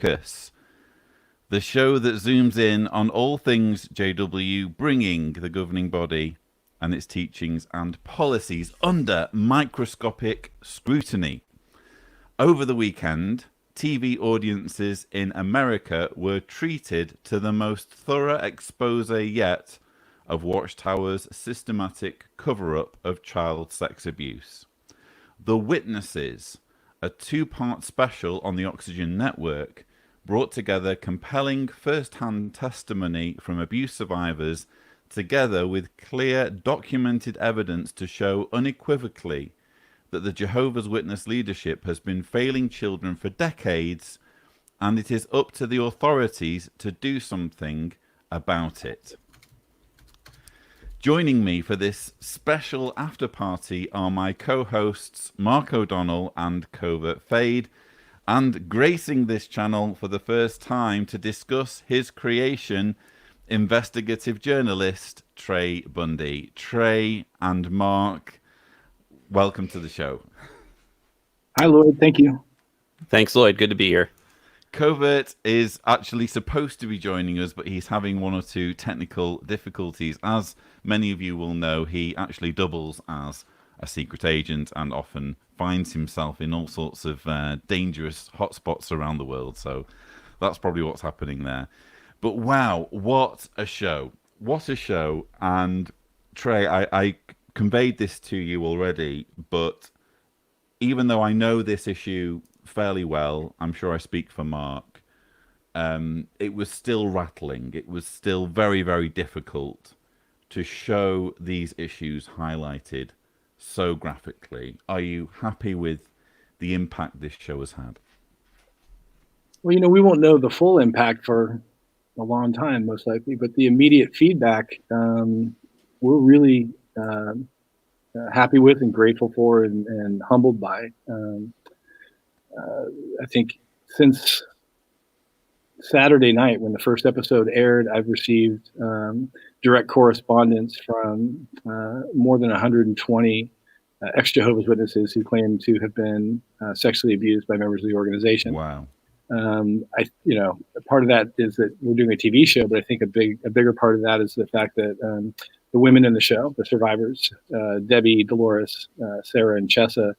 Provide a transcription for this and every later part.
Focus, the show that zooms in on all things JW, bringing the governing body and its teachings and policies under microscopic scrutiny. Over the weekend, TV audiences in America were treated to the most thorough expose yet of Watchtower's systematic cover-up of child sex abuse. The Witnesses, a two-part special on the Oxygen Network, brought together compelling first-hand testimony from abuse survivors together with clear documented evidence to show unequivocally that the Jehovah's Witness leadership has been failing children for decades, and it is up to the authorities to do something about it. Joining me for this special after party are my co-hosts Mark O'Donnell and Covert Fade, and gracing this channel for the first time to discuss his creation, investigative journalist Trey Bundy. Trey and Mark, welcome to the show. Hi, Lloyd. Thank you. Thanks, Lloyd. Good to be here. Covert is actually supposed to be joining us, but he's having one or two technical difficulties. As many of you will know, he actually doubles as a secret agent and often finds himself in all sorts of dangerous hotspots around the world. So that's probably what's happening there. But wow, what a show. What a show. And Trey, I conveyed this to you already, but even though I know this issue fairly well, I'm sure I speak for Mark, it was still rattling. It was still very, very difficult to show these issues highlighted so graphically. Are you happy with the impact this show has had? Well, you know, we won't know the full impact for a long time, most likely, but the immediate feedback we're really happy with and grateful for and humbled by. I think since Saturday night when the first episode aired, I've received direct correspondence from more than 120 ex-Jehovah's Witnesses who claim to have been sexually abused by members of the organization. Wow. Part of that is that we're doing a TV show, but I think a bigger part of that is the fact that the women in the show, the survivors, Debbie, Dolores, Sarah, and Chesa,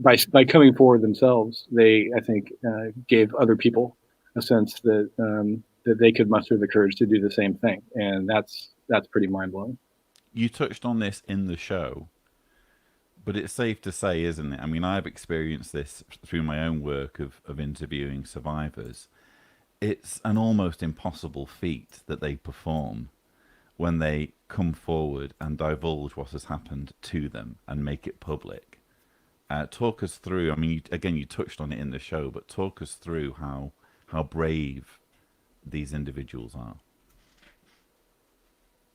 by coming forward themselves, they, I think, gave other people a sense that that they could muster the courage to do the same thing, and that's pretty mind-blowing. You touched on this in the show, but it's safe to say, isn't it? I mean, I've experienced this through my own work of interviewing survivors. It's an almost impossible feat that they perform when they come forward and divulge what has happened to them and make it public. Talk us through, I mean, you touched on it in the show, but talk us through how brave these individuals are.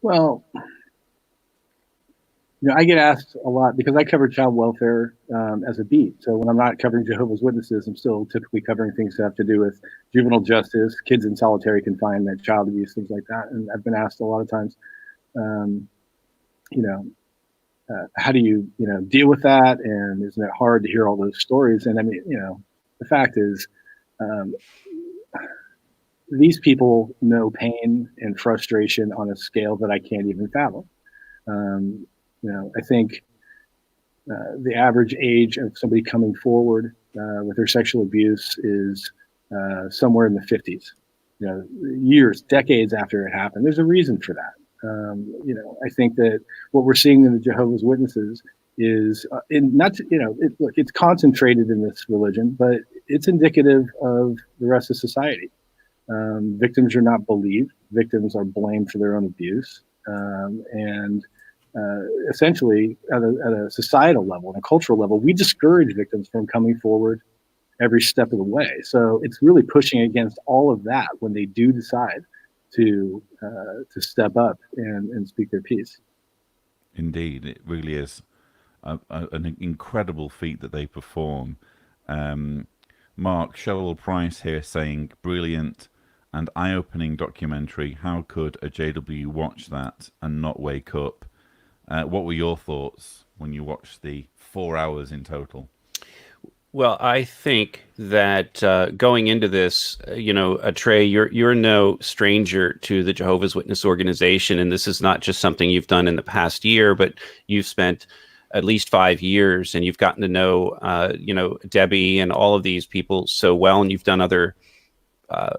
Well, you know, I get asked a lot because I cover child welfare as a beat. So when I'm not covering Jehovah's Witnesses, I'm still typically covering things that have to do with juvenile justice, kids in solitary confinement, child abuse, things like that. And I've been asked a lot of times, how do you deal with that? And isn't it hard to hear all those stories? And I mean, the fact is, these people know pain and frustration on a scale that I can't even fathom. I think the average age of somebody coming forward with their sexual abuse is somewhere in the 50s. Years, decades after it happened. There's a reason for that. I think that what we're seeing in the Jehovah's Witnesses is it's concentrated in this religion, but it's indicative of the rest of society. Victims are not believed. Victims are blamed for their own abuse. And essentially, at a societal level, and a cultural level, we discourage victims from coming forward every step of the way. So it's really pushing against all of that when they do decide to step up and speak their piece. Indeed, it really is an incredible feat that they perform. Mark, Cheryl Price here saying, brilliant and eye-opening documentary. How could a JW watch that and not wake up? What were your thoughts when you watched the 4 hours in total? Well, I think that going into this, Trey, you're no stranger to the Jehovah's Witness organization, and this is not just something you've done in the past year, but you've spent at least 5 years, and you've gotten to know, Debbie and all of these people so well, and you've done other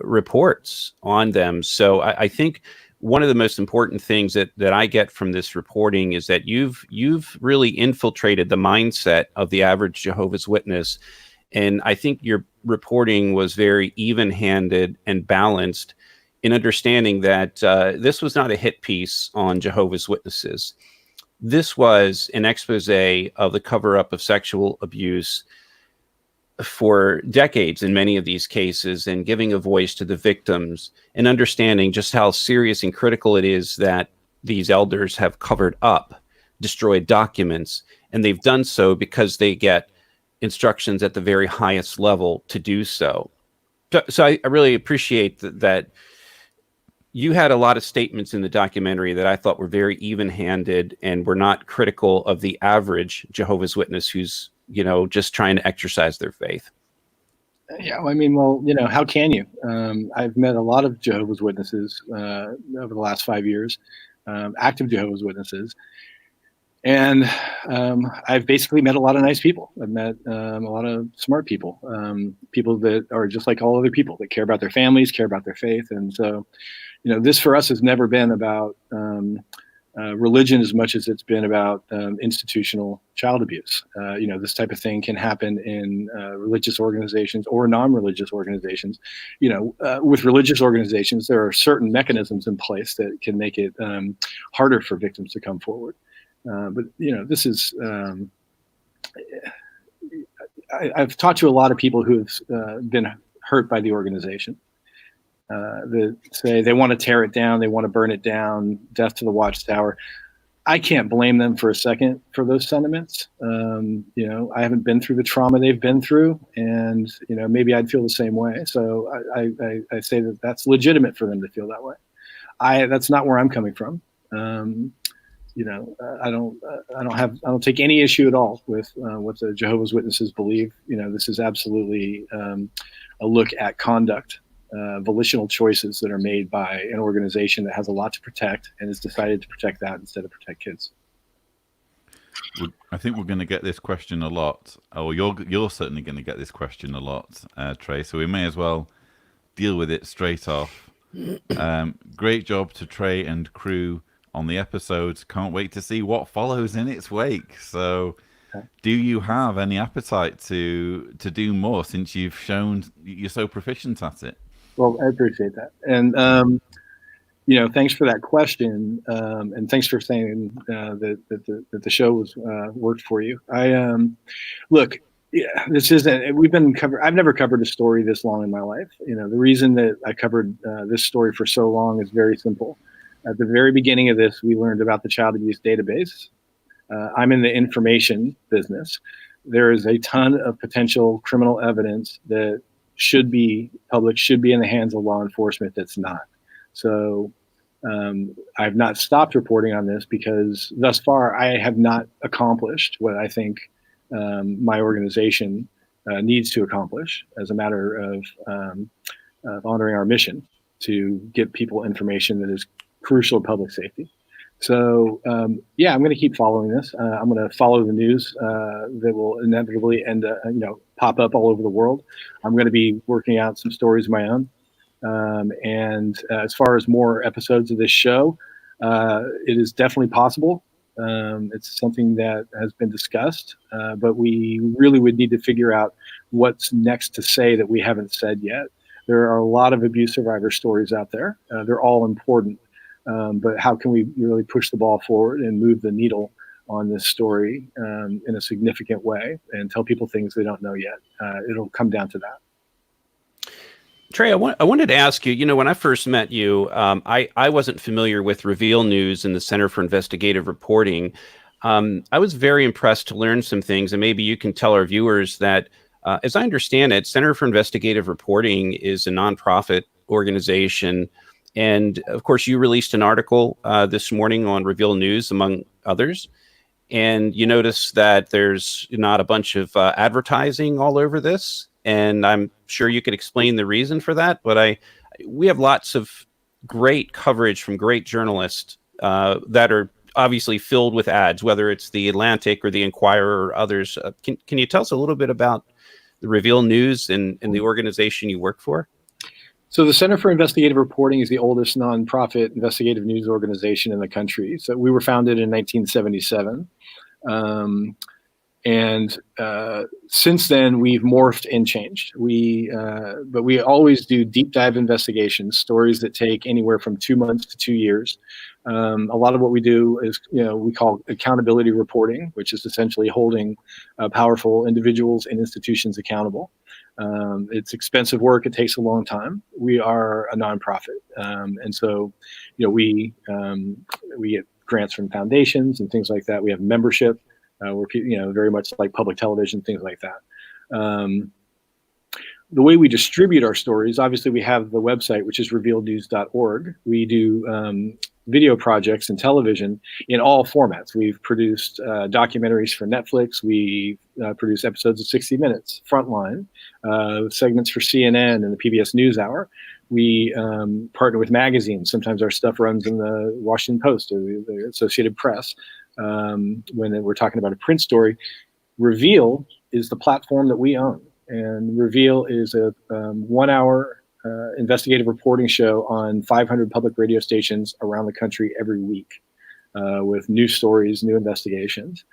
reports on them. So I think one of the most important things that I get from this reporting is that you've really infiltrated the mindset of the average Jehovah's Witness. And I think your reporting was very even-handed and balanced in understanding that this was not a hit piece on Jehovah's Witnesses. This was an expose of the cover-up of sexual abuse for decades in many of these cases, and giving a voice to the victims and understanding just how serious and critical it is that these elders have covered up, destroyed documents, and they've done so because they get instructions at the very highest level to do so. So I really appreciate that you had a lot of statements in the documentary that I thought were very even-handed and were not critical of the average Jehovah's Witness who's just trying to exercise their faith. Yeah, I mean, how can you? I've met a lot of Jehovah's Witnesses over the last 5 years, active Jehovah's Witnesses, and I've basically met a lot of nice people. I've met a lot of smart people, people that are just like all other people that care about their families, care about their faith, and so, this for us has never been about religion as much as it's been about institutional child abuse. This type of thing can happen in religious organizations or non-religious organizations. With religious organizations, there are certain mechanisms in place that can make it harder for victims to come forward. But this is, I've talked to a lot of people who have been hurt by the organization. That say they want to tear it down, they want to burn it down, death to the Watchtower. I can't blame them for a second for those sentiments. I haven't been through the trauma they've been through, and maybe I'd feel the same way. So I say that that's legitimate for them to feel that way. That's not where I'm coming from. I don't take any issue at all with what the Jehovah's Witnesses believe. This is absolutely a look at conduct. Volitional choices that are made by an organization that has a lot to protect and has decided to protect that instead of protect kids. I think we're going to get this question a lot, or you're certainly going to get this question a lot, Trey. So we may as well deal with it straight off. Great job to Trey and crew on the episodes. Can't wait to see what follows in its wake. So, do you have any appetite to do more since you've shown you're so proficient at it? Well, I appreciate that. And, thanks for that question. And thanks for saying that the show was worked for you. Look, this isn't, I've never covered a story this long in my life. The reason that I covered this story for so long is very simple. At the very beginning of this, we learned about the child abuse database. I'm in the information business. There is a ton of potential criminal evidence that should be public, should be in the hands of law enforcement that's not. So I've not stopped reporting on this because thus far I have not accomplished what I think my organization needs to accomplish as a matter of honoring our mission to give people information that is crucial to public safety. So, I'm going to keep following this. I'm going to follow the news that will inevitably pop up all over the world. I'm going to be working out some stories of my own. And as far as more episodes of this show, it is definitely possible. It's something that has been discussed, but we really would need to figure out what's next to say that we haven't said yet. There are a lot of abuse survivor stories out there. They're all important. But how can we really push the ball forward and move the needle on this story in a significant way and tell people things they don't know yet? It'll come down to that. Trey, I wanted to ask you, when I first met you, I wasn't familiar with Reveal News and the Center for Investigative Reporting. I was very impressed to learn some things, and maybe you can tell our viewers that, as I understand it, Center for Investigative Reporting is a nonprofit organization. And of course, you released an article this morning on Reveal News, among others. and you notice that there's not a bunch of advertising all over this. And I'm sure you could explain the reason for that, but we have lots of great coverage from great journalists that are obviously filled with ads, whether it's the Atlantic or the Inquirer or others. Can you tell us a little bit about the Reveal News and the organization you work for? So the Center for Investigative Reporting is the oldest nonprofit investigative news organization in the country. So we were founded in 1977. And since then, we've morphed and changed. But we always do deep dive investigations, stories that take anywhere from 2 months to 2 years. A lot of what we do is, we call accountability reporting, which is essentially holding powerful individuals and institutions accountable. It's expensive work. It takes a long time. We are a nonprofit, and so, we get grants from foundations and things like that. We have membership. We're very much like public television, things like that. The way we distribute our stories, obviously, we have the website, which is revealnews.org. We do video projects and television in all formats. We've produced documentaries for Netflix. We produce episodes of 60 Minutes, Frontline, segments for CNN and the PBS NewsHour. We partner with magazines. Sometimes our stuff runs in the Washington Post or the Associated Press. When we're talking about a print story, Reveal is the platform that we own. And Reveal is a 1 hour investigative reporting show on 500 public radio stations around the country every week with new stories, new investigations.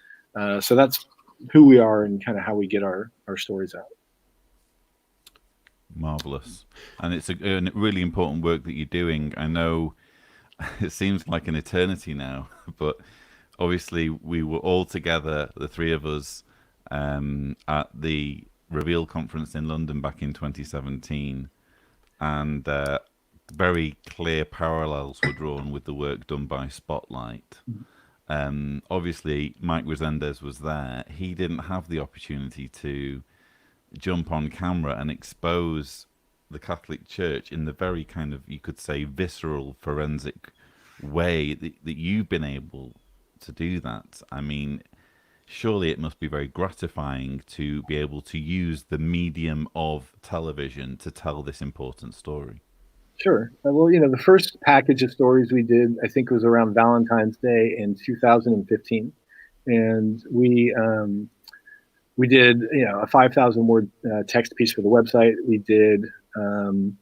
So that's who we are and kind of how we get our stories out. Marvelous. And it's a really important work that you're doing. I know it seems like an eternity now, but obviously we were all together, the three of us, at the Reveal conference in London back in 2017, and very clear parallels were drawn with the work done by Spotlight. Obviously, Mike Resendez was there. He didn't have the opportunity to jump on camera and expose the Catholic Church in the very kind of, you could say, visceral, forensic way that you've been able to do that. I mean, surely it must be very gratifying to be able to use the medium of television to tell this important story. Sure. Well, the first package of stories we did, I think, was around Valentine's Day in 2015, and we did, a 5,000 word text piece for the website. We did one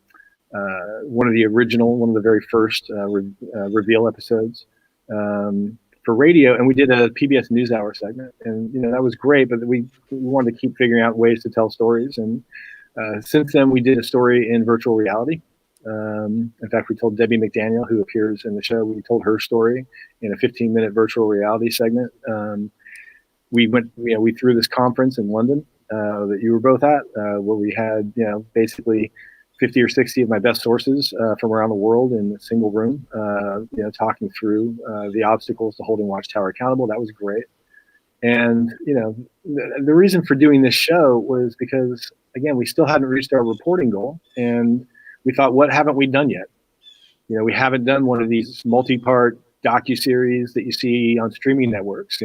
of the very first Reveal episodes for radio, and we did a PBS NewsHour segment, and that was great. But we wanted to keep figuring out ways to tell stories, and since then we did a story in virtual reality. In fact, we told Debbie McDaniel, who appears in the show, we told her story in a 15-minute virtual reality segment. We threw this conference in London that you were both at, where we had, basically 50 or 60 of my best sources from around the world in a single room, talking through the obstacles to holding Watchtower accountable. That was great. And, the reason for doing this show was because, again, we still hadn't reached our reporting goal. And we thought, what haven't we done yet? We haven't done one of these multi-part docuseries that you see on streaming networks,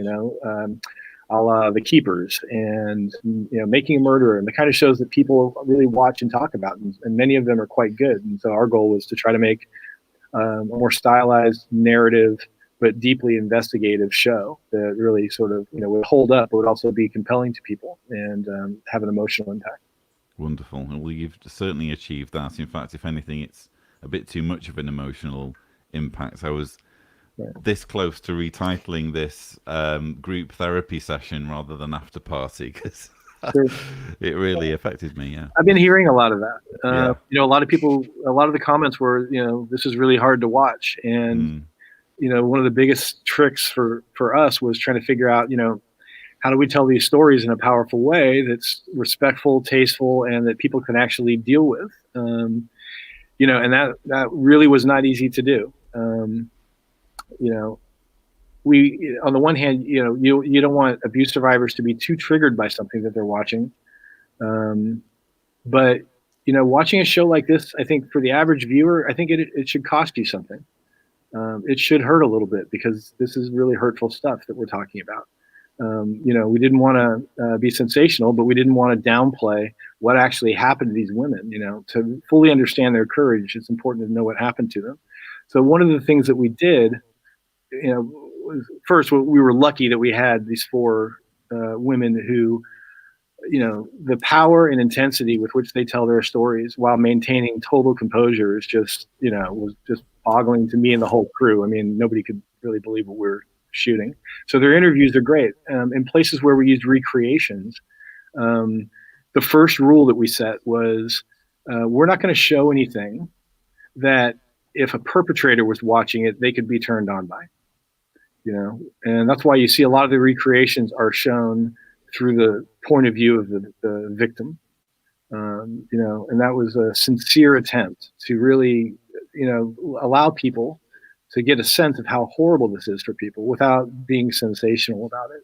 a la The Keepers and, Making a Murderer, and the kind of shows that people really watch and talk about. And many of them are quite good. And so our goal was to try to make a more stylized narrative, but deeply investigative show that really sort of, would hold up, but would also be compelling to people and have an emotional impact. Wonderful. Well, you've certainly achieved that. In fact, if anything, it's a bit too much of an emotional impact. I was this close to retitling this group therapy session rather than Afterparty, because it really affected me. Yeah, I've been hearing a lot of that. A lot of people, a lot of the comments were, this is really hard to watch. And, one of the biggest tricks for us was trying to figure out, how do we tell these stories in a powerful way that's respectful, tasteful, and that people can actually deal with? And that really was not easy to do. We, on the one hand, you don't want abuse survivors to be too triggered by something that they're watching. But, watching a show like this, I think for the average viewer, I think it should cost you something. it should hurt a little bit because this is really hurtful stuff that we're talking about. We didn't want to be sensational, but we didn't want to downplay what actually happened to these women. To fully understand their courage, it's important to know what happened to them. So one of the things that we did, was first, we were lucky that we had these 4 women who, the power and intensity with which they tell their stories while maintaining total composure is just, was just boggling to me and the whole crew. I mean, nobody could really believe what we're shooting. So their interviews are great. In places where we used recreations, the first rule that we set was we're not going to show anything that if a perpetrator was watching it, they could be turned on by. And that's why you see a lot of the recreations are shown through the point of view of the victim. And that was a sincere attempt to really, allow people to get a sense of how horrible this is for people without being sensational about it.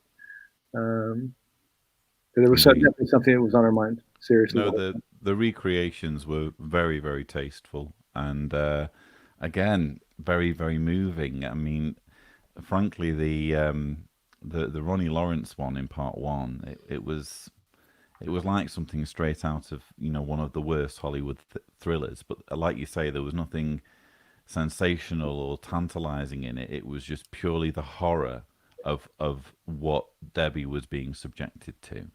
There was definitely something that was on our mind, seriously. No, the recreations were very, very tasteful and, again, very, very moving. I mean, frankly, the Ronnie Lawrence one in part 1, it was like something straight out of one of the worst Hollywood thrillers. But like you say, there was nothing sensational or tantalizing in it. It was just purely the horror of what Debbie was being subjected to.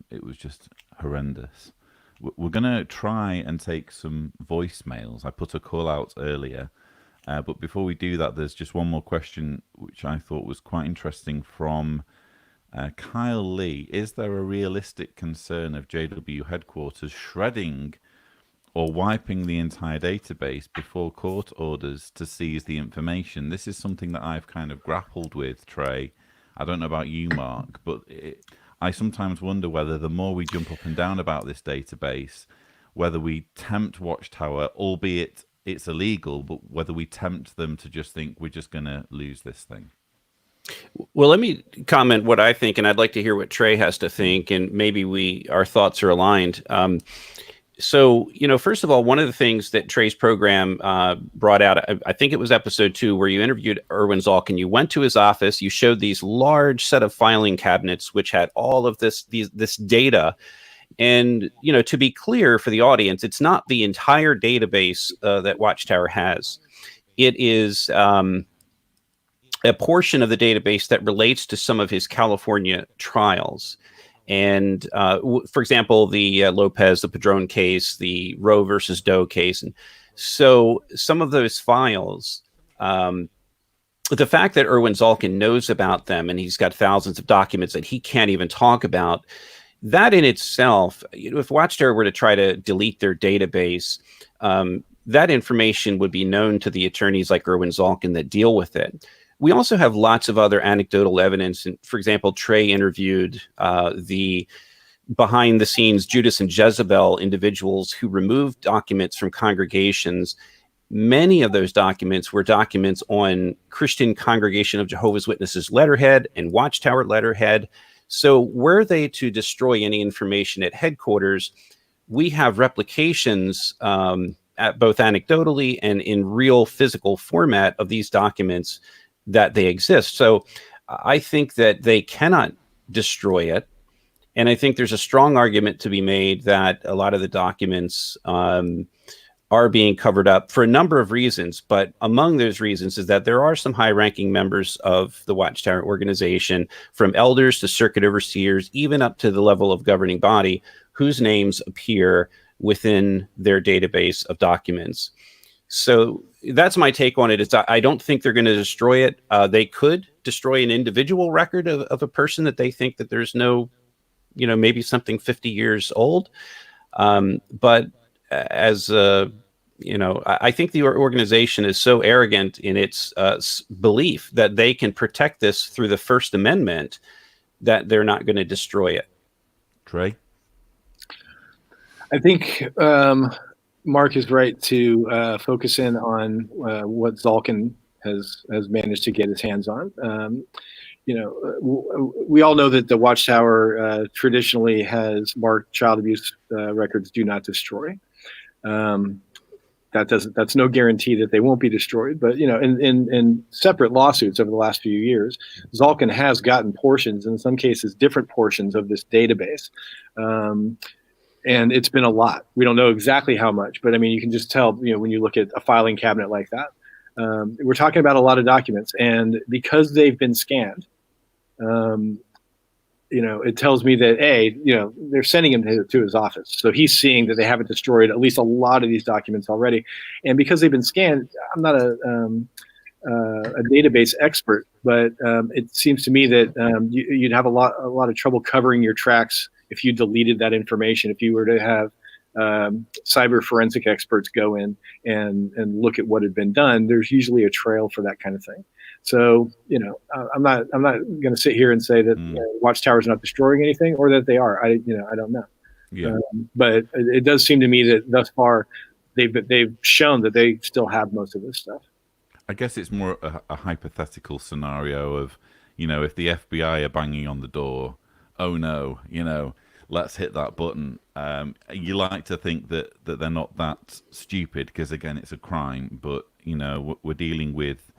It was just horrendous. We're gonna try and take some voicemails. I put a call out earlier. But before we do that, there's just one more question which I thought was quite interesting from Kyle Lee. Is there a realistic concern of JW headquarters shredding or wiping the entire database before court orders to seize the information? This is something that I've kind of grappled with, Trey. I don't know about you, Mark, but I sometimes wonder whether the more we jump up and down about this database, whether we tempt Watchtower, albeit it's illegal, but whether we tempt them to just think we're just going to lose this thing. Well, let me comment what I think, and I'd like to hear what Trey has to think, and maybe our thoughts are aligned. So, first of all, one of the things that Trey's program brought out, I think it was episode 2, where you interviewed Erwin Zalkin. You went to his office, you showed these large set of filing cabinets, which had all of this data. And, to be clear for the audience, it's not the entire database that Watchtower has. It is a portion of the database that relates to some of his California trials. And, for example, the Lopez, the Padron case, the Roe versus Doe case. And so some of those files, the fact that Erwin Zalkin knows about them and he's got thousands of documents that he can't even talk about, that in itself, if Watchtower were to try to delete their database, that information would be known to the attorneys like Erwin Zalkin that deal with it. We also have lots of other anecdotal evidence. And for example, Trey interviewed the behind the scenes Judas and Jezebel individuals who removed documents from congregations. Many of those documents were documents on Christian Congregation of Jehovah's Witnesses letterhead and Watchtower letterhead. So were they to destroy any information at headquarters, we have replications at both anecdotally and in real physical format of these documents that they exist. So I think that they cannot destroy it. And I think there's a strong argument to be made that a lot of the documents are being covered up for a number of reasons. But among those reasons is that there are some high-ranking members of the Watchtower organization, from elders to circuit overseers, even up to the level of governing body, whose names appear within their database of documents. So that's my take on it. Is I don't think they're going to destroy it. They could destroy an individual record of a person that they think that there's no, maybe something 50 years old. But as I think the organization is so arrogant in its belief that they can protect this through the First Amendment that they're not going to destroy it. Trey? I think Mark is right to focus in on what Zalkin has managed to get his hands on. We all know that the Watchtower traditionally has marked child abuse records do not destroy. that's no guarantee that they won't be destroyed. But in separate lawsuits over the last few years, Zalkin has gotten portions, in some cases different portions of this database, and it's been a lot. We don't know exactly how much, but I mean, you can just tell when you look at a filing cabinet like that. We're talking about a lot of documents, and because they've been scanned, it tells me that they're sending him to his office, so he's seeing that they haven't destroyed at least a lot of these documents already. And because they've been scanned, I'm not a database expert, but it seems to me that you'd have a lot of trouble covering your tracks if you deleted that information. If you were to have cyber forensic experts go in and look at what had been done, there's usually a trail for that kind of thing. So, I'm not going to sit here and say that Watchtower is not destroying anything, or that they are. I don't know. Yeah. But it does seem to me that thus far they've shown that they still have most of this stuff. I guess it's more a hypothetical scenario of, if the FBI are banging on the door, oh no, let's hit that button. You like to think that they're not that stupid, because again, it's a crime. But we're dealing with,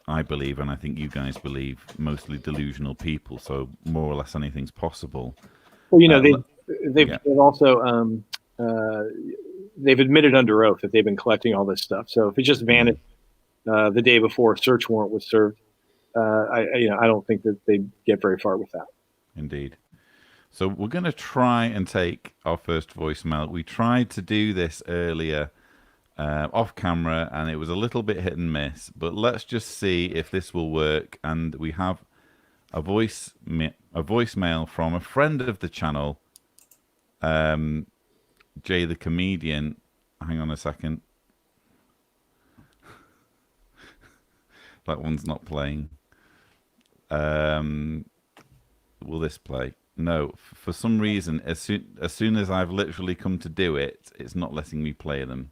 I believe, and I think you guys believe, mostly delusional people. So more or less anything's possible. Well, they've also they've admitted under oath that they've been collecting all this stuff. So if it just vanished the day before a search warrant was served, I don't think that they get very far with that. Indeed. So we're going to try and take our first voicemail. We tried to do this earlier off camera, and it was a little bit hit and miss. But let's just see if this will work. And we have a voicemail from a friend of the channel, Jay the Comedian. Hang on a second. That one's not playing. Will this play? No, for some reason, as soon as I've literally come to do it, it's not letting me play them.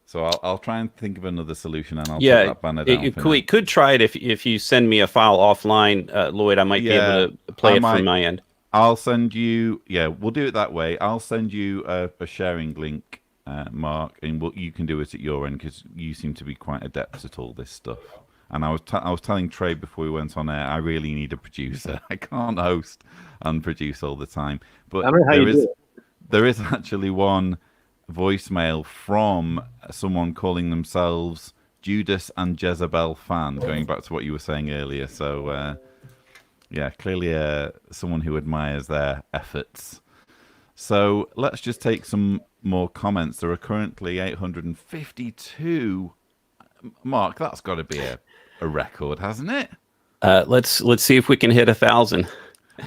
So I'll try and think of another solution, and I'll put that banner down. We could try it if you send me a file offline, Lloyd. I might be able to play it from my end. I'll send you. Yeah, we'll do it that way. I'll send you a sharing link, Mark, and you can do it at your end, because you seem to be quite adept at all this stuff. And I was telling Trey before we went on air, I really need a producer. I can't host and produce all the time. But I don't know how you do it. There is actually one voicemail from someone calling themselves Judas and Jezebel fan, going back to what you were saying earlier. So, clearly someone who admires their efforts. So let's just take some more comments. There are currently 852. Mark, that's got to be a record, hasn't it? Let's see if we can hit 1,000.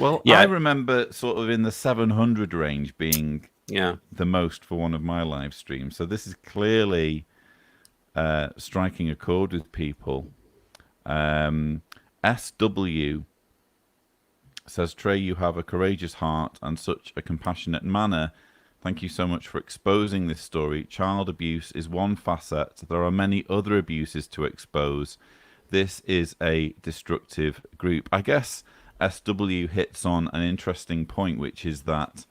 Well, yeah. I remember sort of in the 700 range being the most for one of my live streams. So this is clearly striking a chord with people. SW says, Trey, you have a courageous heart and such a compassionate manner. Thank you so much for exposing this story. Child abuse is one facet. There are many other abuses to expose. This is a destructive group. I guess SW hits on an interesting point, which is that,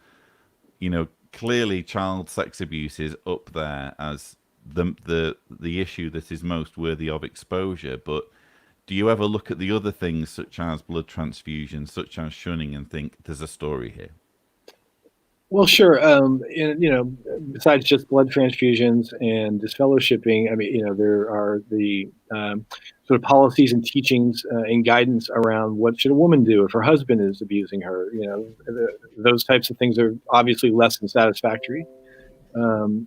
clearly child sex abuse is up there as the issue that is most worthy of exposure. But do you ever look at the other things, such as blood transfusion, such as shunning, and think there's a story here? Well, sure. Besides just blood transfusions and disfellowshipping, I mean, there are the sort of policies and teachings and guidance around what should a woman do if her husband is abusing her. Those types of things are obviously less than satisfactory.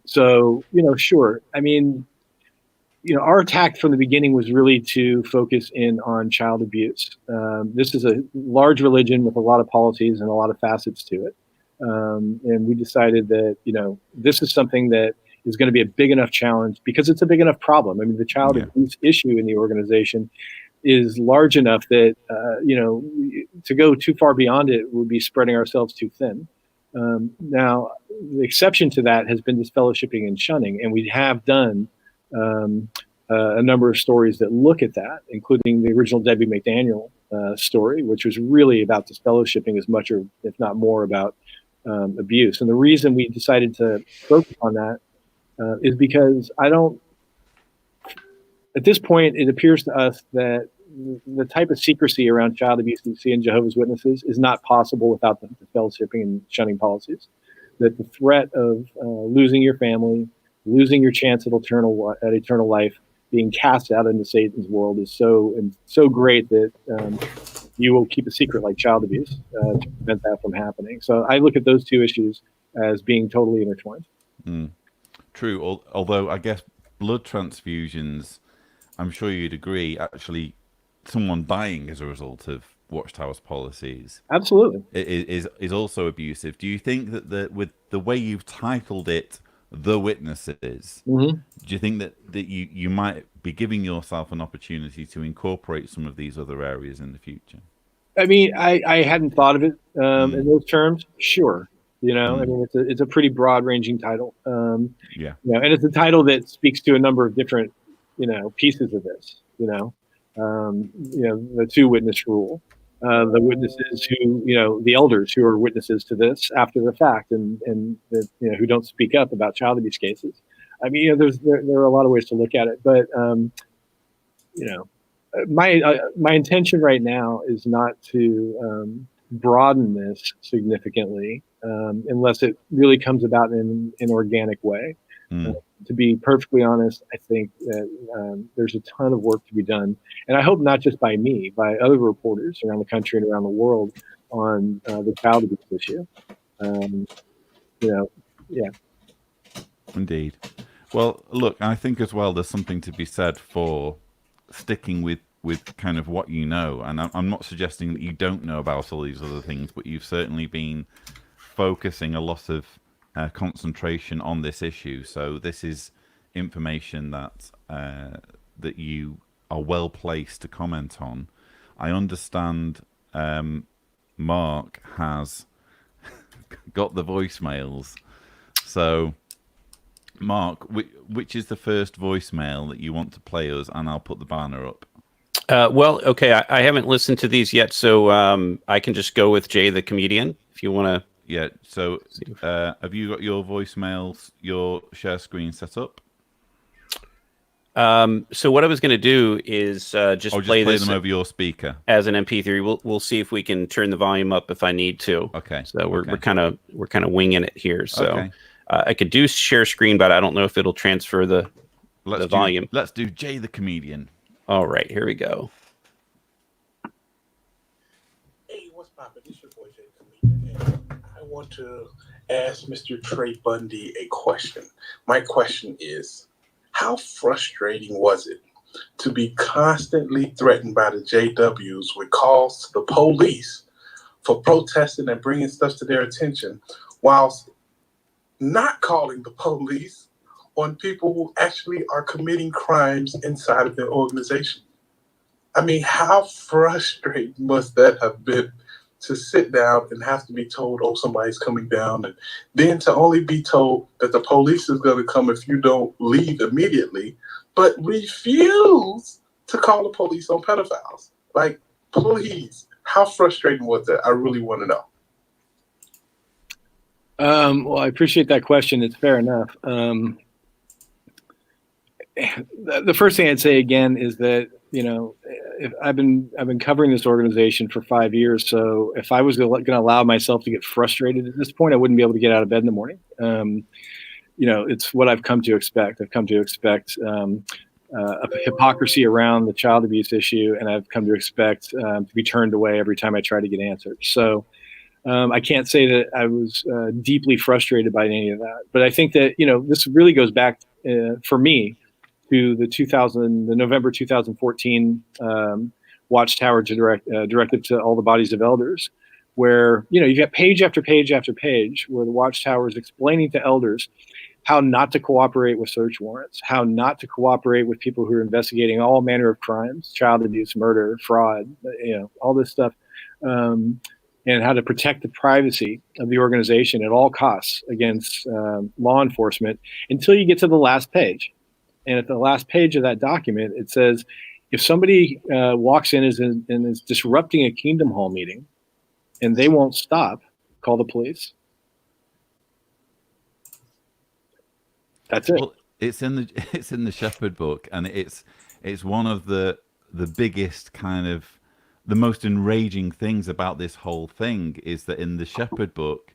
Sure. I mean, our attack from the beginning was really to focus in on child abuse. This is a large religion with a lot of policies and a lot of facets to it. And we decided that, this is something that is going to be a big enough challenge because it's a big enough problem. I mean, the child abuse issue in the organization is large enough that, to go too far beyond it would be spreading ourselves too thin. Now, the exception to that has been disfellowshipping and shunning, and we have done a number of stories that look at that, including the original Debbie McDaniel story, which was really about disfellowshipping as much, or if not more, about abuse. And the reason we decided to focus on that is because at this point, it appears to us that the type of secrecy around child abuse that you see in Jehovah's Witnesses is not possible without the fellowshipping and shunning policies. That the threat of losing your family, losing your chance at eternal life, being cast out into Satan's world is so great that you will keep a secret like child abuse to prevent that from happening. So I look at those two issues as being totally intertwined. True, although I guess blood transfusions, I'm sure you'd agree, actually someone dying as a result of Watchtower's policies Absolutely is also abusive. Do you think that with the way you've titled it, The Witnesses, do you think that you might be giving yourself an opportunity to incorporate some of these other areas in the future? I mean, I hadn't thought of it in those terms. Sure. I mean, it's a pretty broad ranging title. Yeah. And it's a title that speaks to a number of different, pieces of this, the two witness rule, the witnesses who, the elders who are witnesses to this after the fact and who don't speak up about child abuse cases. I mean, there are a lot of ways to look at it, but, my intention right now is not to broaden this significantly unless it really comes about in an organic way. To be perfectly honest, I think that there's a ton of work to be done, and I hope not just by me, by other reporters around the country and around the world on the child abuse issue. Yeah. Indeed. Well, look, I think as well there's something to be said for sticking with kind of what you know, and I'm not suggesting that you don't know about all these other things, but you've certainly been focusing a lot of concentration on this issue. So this is information that that you are well placed to comment on. I understand Mark has got the voicemails. So Mark, which is the first voicemail that you want to play us, and I'll put the banner up. Well, okay, I haven't listened to these yet, so I can just go with Jay the comedian if you want to. Yeah, so have you got your voicemails, your share screen set up? So what I was going to do is just play this them over your speaker as an MP3. We'll see if we can turn the volume up if I need to. Okay. So we're kind of winging it here. So I could do share screen, but I don't know if it'll transfer the volume. Let's do Jay the comedian. All right, here we go. Hey, what's poppin'? This your boy Jay the comedian, and I want to ask Mr. Trey Bundy a question. My question is, how frustrating was it to be constantly threatened by the JWs with calls to the police for protesting and bringing stuff to their attention, whilst not calling the police on people who actually are committing crimes inside of their organization? I mean, how frustrating must that have been to sit down and have to be told, oh, somebody's coming down, and then to only be told that the police is going to come if you don't leave immediately, but refuse to call the police on pedophiles. Like, please, how frustrating was that? I really want to know. Well, I appreciate that question. It's fair enough. The first thing I'd say again is that, if I've been covering this organization for 5 years. So if I was going to allow myself to get frustrated at this point, I wouldn't be able to get out of bed in the morning. It's what I've come to expect. I've come to expect a hypocrisy around the child abuse issue, and I've come to expect to be turned away every time I try to get answers. So I can't say that I was deeply frustrated by any of that, but I think that this really goes back for me to the November 2014 Watchtower directive to all the bodies of elders, where you got page after page after page where the Watchtower is explaining to elders how not to cooperate with search warrants, how not to cooperate with people who are investigating all manner of crimes, child abuse, murder, fraud, all this stuff, and how to protect the privacy of the organization at all costs against law enforcement until you get to the last page. And at the last page of that document, it says, if somebody walks in and is disrupting a Kingdom Hall meeting and they won't stop, call the police. That's it. Well, it's in the Shepherd book, and it's one of the biggest kind of the most enraging things about this whole thing is that in the Shepherd book,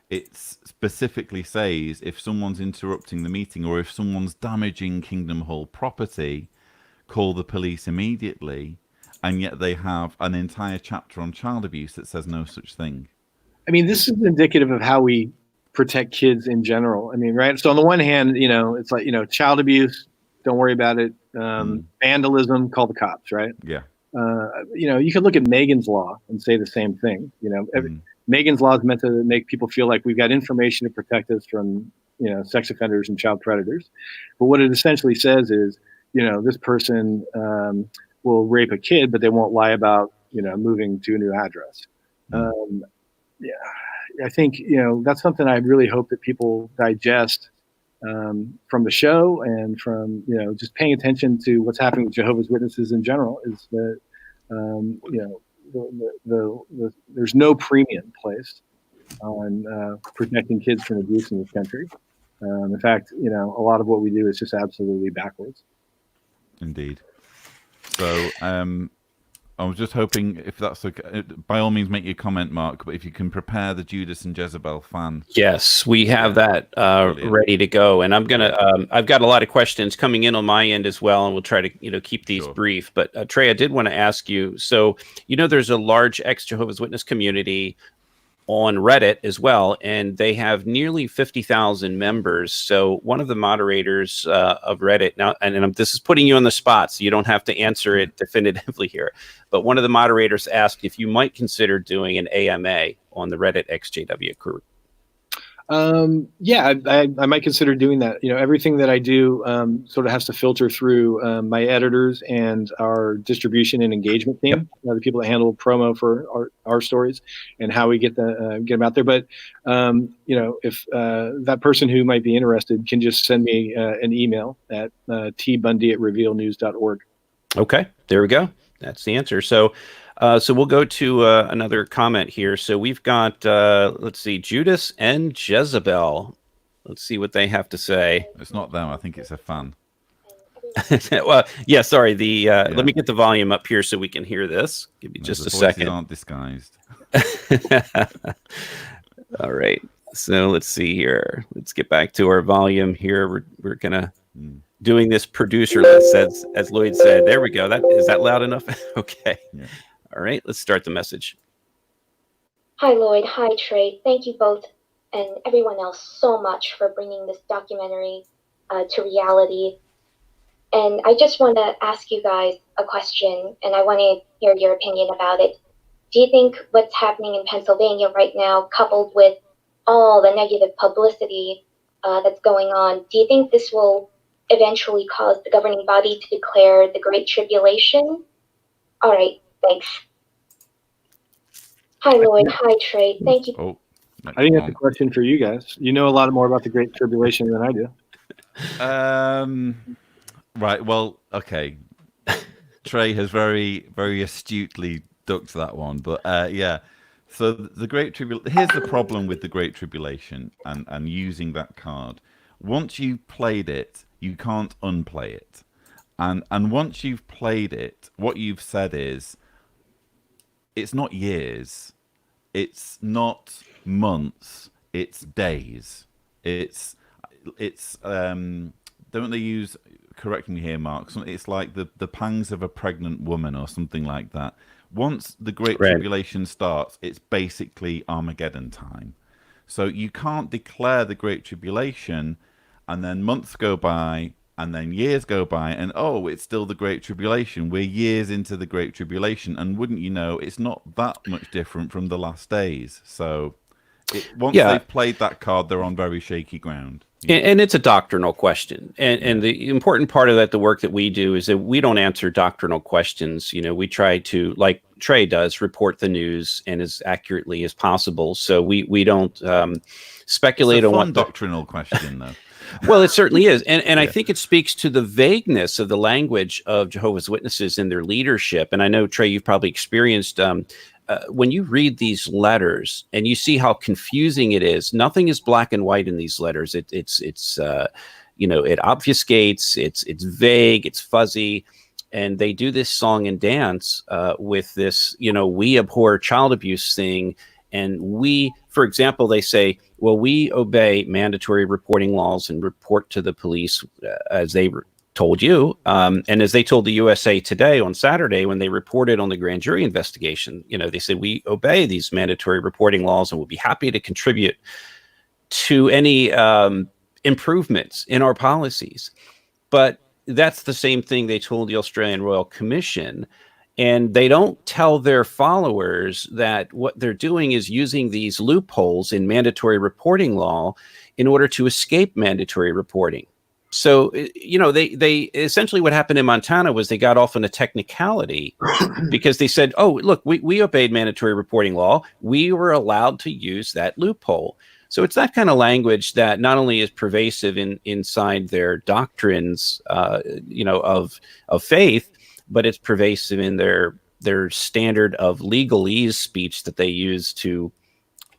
it specifically says if someone's interrupting the meeting or if someone's damaging Kingdom Hall property, call the police immediately. And yet they have an entire chapter on child abuse that says no such thing. I mean, this is indicative of how we protect kids in general. I mean, right? So on the one hand, it's like, child abuse, don't worry about it. Vandalism, call the cops, right? Yeah. You could look at Megan's Law and say the same thing. Megan's Law is meant to make people feel like we've got information to protect us from, sex offenders and child predators. But what it essentially says is, this person will rape a kid, but they won't lie about, moving to a new address. I think, that's something I really hope that people digest from the show and from, just paying attention to what's happening with Jehovah's Witnesses in general is that, there's no premium placed on protecting kids from abuse in this country. In fact, a lot of what we do is just absolutely backwards. Indeed. So I was just hoping, if that's okay, by all means make your comment, Mark, but if you can prepare the Judas and Jezebel fan. Yes, we have that ready to go. And I've got a lot of questions coming in on my end as well, and we'll try to keep these brief. But Trey, I did want to ask you, so there's a large ex-Jehovah's Witness community on Reddit as well, and they have nearly 50,000 members. So one of the moderators of Reddit now, and this is putting you on the spot, so you don't have to answer it definitively here, but one of the moderators asked if you might consider doing an AMA on the Reddit XJW crew. Yeah, I might consider doing that. Everything that I do sort of has to filter through my editors and our distribution and engagement team, the people that handle promo for our stories and how we get them out there. But if that person who might be interested can just send me an email at tbundy@revealnews.org. Okay, there we go. That's the answer. So we'll go to another comment here. So we've got, let's see, Judas and Jezebel. Let's see what they have to say. It's not them. I think it's a fan. Well, yeah, sorry. Let me get the volume up here so we can hear this. Give me just a second. The voices aren't disguised. All right. So let's see here. Let's get back to our volume here. We're going to... doing this producer list, as Lloyd said. There we go. Is that loud enough? Okay. Yeah. All right, let's start the message. Hi, Lloyd. Hi, Trey. Thank you both and everyone else so much for bringing this documentary to reality. And I just want to ask you guys a question, and I want to hear your opinion about it. Do you think what's happening in Pennsylvania right now, coupled with all the negative publicity that's going on, do you think this will eventually cause the governing body to declare the Great Tribulation? All right, thanks. Hi, Lloyd. Hi, Trey. Thank you. I think that's a question for you guys. You know a lot more about the Great Tribulation than I do. Right. Well, okay. Trey has very, very astutely ducked that one, but yeah. So the Great Tribulation. Here's the problem with the Great Tribulation and using that card. Once you've played it, you can't unplay it. And once you've played it, what you've said is, it's not years, it's not months, it's days. It's don't they use, correct me here, Mark, it's like the pangs of a pregnant woman or something like that. Once the Great Tribulation starts, it's basically Armageddon time. So you can't declare the Great Tribulation and then months go by, and then years go by, and it's still the Great Tribulation. We're years into the Great Tribulation, and wouldn't you know, it's not that much different from the last days. So once they've played that card, they're on very shaky ground. And it's a doctrinal question. And the important part of that, the work that we do, is that we don't answer doctrinal questions. We try to, like Trey does, report the news and as accurately as possible. So we don't speculate on what doctrinal question, though. Well, it certainly is. And I think it speaks to the vagueness of the language of Jehovah's Witnesses and their leadership. And I know, Trey, you've probably experienced when you read these letters and you see how confusing it is. Nothing is black and white in these letters. It's it obfuscates, it's vague, it's fuzzy. And they do this song and dance with this, we abhor child abuse thing. And we, for example, they say, well, we obey mandatory reporting laws and report to the police as they told you. And as they told the USA Today on Saturday, when they reported on the grand jury investigation, they said, we obey these mandatory reporting laws and we'll be happy to contribute to any improvements in our policies. But that's the same thing they told the Australian Royal Commission. And they don't tell their followers that what they're doing is using these loopholes in mandatory reporting law in order to escape mandatory reporting. So, they essentially what happened in Montana was they got off on a technicality because they said, oh, look, we obeyed mandatory reporting law. We were allowed to use that loophole. So it's that kind of language that not only is pervasive inside their doctrines, of faith, but it's pervasive in their standard of legalese speech that they use to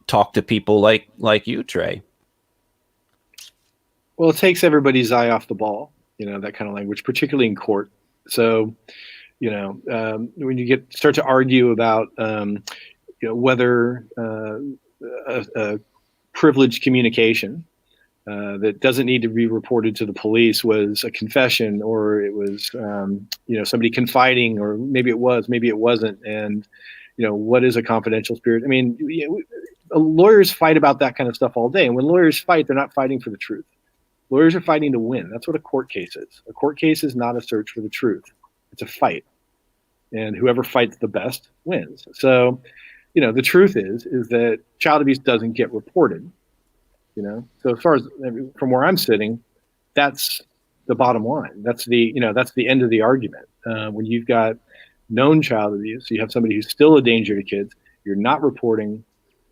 talk to people like you, Trey. Well, it takes everybody's eye off the ball, that kind of language, particularly in court. So, when you start to argue about, whether a privileged communication that doesn't need to be reported to the police was a confession, or it was, somebody confiding, or maybe it was, maybe it wasn't. And, what is a confidential spirit? I mean, lawyers fight about that kind of stuff all day. And when lawyers fight, they're not fighting for the truth. Lawyers are fighting to win. That's what a court case is. A court case is not a search for the truth. It's a fight. And whoever fights the best wins. So, the truth is that child abuse doesn't get reported. So as far as from where I'm sitting, that's the bottom line. That's the end of the argument. When you've got known child abuse, you have somebody who's still a danger to kids, you're not reporting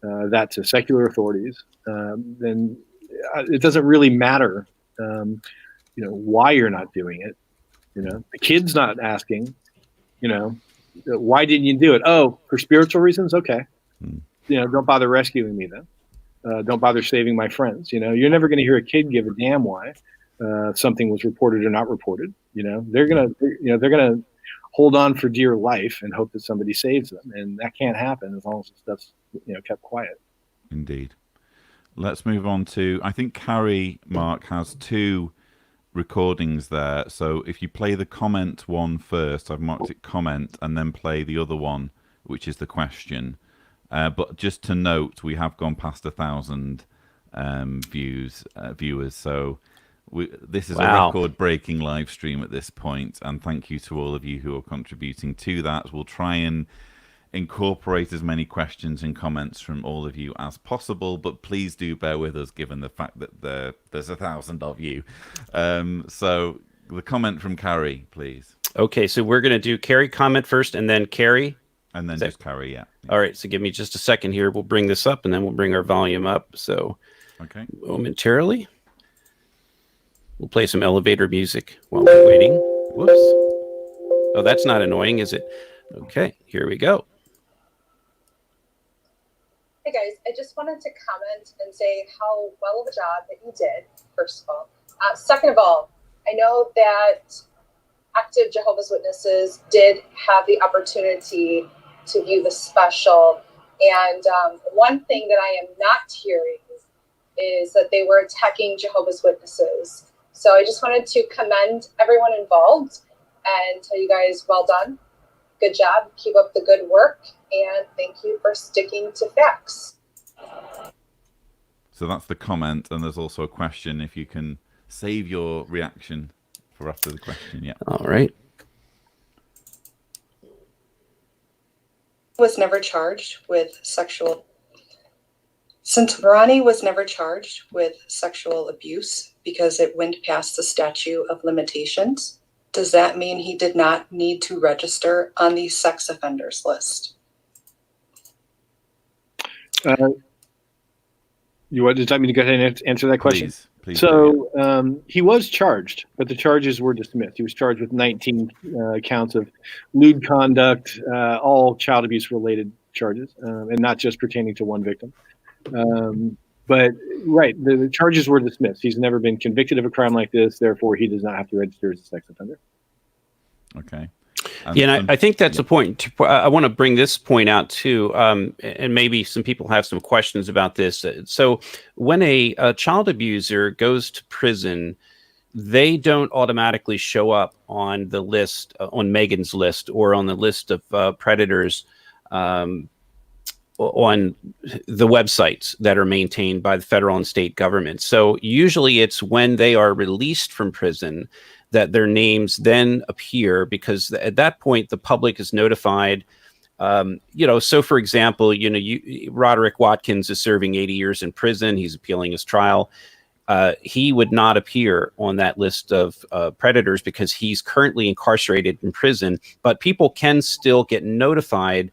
that to secular authorities, then it doesn't really matter, why you're not doing it. The kid's not asking, why didn't you do it? Oh, for spiritual reasons? Okay. Don't bother rescuing me then. Don't bother saving my friends. You're never going to hear a kid give a damn why something was reported or not reported. They're gonna hold on for dear life and hope that somebody saves them, and that can't happen as long as the stuff's kept quiet. Indeed. Let's move on to, I think Carrie, Mark, has 2 recordings there. So if you play the comment one first, I've marked it comment, and then play the other one, which is the question. But just to note, we have gone past 1,000 viewers. So this is a record-breaking live stream at this point, and thank you to all of you who are contributing to that. We'll try and incorporate as many questions and comments from all of you as possible, but please do bear with us given the fact that there's 1,000 of you. So the comment from Carrie, please. Okay, so we're going to do Carrie comment first, and then Carrie. And then just Carrie, yeah. All right, so give me just a second here. We'll bring this up, and then we'll bring our volume up. So okay, momentarily. We'll play some elevator music while we're waiting. Whoops. Oh, that's not annoying, is it? Okay, here we go. Hey guys, I just wanted to comment and say how well of a job that you did, first of all. Second of all, I know that active Jehovah's Witnesses did have the opportunity to view the special. And one thing that I am not hearing is that they were attacking Jehovah's Witnesses. So I just wanted to commend everyone involved and tell you guys, well done. Good job. Keep up the good work. And thank you for sticking to facts. So that's the comment. And there's also a question, if you can save your reaction for after the question. Yeah. All right. Was never charged with sexual. Since Ronnie was never charged with sexual abuse because it went past the statute of limitations, does that mean he did not need to register on the sex offenders list? You want me to go ahead and answer that question? Please. So he was charged, but the charges were dismissed. He was charged with 19 counts of lewd conduct, all child abuse related charges, and not just pertaining to one victim. But right, the charges were dismissed. He's never been convicted of a crime like this. Therefore, he does not have to register as a sex offender. Okay. And I think that's a point. I want to bring this point out too, and maybe some people have some questions about this. So when a child abuser goes to prison, they don't automatically show up on the list, on Megan's list, or on the list of predators on the websites that are maintained by the federal and state government. So usually it's when they are released from prison that their names then appear, because at that point the public is notified. So for example, Roderick Watkins is serving 80 years in prison. He's appealing his trial. He would not appear on that list of predators because he's currently incarcerated in prison, but people can still get notified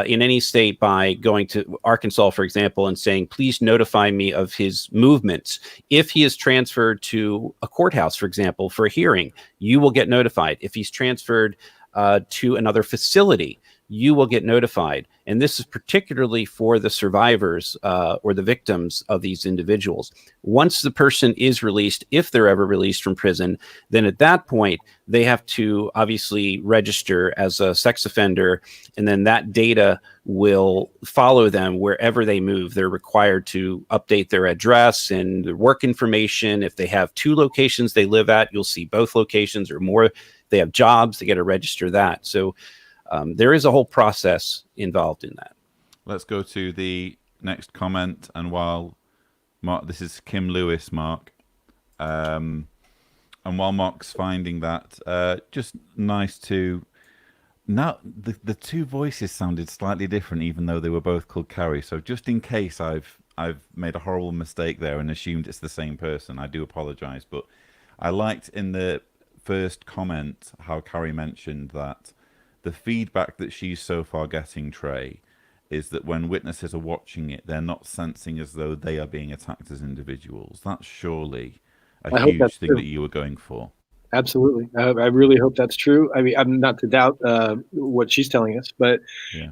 in any state by going to Arkansas, for example, and saying, please notify me of his movements. If he is transferred to a courthouse, for example, for a hearing, you will get notified. If he's transferred to another facility, you will get notified. And this is particularly for the survivors or the victims of these individuals. Once the person is released, if they're ever released from prison, then at that point, they have to obviously register as a sex offender. And then that data will follow them wherever they move. They're required to update their address and their work information. If they have 2 locations they live at, you'll see both locations or more. They have jobs, they got to register that. So there is a whole process involved in that. Let's go to the next comment. And while Mark, this is Kim Lewis, Mark. And while Mark's finding that, just nice to... Now, the 2 voices sounded slightly different, even though they were both called Carrie. So just in case I've made a horrible mistake there and assumed it's the same person, I do apologize. But I liked in the first comment how Carrie mentioned that the feedback that she's so far getting, Trey, is that when witnesses are watching it, they're not sensing as though they are being attacked as individuals. That's surely a huge thing that you were going for. Absolutely. I really hope that's true. I mean, I'm not to doubt what she's telling us, but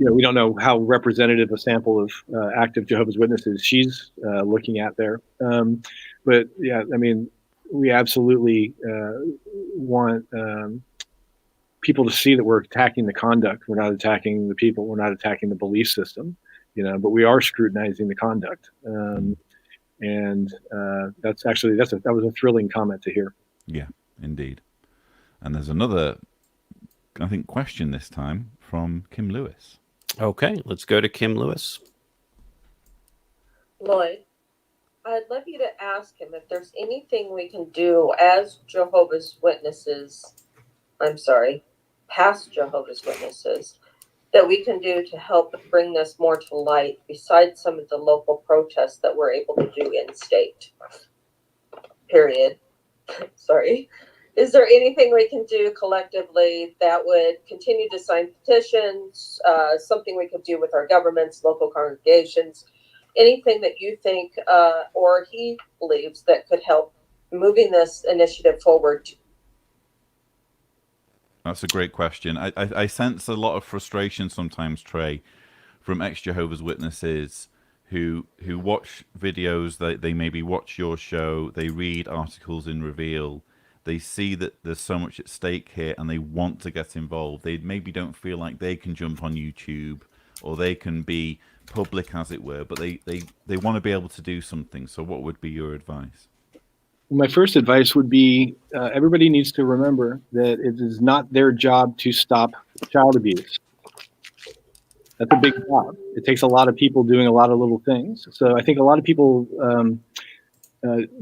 we don't know how representative a sample of active Jehovah's Witnesses she's looking at there. But yeah, I mean, we absolutely want people to see that we're attacking the conduct. We're not attacking the people. We're not attacking the belief system, but we are scrutinizing the conduct. And that's actually, that was a thrilling comment to hear. Yeah, indeed. And there's another, I think, question this time from Kim Lewis. Okay, let's go to Kim Lewis. Lloyd, I'd love you to ask him if there's anything we can do as Jehovah's Witnesses, past Jehovah's Witnesses, that we can do to help bring this more to light besides some of the local protests that we're able to do in state. Period. Sorry. Is there anything we can do collectively that would continue to sign petitions, something we could do with our governments, local congregations, anything that you think or he believes that could help moving this initiative forward? That's a great question. I sense a lot of frustration sometimes, Trey, from ex-Jehovah's Witnesses who watch videos, they maybe watch your show, they read articles in Reveal, they see that there's so much at stake here and they want to get involved. They maybe don't feel like they can jump on YouTube or they can be public, as it were, but they want to be able to do something. So what would be your advice? My first advice would be everybody needs to remember that it is not their job to stop child abuse. That's a big job. It takes a lot of people doing a lot of little things. So I think a lot of people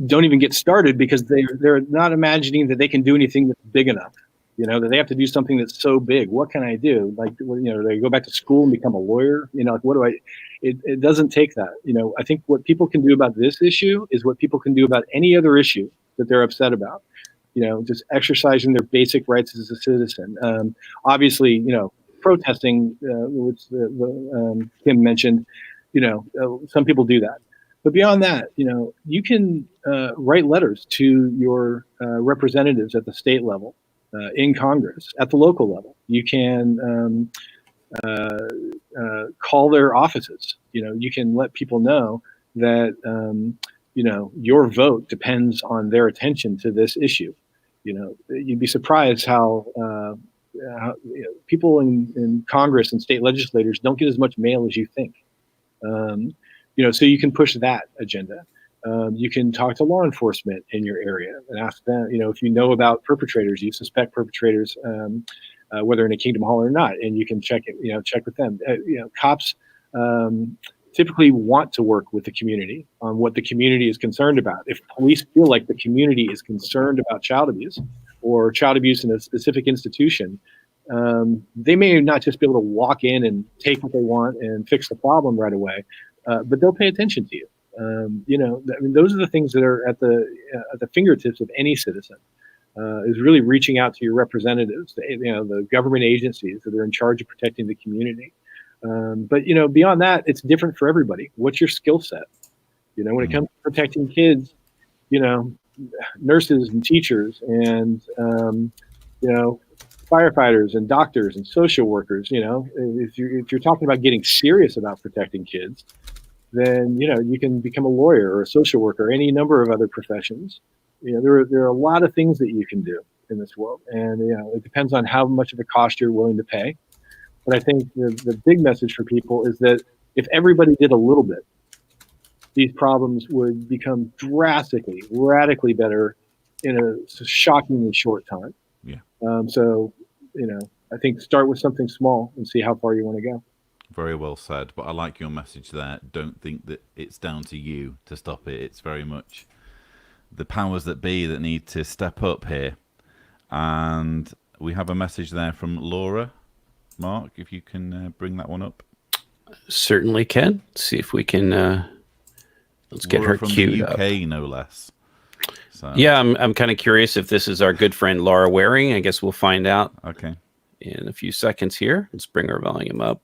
don't even get started because they're not imagining that they can do anything that's big enough. That they have to do something that's so big. What can I do? Like, they go back to school and become a lawyer. Like, what do I? It doesn't take that. I think what people can do about this issue is what people can do about any other issue that they're upset about. Just exercising their basic rights as a citizen. Obviously, protesting, which Kim mentioned. Some people do that. But beyond that, you can write letters to your representatives at the state level. In Congress, at the local level, you can call their offices. You can let people know that your vote depends on their attention to this issue. You'd be surprised how people in Congress and state legislators don't get as much mail as you think. So you can push that agenda. You can talk to law enforcement in your area and ask them, if you know about perpetrators, you suspect perpetrators, whether in a Kingdom Hall or not, and you can check with them. Cops typically want to work with the community on what the community is concerned about. If police feel like the community is concerned about child abuse or child abuse in a specific institution, they may not just be able to walk in and take what they want and fix the problem right away, but they'll pay attention to you. Those are the things that are at the fingertips of any citizen. Is really reaching out to your representatives, the government agencies that are in charge of protecting the community. But beyond that, it's different for everybody. What's your skill set? When it comes to protecting kids, nurses and teachers and firefighters and doctors and social workers. If you're talking about getting serious about protecting kids, then you can become a lawyer or a social worker or any number of other professions. There are a lot of things that you can do in this world, and it depends on how much of a cost you're willing to pay. But I think the big message for people is that if everybody did a little bit, these problems would become drastically, radically better in a shockingly short time. Yeah. I think start with something small and see how far you want to go. Very well said. But I like your message there. Don't think that it's down to you to stop it. It's very much the powers that be that need to step up here. And we have a message there from Laura. Mark, if you can bring that one up. Certainly can. See if we can. Let's get Laura her from queued the UK, up. no less. So. Yeah, I'm kind of curious if this is our good friend Laura Waring. I guess we'll find out. Okay. In a few seconds here. Let's bring our volume up.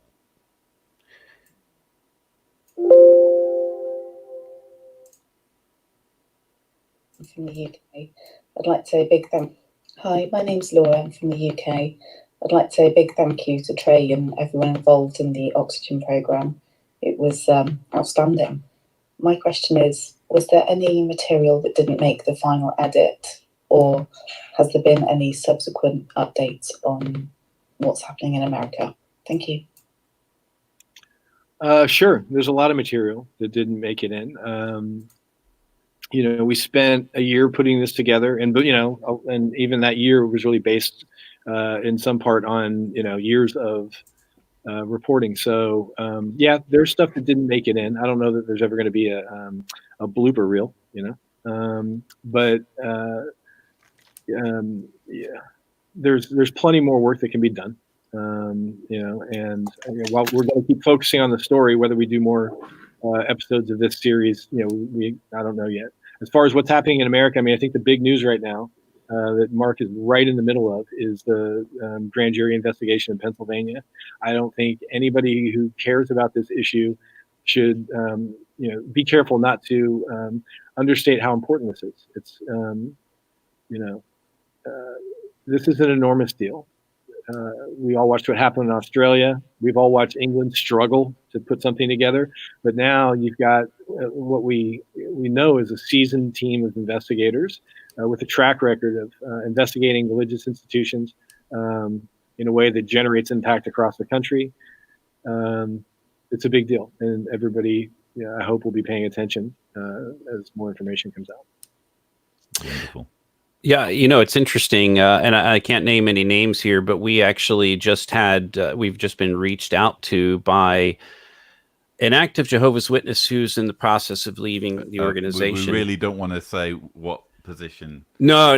From the UK. I'd like to say a big thank. Hi, my name's Laura. I'm from the UK. I'd like to say a big thank you to Trey and everyone involved in the Oxygen programme. It was outstanding. My question is, was there any material that didn't make the final edit, or has there been any subsequent updates on what's happening in America? Thank you. Sure. There's a lot of material that didn't make it in. We spent a year putting this together, and even that year was really based in some part on years of reporting. So there's stuff that didn't make it in. I don't know that there's ever going to be a blooper reel, but there's plenty more work that can be done. While we're going to keep focusing on the story, whether we do more episodes of this series, I don't know yet. As far as what's happening in America, I think the big news right now that Mark is right in the middle of is the grand jury investigation in Pennsylvania. I don't think anybody who cares about this issue should, be careful not to understate how important this is. It's, this is an enormous deal. We all watched what happened in Australia. We've all watched England struggle to put something together. But now you've got what we know is a seasoned team of investigators with a track record of investigating religious institutions in a way that generates impact across the country. It's a big deal, and everybody, I hope, will be paying attention as more information comes out. Wonderful. Yeah, it's interesting, and I can't name any names here, but we actually just we've just been reached out to by an active Jehovah's Witness who's in the process of leaving the organization. We really don't want to say what position. No.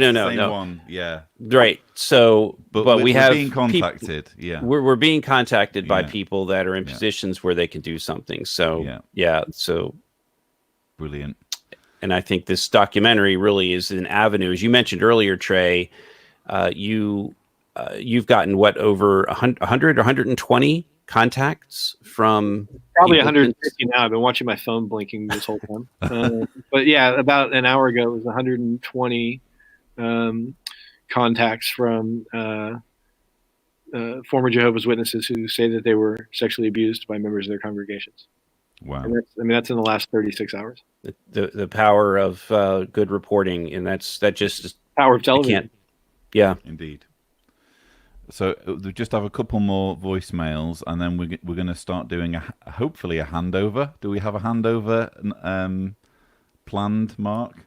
One, yeah. Right. So, but we're being contacted. Yeah, we're being contacted by people that are in positions where they can do something. So, so brilliant. And I think this documentary really is an avenue. As you mentioned earlier, Trey, you've gotten over 100 or 120 contacts from probably 150 now. I've been watching my phone blinking this whole time. But yeah, about an hour ago, it was 120 contacts from former Jehovah's Witnesses who say that they were sexually abused by members of their congregations. Wow. And that's in the last 36 hours. The power of good reporting, and that just is Power of television. Yeah, indeed. So we just have a couple more voicemails, and then we're going to start doing hopefully a handover. Do we have a handover planned, Mark?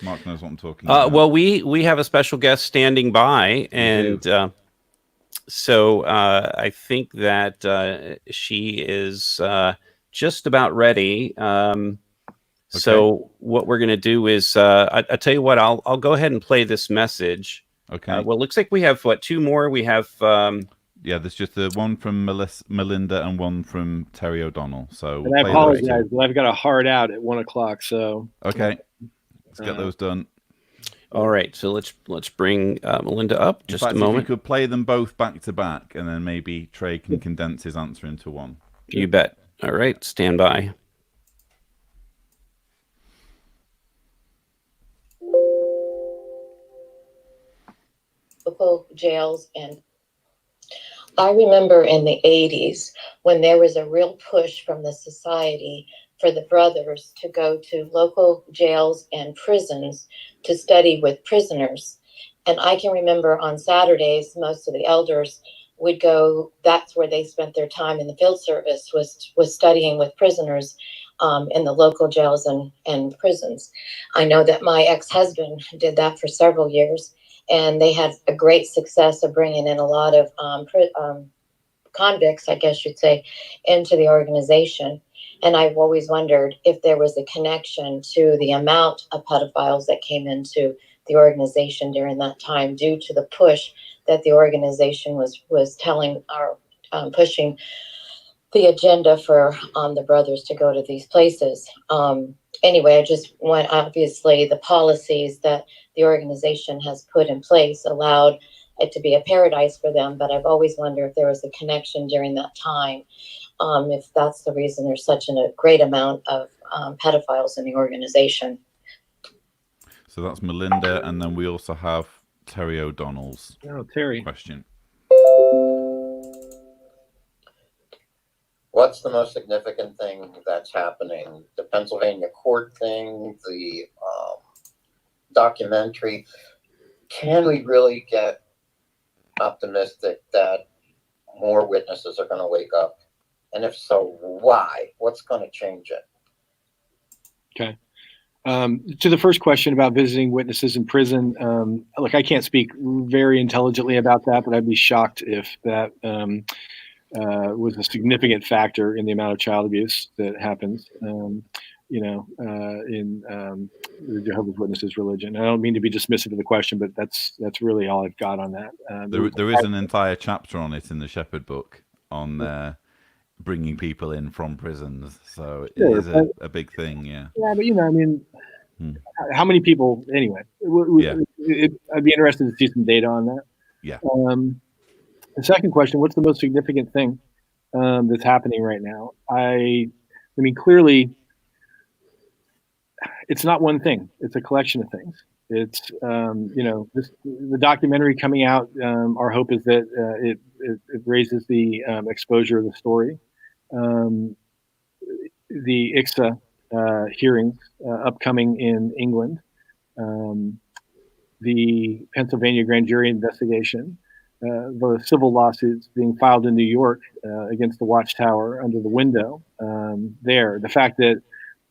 Mark knows what I'm talking about. Well, we have a special guest standing by, and so I think that she is just about ready. So what we're going to do is, I tell you what, I'll go ahead and play this message. Okay. Well, it looks like we have two more. We have there's just the one from Melinda and one from Terry O'Donnell. So and I apologize, but I've got a hard out at 1:00. So okay, let's get those done. All right, so let's bring Melinda up. Just a moment. If you could play them both back to back, and then maybe Trey can condense his answer into one. You bet. All right, stand by. Local jails, and I remember in the 80s when there was a real push from the society for the brothers to go to local jails and prisons to study with prisoners. And I can remember on Saturdays, most of the elders would go, that's where they spent their time in the field service, was studying with prisoners in the local jails and prisons. I know that my ex-husband did that for several years, and they had a great success of bringing in a lot of convicts, I guess you'd say, into the organization. And I've always wondered if there was a connection to the amount of pedophiles that came into the organization during that time, due to the push that the organization was telling or pushing the agenda for the brothers to go to these places. Anyway, I just want, obviously, the policies that the organization has put in place allowed it to be a paradise for them, but I've always wondered if there was a connection during that time, if that's the reason there's such a great amount of pedophiles in the organization. So that's Melinda, and then we also have Terry O'Donnell's question. What's the most significant thing that's happening? The Pennsylvania court thing, the documentary. Can we really get optimistic that more witnesses are going to wake up? And if so, why? What's going to change it? Okay. To the first question about visiting witnesses in prison, look, I can't speak very intelligently about that, but I'd be shocked if that was a significant factor in the amount of child abuse that happens, in the Jehovah's Witnesses religion. I don't mean to be dismissive of the question, but that's really all I've got on that. There is an entire chapter on it in the Shepherd book on bringing people in from prisons, so it is a big thing. Yeah, but how many people anyway? I'd be interested to see some data on that. Yeah. The second question: what's the most significant thing that's happening right now? I mean, clearly, it's not one thing. It's a collection of things. It's the documentary coming out. Our hope is that it raises the exposure of the story. The ICSA hearings upcoming in England, the Pennsylvania grand jury investigation, the civil lawsuits being filed in New York against the Watchtower under the window there. The fact that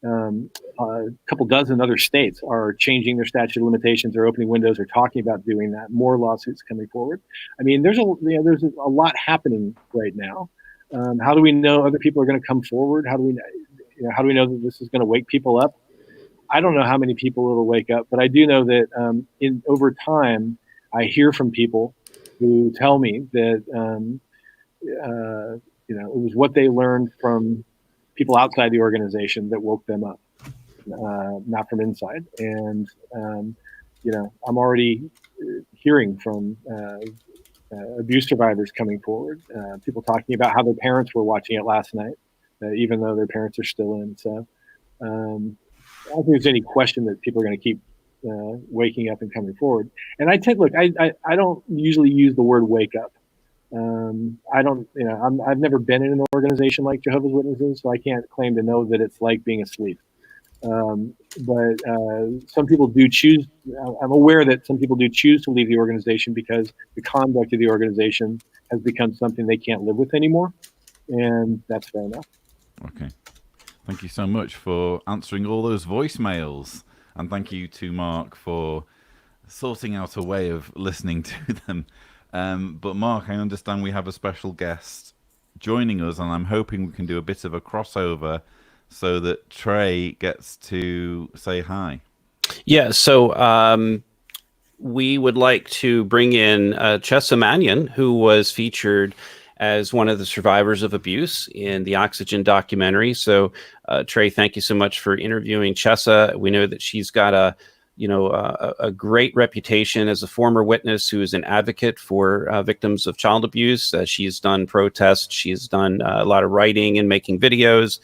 a couple dozen other states are changing their statute of limitations or opening windows or talking about doing that. More lawsuits coming forward. I mean, there's a lot happening right now. How do we know other people are going to come forward? How do we know that this is going to wake people up? I don't know how many people it'll wake up, but I do know that over time, I hear from people who tell me that it was what they learned from people outside the organization that woke them up, not from inside. And I'm already hearing from abuse survivors coming forward, people talking about how their parents were watching it last night, even though their parents are still in. So I don't think there's any question that people are going to keep waking up and coming forward. And I don't usually use the word wake up. I don't, I've never been in an organization like Jehovah's Witnesses, so I can't claim to know that it's like being asleep. But some people do choose. I'm aware that some people do choose to leave the organization because the conduct of the organization has become something they can't live with anymore, and that's fair enough. Okay. Thank you so much for answering all those voicemails, and thank you to Mark for sorting out a way of listening to them. But Mark, I understand we have a special guest joining us, and I'm hoping we can do a bit of a crossover so that Trey gets to say hi. Yeah, so we would like to bring in Chesa Mannion, who was featured as one of the survivors of abuse in the Oxygen documentary. So, Trey, thank you so much for interviewing Chesa. We know that she's got a great reputation as a former witness who is an advocate for victims of child abuse. She's done protests. She's done a lot of writing and making videos.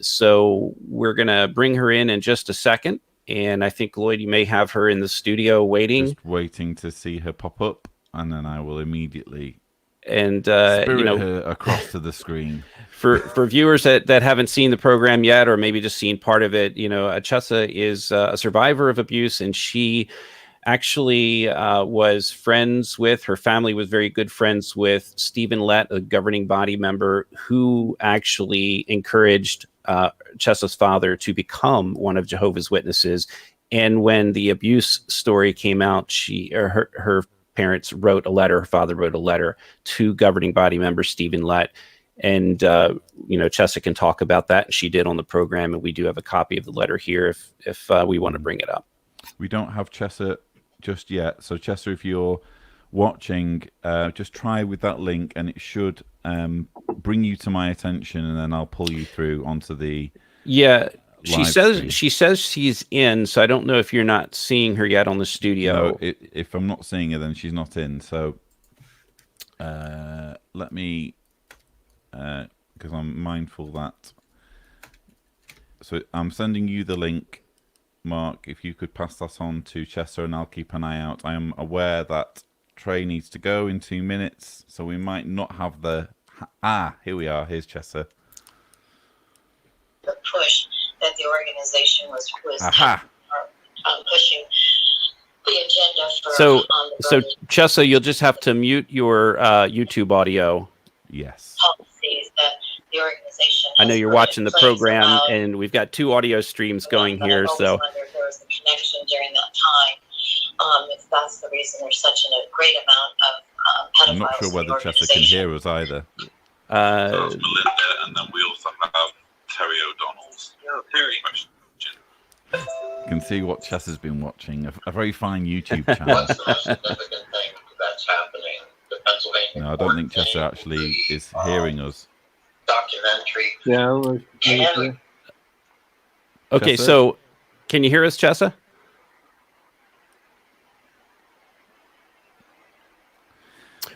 So we're going to bring her in just a second. And I think, Lloyd, you may have her in the studio waiting. Just waiting to see her pop up, and then I will immediately and her across to the screen. For viewers that haven't seen the program yet, or maybe just seen part of it, Chesa is a survivor of abuse, and she actually was friends with, her family was very good friends with Stephen Lett, a governing body member who actually encouraged Chesa's father to become one of Jehovah's Witnesses. And when the abuse story came out, her parents wrote a letter, her father wrote a letter to governing body member Stephen Lett. And, Chesa can talk about that. She did on the program, and we do have a copy of the letter here if we want to bring it up. We don't have Chesa just yet. So, Chesa, if you're watching, just try with that link, and it should bring you to my attention, and then I'll pull you through onto the She says she's in, so I don't know if you're not seeing her yet on the studio. No, if I'm not seeing her, then she's not in. So let me, because I'm mindful that. So I'm sending you the link, Mark. If you could pass that on to Chesa, and I'll keep an eye out. I am aware that Trey needs to go in 2 minutes, so we might not have the. Here we are. Here's Chesa. The push that the organization was pushing the agenda for. So Chesa, you'll just have to mute your YouTube audio. Yes. Policies that the organization. I know you're watching the program, and we've got 2 audio streams going here. So there was a connection during that time. If that's the reason there's such a great amount of pedophiles. I'm not sure whether Chesa can hear us either. Melinda, and then we also have Terry O'Donnell's question. You can see what Chesa's been watching, a very fine YouTube channel. What's the most significant thing that's happening? The Pennsylvania. No, I don't think Chesa actually is hearing us. Documentary. Yeah. okay, Chesa? so can you hear us, Chesa?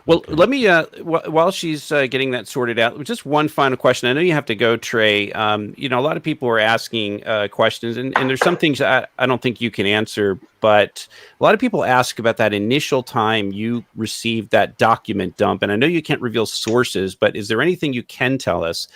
Well, let me, while she's getting that sorted out, just one final question. I know you have to go, Trey. A lot of people are asking questions, and there's some things I don't think you can answer, but a lot of people ask about that initial time you received that document dump. And I know you can't reveal sources, but is there anything you can tell us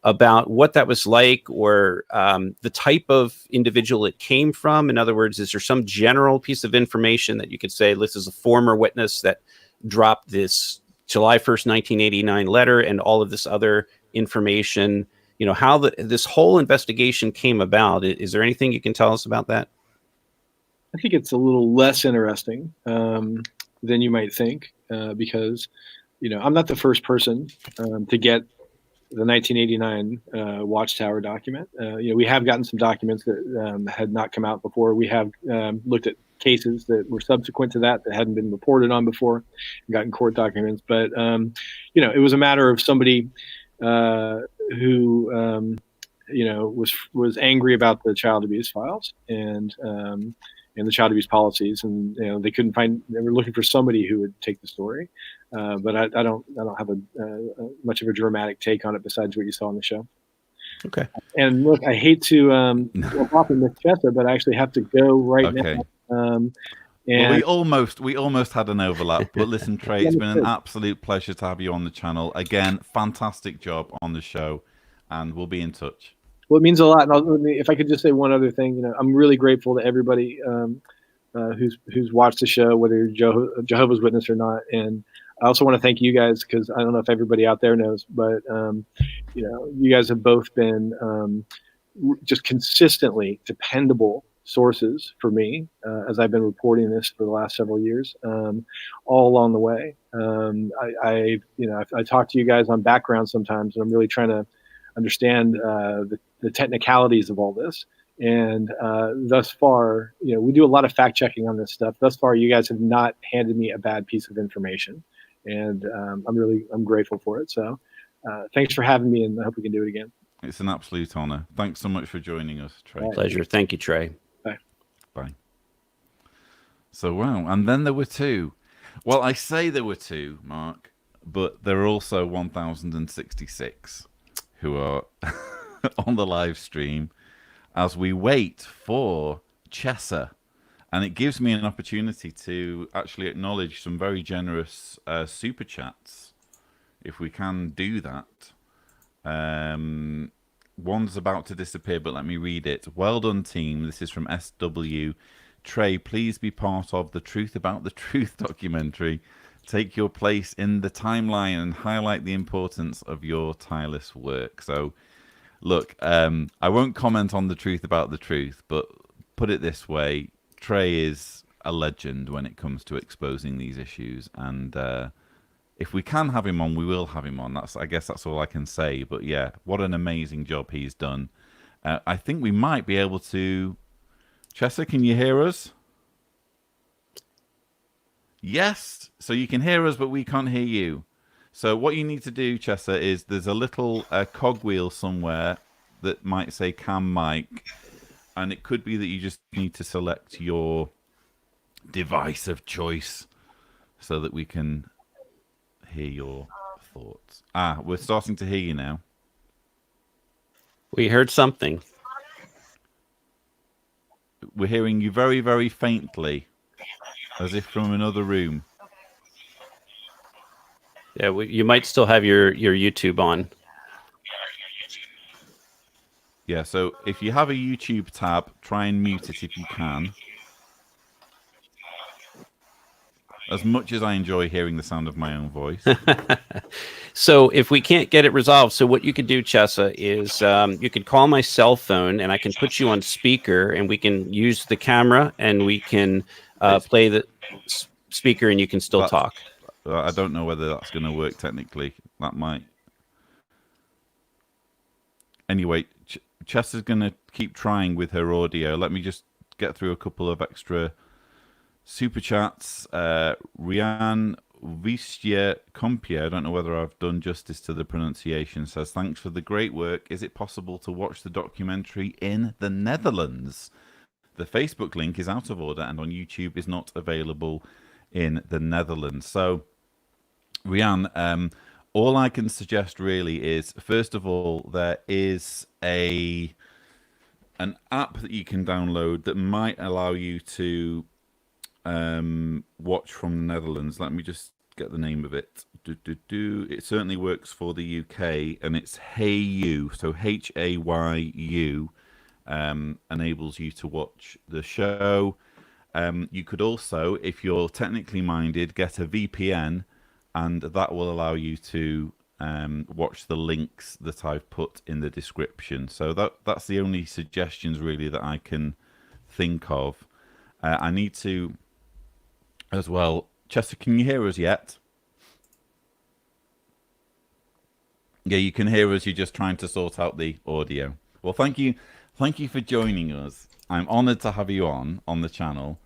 about what that was like, or the type of individual it came from? In other words, is there some general piece of information that you could say, this is a former witness that dropped this July 1st, 1989 letter and all of this other information, how this whole investigation came about? Is there anything you can tell us about that? I think it's a little less interesting than you might think, because, I'm not the first person to get the 1989 Watchtower document. We have gotten some documents that had not come out before. We have looked at cases that were subsequent to that hadn't been reported on before, gotten court documents. But, it was a matter of somebody who, was angry about the child abuse files and the child abuse policies. And, they were looking for somebody who would take the story. But I don't have a much of a dramatic take on it besides what you saw on the show. Okay. And look, I hate to hop in with Chesa, but I actually have to go right now. And we almost had an overlap, but listen, Trey, it's been an absolute pleasure to have you on the channel again. Fantastic job on the show, and we'll be in touch. Well, it means a lot. And if I could just say one other thing, I'm really grateful to everybody who's watched the show, whether you're Jehovah's Witness or not. And I also want to thank you guys, because I don't know if everybody out there knows, but you guys have both been just consistently dependable sources for me as I've been reporting this for the last several years, all along the way. I talk to you guys on background sometimes, and I'm really trying to understand the technicalities of all this. And thus far, we do a lot of fact checking on this stuff. Thus far, you guys have not handed me a bad piece of information, and I'm grateful for it. So thanks for having me, and I hope we can do it again. It's an absolute honor. Thanks so much for joining us, Trey. Pleasure. Thank you, Trey. Bye. So, wow. And then there were two. Well, I say there were two, Mark, but there are also 1,066 who are on the live stream as we wait for Chesa. And it gives me an opportunity to actually acknowledge some very generous super chats, if we can do that. One's about to disappear, but let me read it. Well done, team. This is from SW. Trey, please be part of the Truth About the Truth documentary. Take your place in the timeline and highlight the importance of your tireless work. So, look, I won't comment on the truth about the truth, but put it this way. Trey is a legend when it comes to exposing these issues. And if we can have him on, we will have him on. I guess that's all I can say. But yeah, what an amazing job he's done. I think we might be able to... Chesa, can you hear us? Yes. So you can hear us, but we can't hear you. So what you need to do, Chesa, is there's a little cogwheel somewhere that might say cam mic. And it could be that you just need to select your device of choice so that we can hear your thoughts. We're starting to hear you now. We heard something. We're hearing you very, very faintly, as if from another room. Yeah, you might still have your YouTube on. Yeah, so if you have a YouTube tab, try and mute it if you can. As much as I enjoy hearing the sound of my own voice. So if we can't get it resolved, so what you could do, Chesa, is you could call my cell phone and I can put you on speaker and we can use the camera and we can play the speaker and you can still talk. I don't know whether that's going to work technically. That might. Anyway, Chesa's going to keep trying with her audio. Let me just get through a couple of extra super chats. Rian Vistia Compia, I don't know whether I've done justice to the pronunciation, says, thanks for the great work. Is it possible to watch the documentary in the Netherlands? The Facebook link is out of order and on YouTube is not available in the Netherlands. So, Rian, all I can suggest really is, first of all, there is an app that you can download that might allow you to watch from the Netherlands. Let me just get the name of it. It certainly works for the UK, and it's HeyU. So HAYU enables you to watch the show. You could also, if you're technically minded, get a VPN, and that will allow you to watch the links that I've put in the description. So that's the only suggestions really that I can think of. I need to as well. Chesa, can you hear us yet? Yeah, you can hear us. You're just trying to sort out the audio. Well, thank you for joining us. I'm honored to have you on the channel.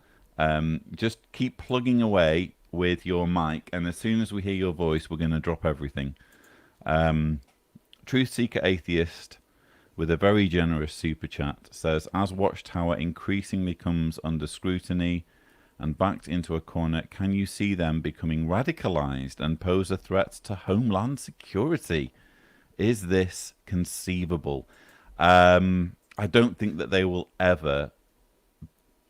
Just keep plugging away with your mic, and as soon as we hear your voice, we're going to drop everything. Truth Seeker Atheist, with a very generous super chat, says, as Watchtower increasingly comes under scrutiny and backed into a corner, can you see them becoming radicalized and pose a threat to homeland security? Is this conceivable? I don't think that they will ever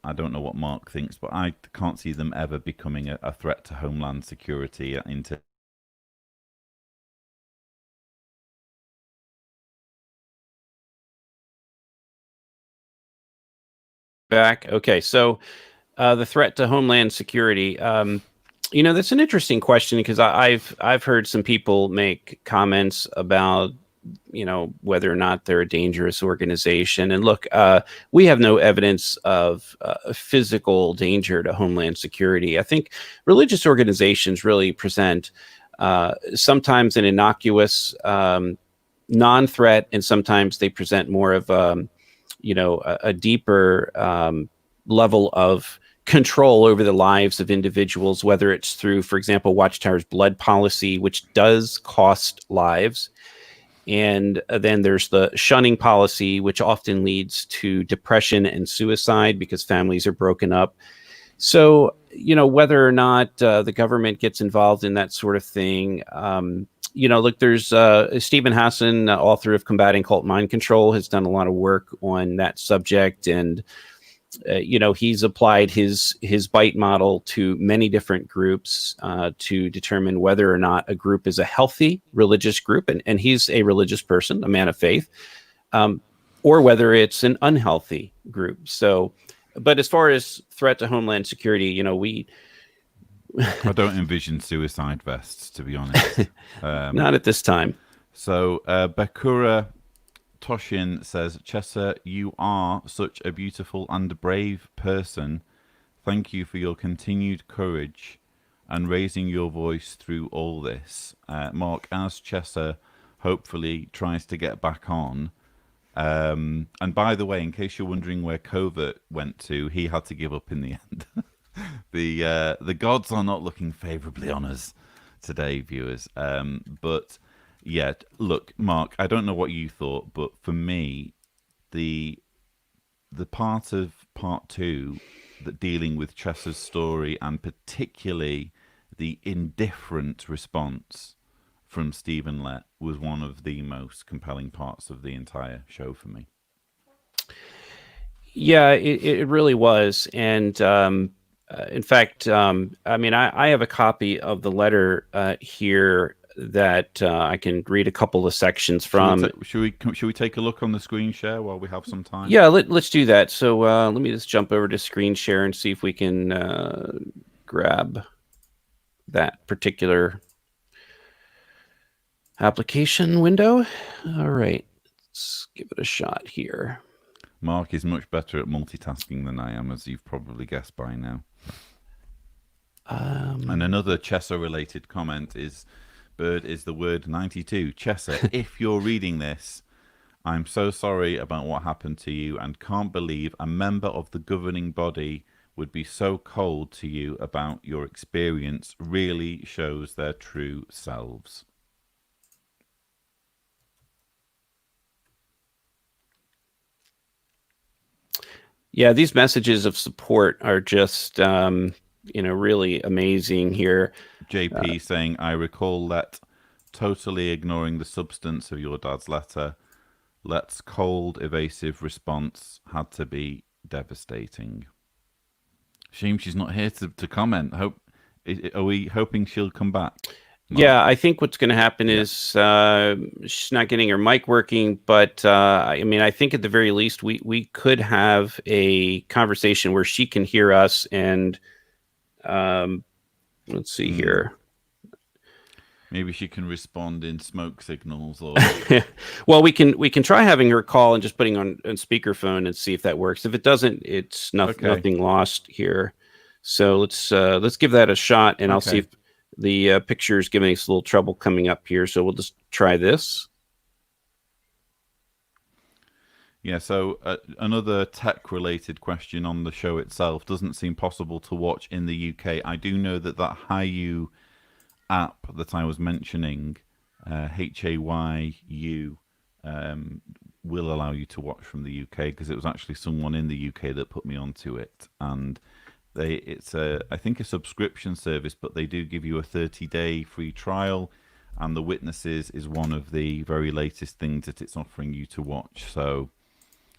I don't know what Mark thinks, but I can't see them ever becoming a threat to Homeland Security into. Back. Okay, so the threat to Homeland Security. That's an interesting question because I've heard some people make comments about whether or not they're a dangerous organization. And look, we have no evidence of physical danger to Homeland Security. I think religious organizations really present sometimes an innocuous non-threat, and sometimes they present more of a deeper level of control over the lives of individuals, whether it's through, for example, Watchtower's blood policy, which does cost lives. And then there's the shunning policy, which often leads to depression and suicide because families are broken up. So, whether or not the government gets involved in that sort of thing, look, there's Stephen Hassan, author of Combating Cult Mind Control, has done a lot of work on that subject. And, he's applied his bite model to many different groups to determine whether or not a group is a healthy religious group. And he's a religious person, a man of faith, or whether it's an unhealthy group. So, but as far as threat to Homeland Security, I don't envision suicide vests, to be honest. Not at this time. So Bakura Toshin says, Chesa, you are such a beautiful and brave person. Thank you for your continued courage and raising your voice through all this. Mark, as Chesa hopefully tries to get back on, and by the way, in case you're wondering where Covert went to, he had to give up in the end. The gods are not looking favorably on us today, viewers. But yeah, look, Mark, I don't know what you thought, but for me, the part of part 2 that dealing with Chesa's story, and particularly the indifferent response from Stephen Lett, was one of the most compelling parts of the entire show for me. Yeah, it really was. And in fact, I have a copy of the letter here that I can read a couple of sections from. Should we take a look on the screen share while we have some time? Yeah, let's do that. So let me just jump over to screen share and see if we can grab that particular application window. All right, let's give it a shot here. Mark is much better at multitasking than I am, as you've probably guessed by now. And another Chesa-related comment is, Bird is the word 92. Chesa, if you're reading this, I'm so sorry about what happened to you and can't believe a member of the governing body would be so cold to you about your experience. Really shows their true selves. Yeah, these messages of support are just, really amazing here. JP saying, I recall Lett totally ignoring the substance of your dad's letter. Lett's cold, evasive response had to be devastating. Shame she's not here to comment. Are we hoping she'll come back? Mark? Yeah, I think what's going to happen is she's not getting her mic working, but I think at the very least we could have a conversation where she can hear us and let's see here. Maybe she can respond in smoke signals, or well, we can try having her call and just putting on speakerphone and see if that works. If it doesn't, it's nothing lost here. So let's give that a shot, and I'll see if the picture is giving us a little trouble coming up here. So we'll just try this. Yeah, so another tech-related question on the show itself. Doesn't seem possible to watch in the UK. I do know that Hayu app that I was mentioning, HAYU, will allow you to watch from the UK, because it was actually someone in the UK that put me onto it. And it's I think a subscription service, but they do give you a 30-day free trial, and The Witnesses is one of the very latest things that it's offering you to watch. So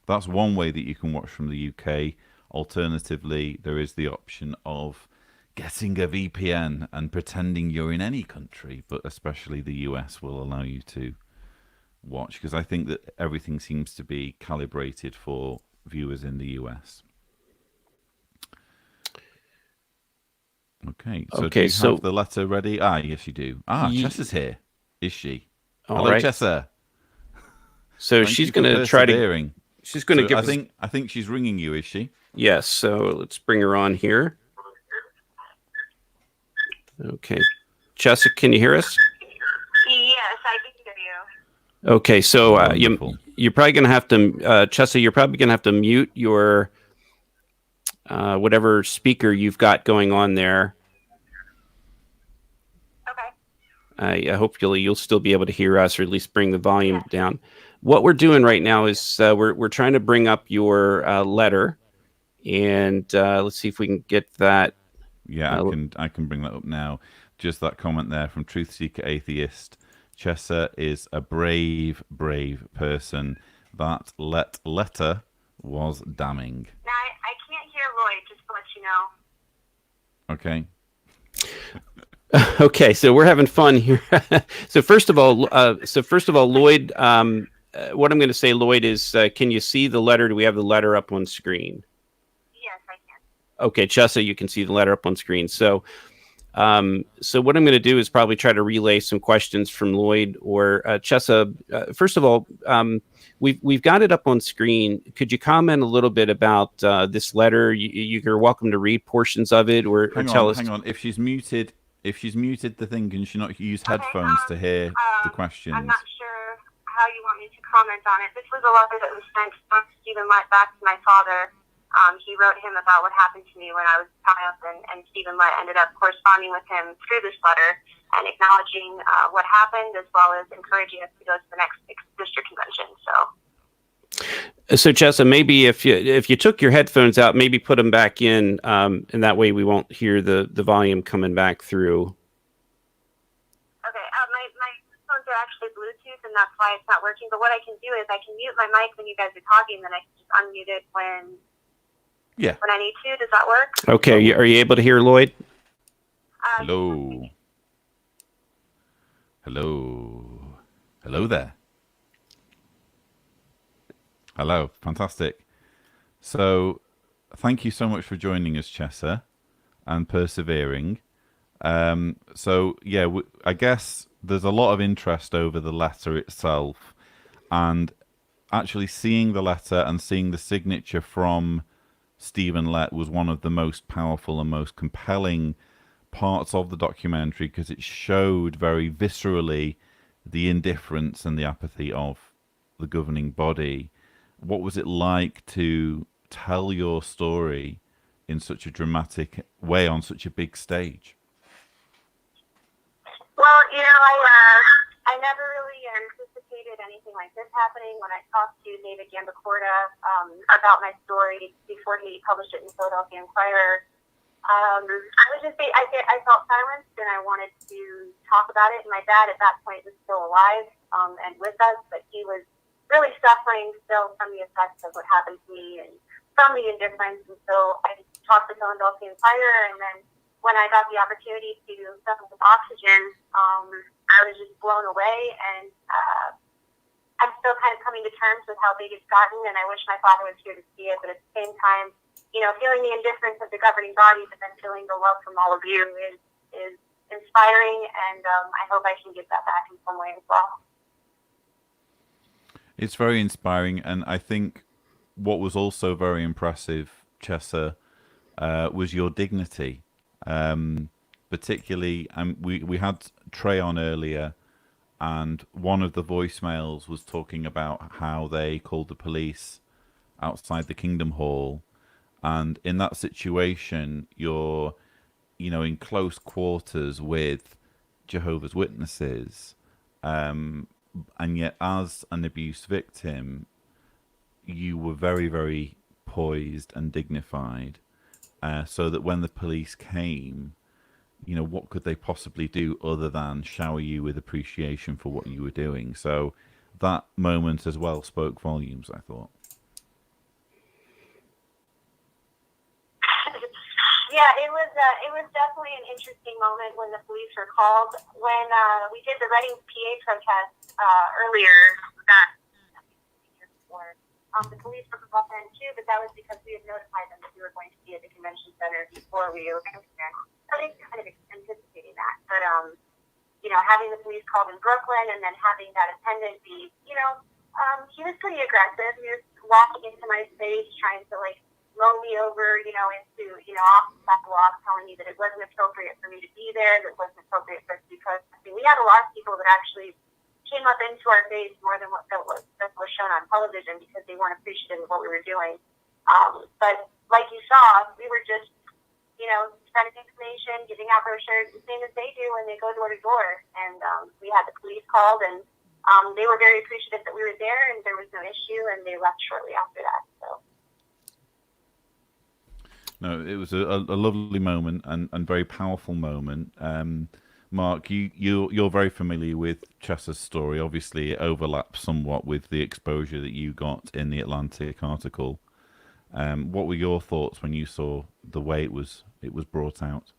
that's one way that you can watch from the UK. Alternatively, there is the option of getting a VPN and pretending you're in any country, but especially the US will allow you to watch, because I think that everything seems to be calibrated for viewers in the US. Okay, so do you have the letter ready? Ah, yes, you do. Ah, Chesa's here. Is she? Hello, right. Chesa. So she's going to try to. She's going to give. I think she's ringing you. Is she? Yes. So let's bring her on here. Okay, Chesa, can you hear us? Yes, I can hear you. Okay, so you're probably going to have to, Chesa, you're probably going to have to mute your whatever speaker you've got going on there. Okay. I hope you'll still be able to hear us, or at least bring the volume down. What we're doing right now is we're trying to bring up your letter, and let's see if we can get that. Yeah, I can bring that up now. Just that comment there from Truth Seeker Atheist. Chesa is a brave, brave person. That letter was damning. Now, I can't hear Lloyd, just to let you know. Okay. Okay, so we're having fun here. So first of all, Lloyd, what I'm going to say, Lloyd, is can you see the letter? Do we have the letter up on screen? Yes, I can. Okay, Chesa, you can see the letter up on screen. So what I'm going to do is probably try to relay some questions from Lloyd or Chesa. First of all, we've got it up on screen. Could you comment a little bit about this letter? You're welcome to read portions of it, or tell us. Hang on. If she's muted the thing, can she not use headphones to hear the questions? I'm not sure how you want me to comment on it. This was a letter that was sent from Stephen Lett back to my father. He wrote him about what happened to me when I was a child, and Stephen Lett ended up corresponding with him through this letter and acknowledging what happened, as well as encouraging us to go to the next district convention. So Chesa, maybe if you took your headphones out, maybe put them back in, and that way we won't hear the volume coming back through. Okay, my headphones are actually Bluetooth, and that's why it's not working. But what I can do is I can mute my mic when you guys are talking, then I can just unmute it when I need to. Does that work? Okay, are you able to hear Lloyd? Hello there. Hello, fantastic. So, thank you so much for joining us, Chesa, and persevering. I guess there's a lot of interest over the letter itself, and actually seeing the letter and seeing the signature from Stephen Lett was one of the most powerful and most compelling parts of the documentary, because it showed very viscerally the indifference and the apathy of the governing body. What was it like to tell your story in such a dramatic way on such a big stage? Well, I never really anticipated anything like this happening. When I talked to David Gambacorta about my story before he published it in the Philadelphia Inquirer, I felt silenced, and I wanted to talk about it. And my dad at that point was still alive and with us, but he was really suffering still from the effects of what happened to me and from the indifference. And so I talked to the Philadelphia Inquirer, and then when I got the opportunity to fill with oxygen, I was just blown away, and I'm still kind of coming to terms with how big it's gotten, and I wish my father was here to see it. But at the same time, feeling the indifference of the governing body, but then feeling the love from all of you is inspiring, and I hope I can give that back in some way as well. It's very inspiring, and I think what was also very impressive, Chesa, was your dignity. Particularly, we had Trey on earlier, and one of the voicemails was talking about how they called the police outside the Kingdom Hall, and in that situation, you're, in close quarters with Jehovah's Witnesses, and yet as an abuse victim, you were very, very poised and dignified, so that when the police came, what could they possibly do other than shower you with appreciation for what you were doing? So that moment as well spoke volumes, I thought. it was definitely an interesting moment when the police were called. When we did the Reading PA protest earlier that year before, the police were called then too, but that was because we had notified them that we were going to be at the convention center before we were going there. So they kind of anticipating that, but you know, having the police called in Brooklyn and then having that attendant be, you know, he was pretty aggressive. He was walking into my space, trying to like blow me over, you know, into, you know, off the sidewalk, telling me that it wasn't appropriate for me to be there, that it wasn't appropriate for us to be protesting. We had a lot of people that actually came up into our face more than what was shown on television because they weren't appreciative of what we were doing. But like you saw, we were just, you know, spreading information, giving out brochures, the same as they do when they go door to door. And we had the police called, and they were very appreciative that we were there, and there was no issue, and they left shortly after that. So. No, it was a lovely moment and very powerful moment. Mark, you're very familiar with Chesa's story. Obviously, it overlaps somewhat with the exposure that you got in the Atlantic article. What were your thoughts when you saw the way it was brought out?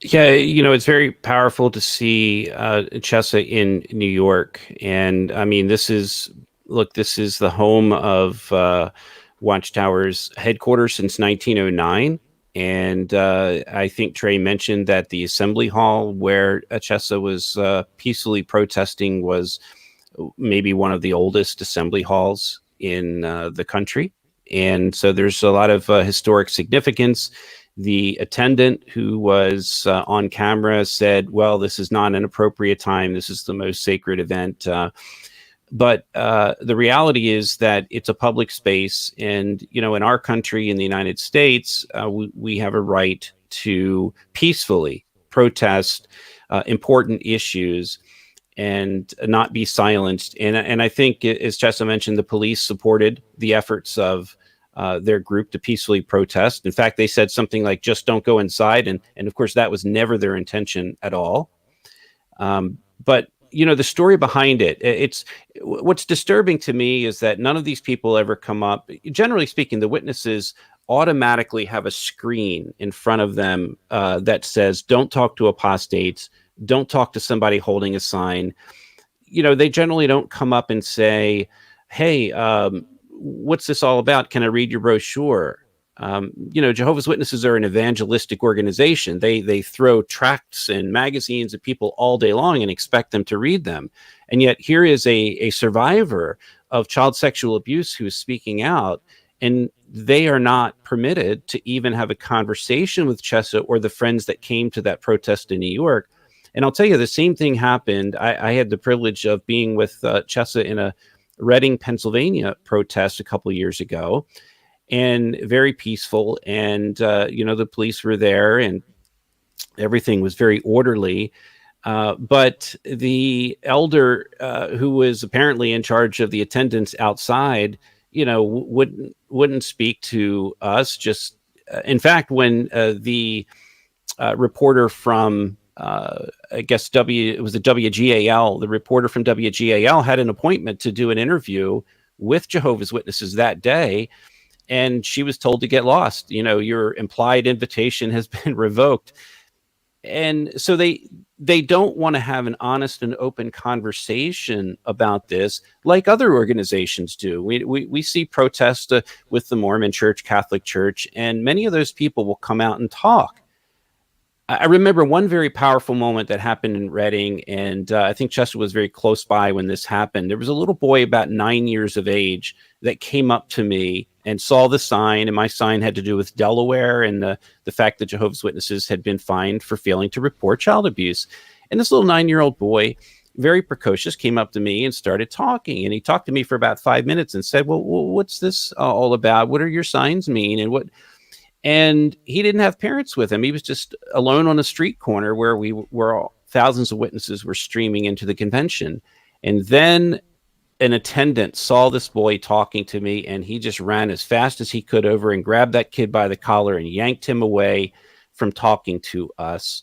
Yeah, you know, it's very powerful to see Chesa in New York. And I mean, this is the home of Watchtower's headquarters since 1909. And I think Trey mentioned that the assembly hall where Chesa was peacefully protesting was maybe one of the oldest assembly halls in the country. And so there's a lot of historic significance. The attendant who was on camera said, well, this is not an appropriate time. This is the most sacred event. But the reality is that it's a public space. And, you know, in our country, in the United States, we have a right to peacefully protest important issues and not be silenced. And I think, as Chesa mentioned, the police supported the efforts of their group to peacefully protest. In fact, they said something like, just don't go inside. And of course, that was never their intention at all. But, you know, the story behind it, what's disturbing to me is that none of these people ever come up. Generally speaking, the witnesses automatically have a screen in front of them that says, don't talk to apostates, don't talk to somebody holding a sign. You know, they generally don't come up and say, hey, what's this all about? Can I read your brochure? You know, Jehovah's Witnesses are an evangelistic organization. They throw tracts and magazines at people all day long and expect them to read them. And yet here is a survivor of child sexual abuse who is speaking out, and they are not permitted to even have a conversation with Chesa or the friends that came to that protest in New York. And I'll tell you, the same thing happened. I had the privilege of being with Chesa in a Reading, Pennsylvania protest a couple of years ago, and very peaceful. And, you know, the police were there and everything was very orderly. But the elder who was apparently in charge of the attendants outside, you know, wouldn't speak to us. Just in fact, when the reporter from I guess it was the WGAL, the reporter from WGAL had an appointment to do an interview with Jehovah's Witnesses that day, and she was told to get lost. You know, your implied invitation has been revoked. And so they don't want to have an honest and open conversation about this like other organizations do. We see protests with the Mormon Church, Catholic Church, and many of those people will come out and talk. I remember one very powerful moment that happened in Reading, and I think Chesa was very close by when this happened. There was a little boy about 9 years of age that came up to me and saw the sign, and my sign had to do with Delaware and the fact that Jehovah's Witnesses had been fined for failing to report child abuse. And this little 9-year-old boy, very precocious, came up to me and started talking. And he talked to me for about 5 minutes and said, well, what's this all about? What do your signs mean? And he didn't have parents with him. He was just alone on a street corner where thousands of witnesses were streaming into the convention. And then an attendant saw this boy talking to me, and he just ran as fast as he could over and grabbed that kid by the collar and yanked him away from talking to us.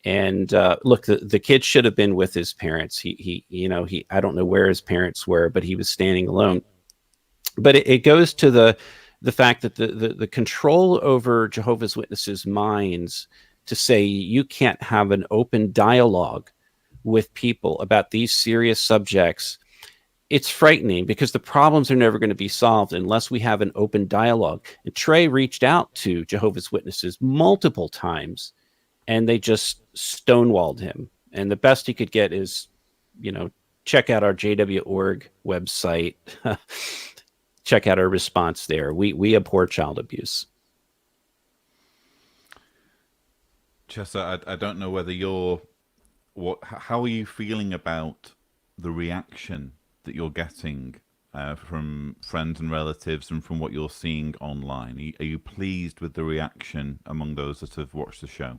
And look, the kid should have been with his parents. I don't know where his parents were, but he was standing alone. But it goes to the the fact that the control over Jehovah's Witnesses' minds to say you can't have an open dialogue with people about these serious subjects, it's frightening because the problems are never going to be solved unless we have an open dialogue. And Trey reached out to Jehovah's Witnesses multiple times, and they just stonewalled him. And the best he could get is, check out our JW.org website. Check out our response there. We abhor child abuse. Chesa, I don't know whether how are you feeling about the reaction that you're getting from friends and relatives and from what you're seeing online? Are you pleased with the reaction among those that have watched the show?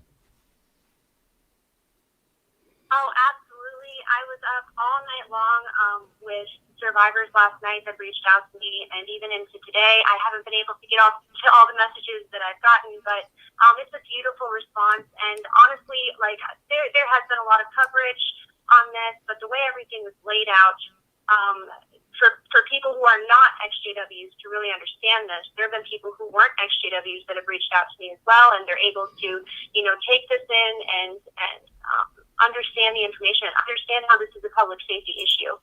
Oh, absolutely. I was up all night long with survivors last night that reached out to me, and even into today. I haven't been able to get off to all the messages that I've gotten, but it's a beautiful response. And honestly, like there has been a lot of coverage on this, but the way everything was laid out, for people who are not ex-JWs to really understand this, there have been people who weren't ex-JWs that have reached out to me as well, and they're able to, take this in and understand the information, understand how this is a public safety issue.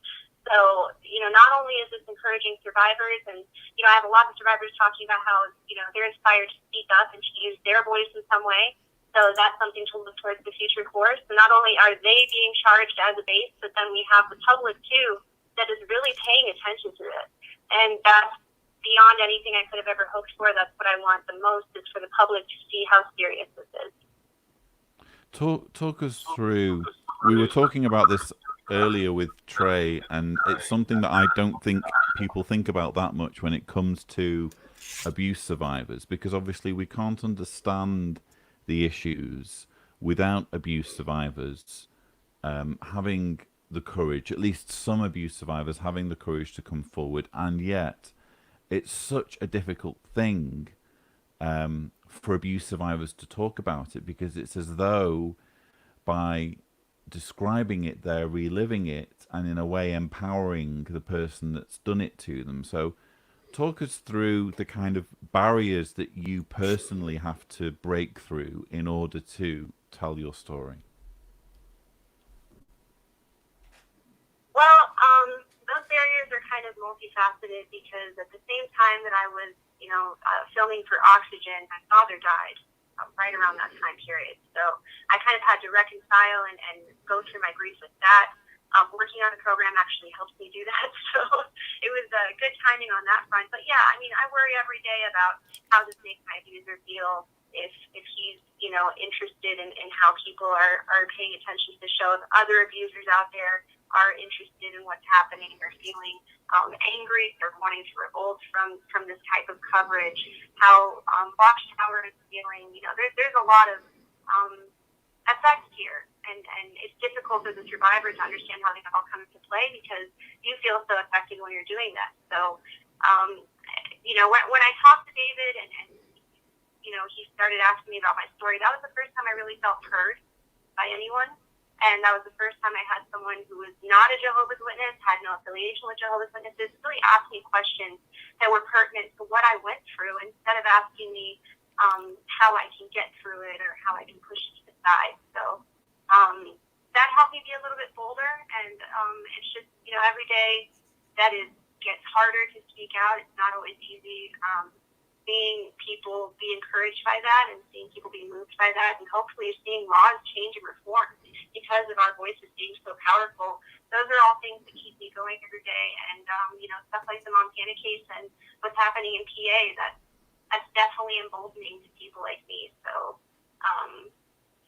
So, not only is this encouraging survivors, and, I have a lot of survivors talking about how, they're inspired to speak up and to use their voice in some way. So that's something to look towards the future for. So not only are they being charged as a base, but then we have the public, too, that is really paying attention to it. And that's beyond anything I could have ever hoped for. That's what I want the most, is for the public to see how serious this is. Talk us through. We were talking about this earlier with Trey, and it's something that I don't think people think about that much when it comes to abuse survivors, because obviously we can't understand the issues without abuse survivors having the courage, at least some abuse survivors having the courage to come forward. And yet it's such a difficult thing for abuse survivors to talk about it, because it's as though by describing it, they're reliving it and in a way empowering the person that's done it to them. So talk us through the kind of barriers that you personally have to break through in order to tell your story. Well, those barriers are kind of multifaceted, because at the same time that I was, filming for Oxygen, my father died right around that time period. So I kind of had to reconcile and go through my grief with that. Working on the program actually helped me do that. So it was good timing on that front. But yeah, I worry every day about how this makes my abuser feel, if he's, interested in how people are paying attention to the show, if other abusers out there are interested in what's happening, or feeling angry or wanting to revolt from this type of coverage, how Watchtower is feeling. There's a lot of effects here, and it's difficult as a survivor to understand how they all come into play, because you feel so affected when you're doing that. So, when I talked to David and he started asking me about my story, that was the first time I really felt heard by anyone. And that was the first time I had someone who was not a Jehovah's Witness, had no affiliation with Jehovah's Witnesses, really ask me questions that were pertinent to what I went through, instead of asking me how I can get through it or how I can push it to the side. So that helped me be a little bit bolder. And it's just, every day that gets harder to speak out. It's not always easy. Seeing people be encouraged by that, and seeing people be moved by that, and hopefully seeing laws change and reform because of our voices being so powerful. Those are all things that keep me going every day. And, stuff like the Montana case and what's happening in PA, that's definitely emboldening to people like me. So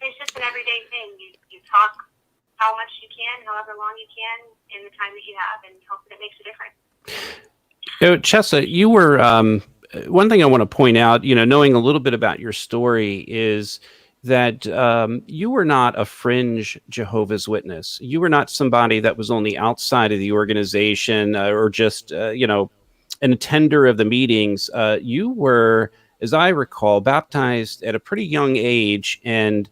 it's just an everyday thing. You talk how much you can, however long you can, in the time that you have, and hope that it makes a difference. Chesa, you were... one thing I want to point out, knowing a little bit about your story, is that you were not a fringe Jehovah's Witness. You were not somebody that was on the outside of the organization or just, an attender of the meetings. You were, as I recall, baptized at a pretty young age. And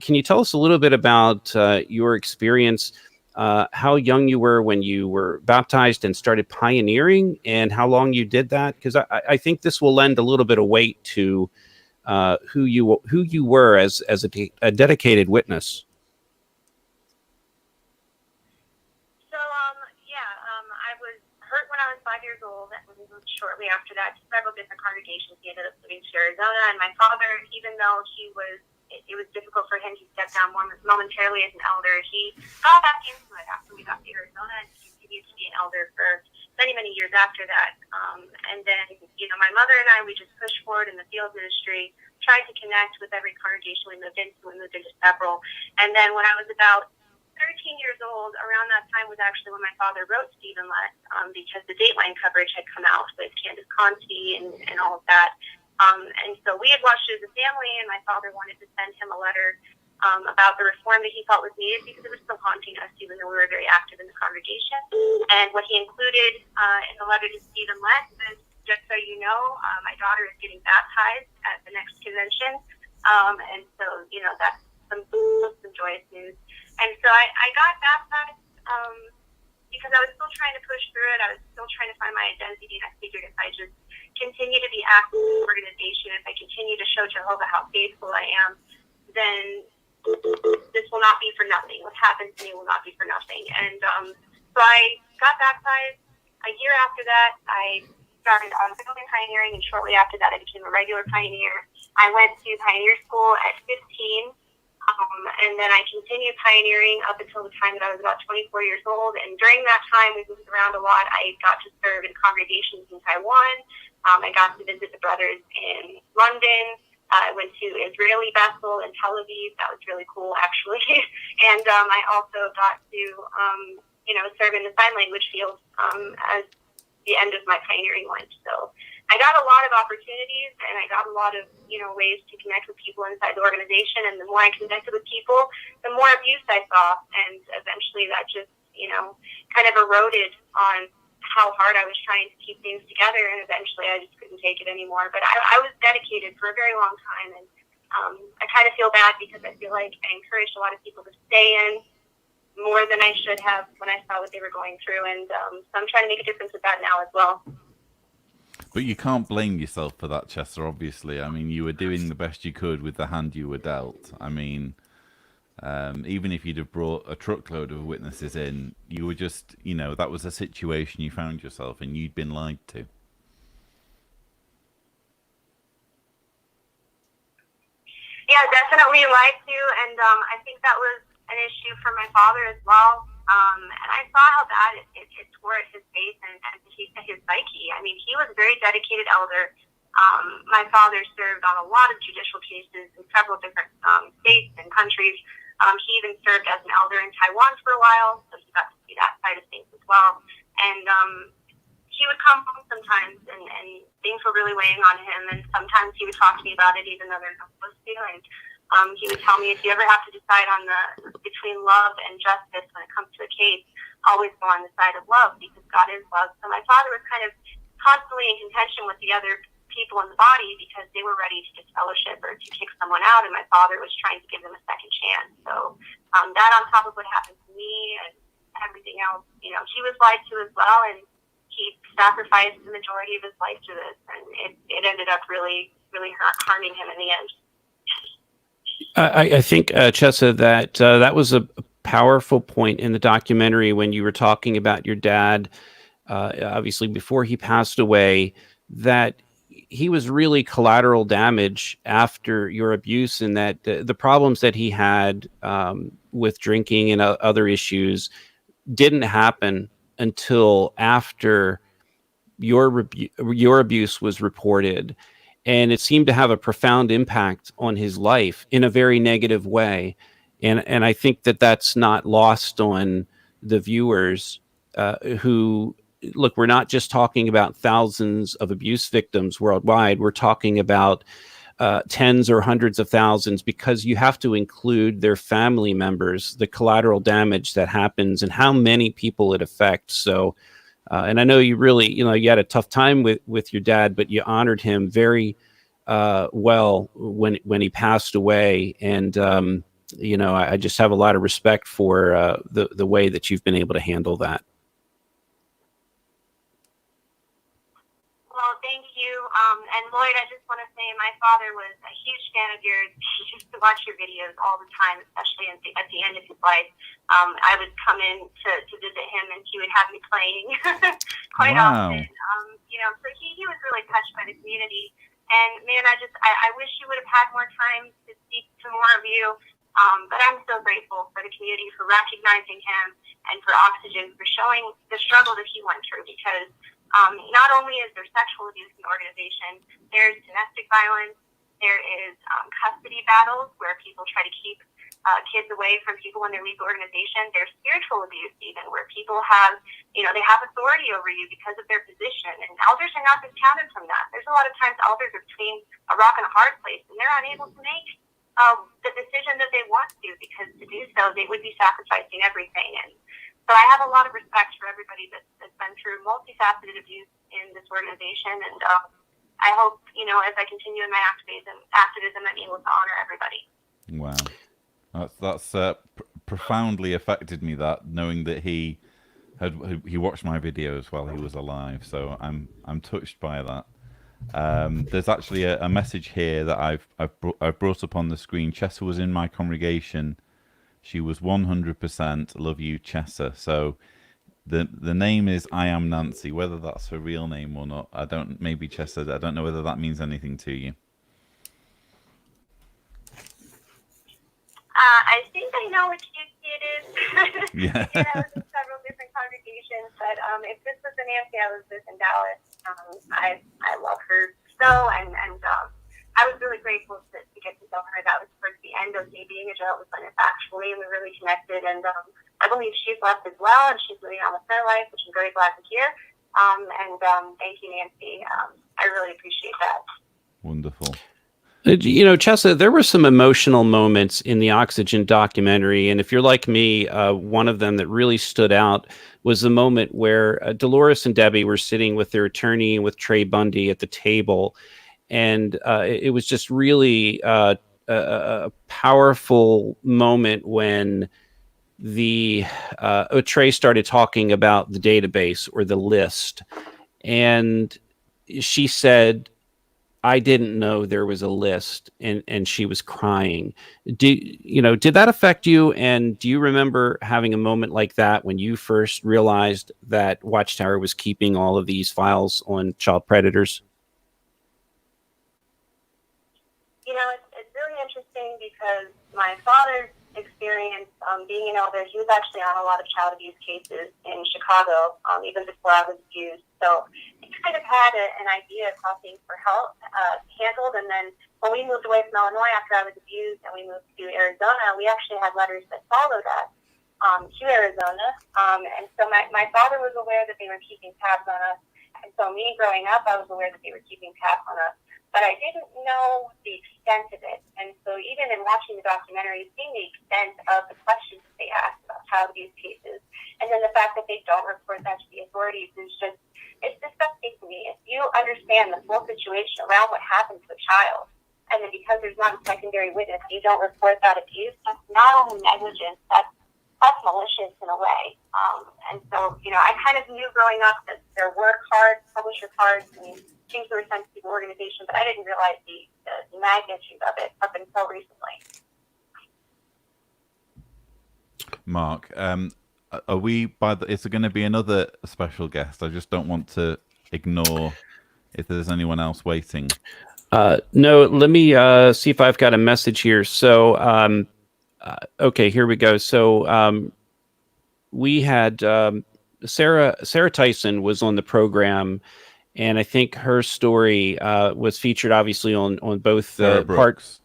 can you tell us a little bit about your experience how young you were when you were baptized and started pioneering, and how long you did that? Because I think this will lend a little bit of weight to who you were as a dedicated witness. So, I was hurt when I was 5 years old, and we moved shortly after that to several different congregations. He ended up moving to Arizona, and my father, even though it was difficult for him to step down momentarily as an elder, he got back into it after we got to Arizona, and continued to be an elder for many, many years after that. And then, my mother and I, we just pushed forward in the field ministry, tried to connect with every congregation we moved into several. And then when I was about 13 years old, around that time was actually when my father wrote Stephen Lett, because the Dateline coverage had come out with Candace Conti and all of that. And so we had watched it as a family, and my father wanted to send him a letter about the reform that he thought was needed, because it was still haunting us, even though we were very active in the congregation. And what he included in the letter to Stephen Lett was, just so you know, my daughter is getting baptized at the next convention. And so, that's some joyous news. And so I got baptized because I was still trying to push through it. I was still trying to find my identity, and I figured if I just continue to be active in the organization, if I continue to show Jehovah how faithful I am, then this will not be for nothing. What happens to me will not be for nothing. And so I got baptized. A year after that, I started on building pioneering, and shortly after that, I became a regular pioneer. I went to pioneer school at 15. And then I continued pioneering up until the time that I was about 24 years old. And during that time, we moved around a lot. I got to serve in congregations in Taiwan. I got to visit the brothers in London. I went to Israeli Bethel and Tel Aviv. That was really cool, actually. And I also got to, serve in the sign language field as the end of my pioneering went. So I got a lot of opportunities, and I got a lot of, ways to connect with people inside the organization. And the more I connected with people, the more abuse I saw. And eventually that just, kind of eroded on how hard I was trying to keep things together. And eventually I just couldn't take it anymore. But I was dedicated for a very long time. And I kind of feel bad, because I feel like I encouraged a lot of people to stay in more than I should have when I saw what they were going through. And so I'm trying to make a difference with that now as well. But you can't blame yourself for that, Chesa, obviously. I mean, you were doing the best you could with the hand you were dealt. I mean, even if you'd have brought a truckload of witnesses in, you were just, that was a situation you found yourself in. You'd been lied to. Yeah, definitely lied to. And I think that was an issue for my father as well. And I saw how bad it tore at his face and his psyche. I mean, he was a very dedicated elder. My father served on a lot of judicial cases in several different states and countries. He even served as an elder in Taiwan for a while, so he got to see that side of things as well. And he would come home sometimes, and things were really weighing on him. And sometimes he would talk to me about it, even though they're not supposed to. And he would tell me, if you ever have to decide on between love and justice when it comes to a case, always go on the side of love, because God is love. So my father was kind of constantly in contention with the other people in the body, because they were ready to disfellowship or to kick someone out, and my father was trying to give them a second chance. So that, on top of what happened to me and everything else, he was lied to as well, and he sacrificed the majority of his life to this, and it ended up really, really harming him in the end. I think, Chesa, that was a powerful point in the documentary when you were talking about your dad, obviously before he passed away, that he was really collateral damage after your abuse, and that the problems that he had with drinking and other issues didn't happen until after your abuse was reported. And it seemed to have a profound impact on his life in a very negative way. And I think that's not lost on the viewers who, look, we're not just talking about thousands of abuse victims worldwide. We're talking about tens or hundreds of thousands, because you have to include their family members, the collateral damage that happens, and how many people it affects. So, and I know you really, you had a tough time with your dad, but you honored him very well when he passed away. And you know, I just have a lot of respect for the way that you've been able to handle that. Well, thank you. And Lloyd, I just want to say my father was a huge fan of yours. He used to watch your videos all the time, especially at the end of his life. I would come in to visit him, and he would have me playing quite often. You know, so he was really touched by the community. And man, I wish you would have had more time to speak to more of you. But I'm so grateful for the community for recognizing him and for Oxygen for showing the struggle that he went through, because not only is there sexual abuse in the organization, there's domestic violence, there is custody battles where people try to keep kids away from people when they leave the organization. There's spiritual abuse even, where people have, you know, they have authority over you because of their position, and elders are not discounted from that. There's a lot of times elders are between a rock and a hard place, and they're unable to make the decision that they want to, because to do so, they would be sacrificing everything. And so I have a lot of respect for everybody that's been through multifaceted abuse in this organization, and I hope, you know, as I continue in my activism, I'm able to honor everybody. Wow, that's profoundly affected me. That knowing that he watched my videos while he was alive, so I'm touched by that. There's actually a message here that I've brought up on the screen. Chesa was in my congregation. She was 100% love you, Chesa. So the name is I Am Nancy. Whether that's her real name or not, I don't. Maybe Chesa. I don't know whether that means anything to you. I think I know which UC it is. Yeah. You know, it's in several different congregations, but if this was the Nancy I was with in Dallas, I love her so, and I was really grateful to get to know her. That was towards the end of me being a Jehovah's Witness, actually, and we really connected, and I believe she's left as well, and she's moving on with her life, which I'm very glad to hear. Thank you, Nancy. I really appreciate that. Wonderful. You know, Chesa, there were some emotional moments in the Oxygen documentary, and if you're like me, one of them that really stood out was the moment where Dolores and Debbie were sitting with their attorney and with Trey Bundy at the table, and it was just really a powerful moment when Trey started talking about the database or the list, and she said, I didn't know there was a list, and she was crying. Did that affect you? And do you remember having a moment like that when you first realized that Watchtower was keeping all of these files on child predators? You know, it's really interesting because my father's experience being an elder, he was actually on a lot of child abuse cases in Chicago, even before I was abused. So he kind of had an idea of how things were handled. And then when we moved away from Illinois after I was abused and we moved to Arizona, we actually had letters that followed us to Arizona. And so my father was aware that they were keeping tabs on us. And so me growing up, I was aware that they were keeping tabs on us. But I didn't know the extent of it. And so even in watching the documentary, seeing the extent of the questions that they asked about child abuse cases, and then the fact that they don't report that to the authorities is just, it's disgusting to me. If you understand the full situation around what happened to a child, and then because there's not a secondary witness, you don't report that abuse, that's not only negligence, that's malicious in a way. And so, you know, I kind of knew growing up that there were cards, publisher cards, and things that were sent to the organization, but I didn't realize the magnitude of it up until recently. Mark, are we is there going to be another special guest? I just don't want to ignore if there's anyone else waiting. No, let me see if I've got a message here. So, okay, here we go. So we had Sarah Tyson was on the program, and I think her story was featured obviously on both parts.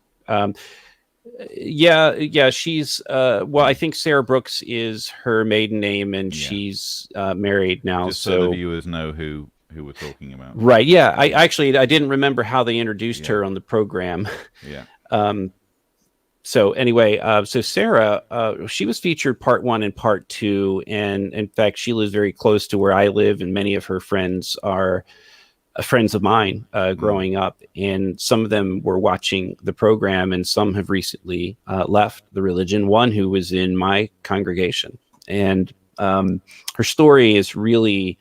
Yeah, she's well, I think Sarah Brooks is her maiden name, and she's married now. Just so the viewers know who we're talking about. Right. Yeah. I didn't remember how they introduced her on the program. Yeah. So anyway, so Sarah, she was featured part 1 and part 2, and in fact, she lives very close to where I live, and many of her friends are friends of mine growing up, and some of them were watching the program, and some have recently left the religion. One who was in my congregation, and her story is really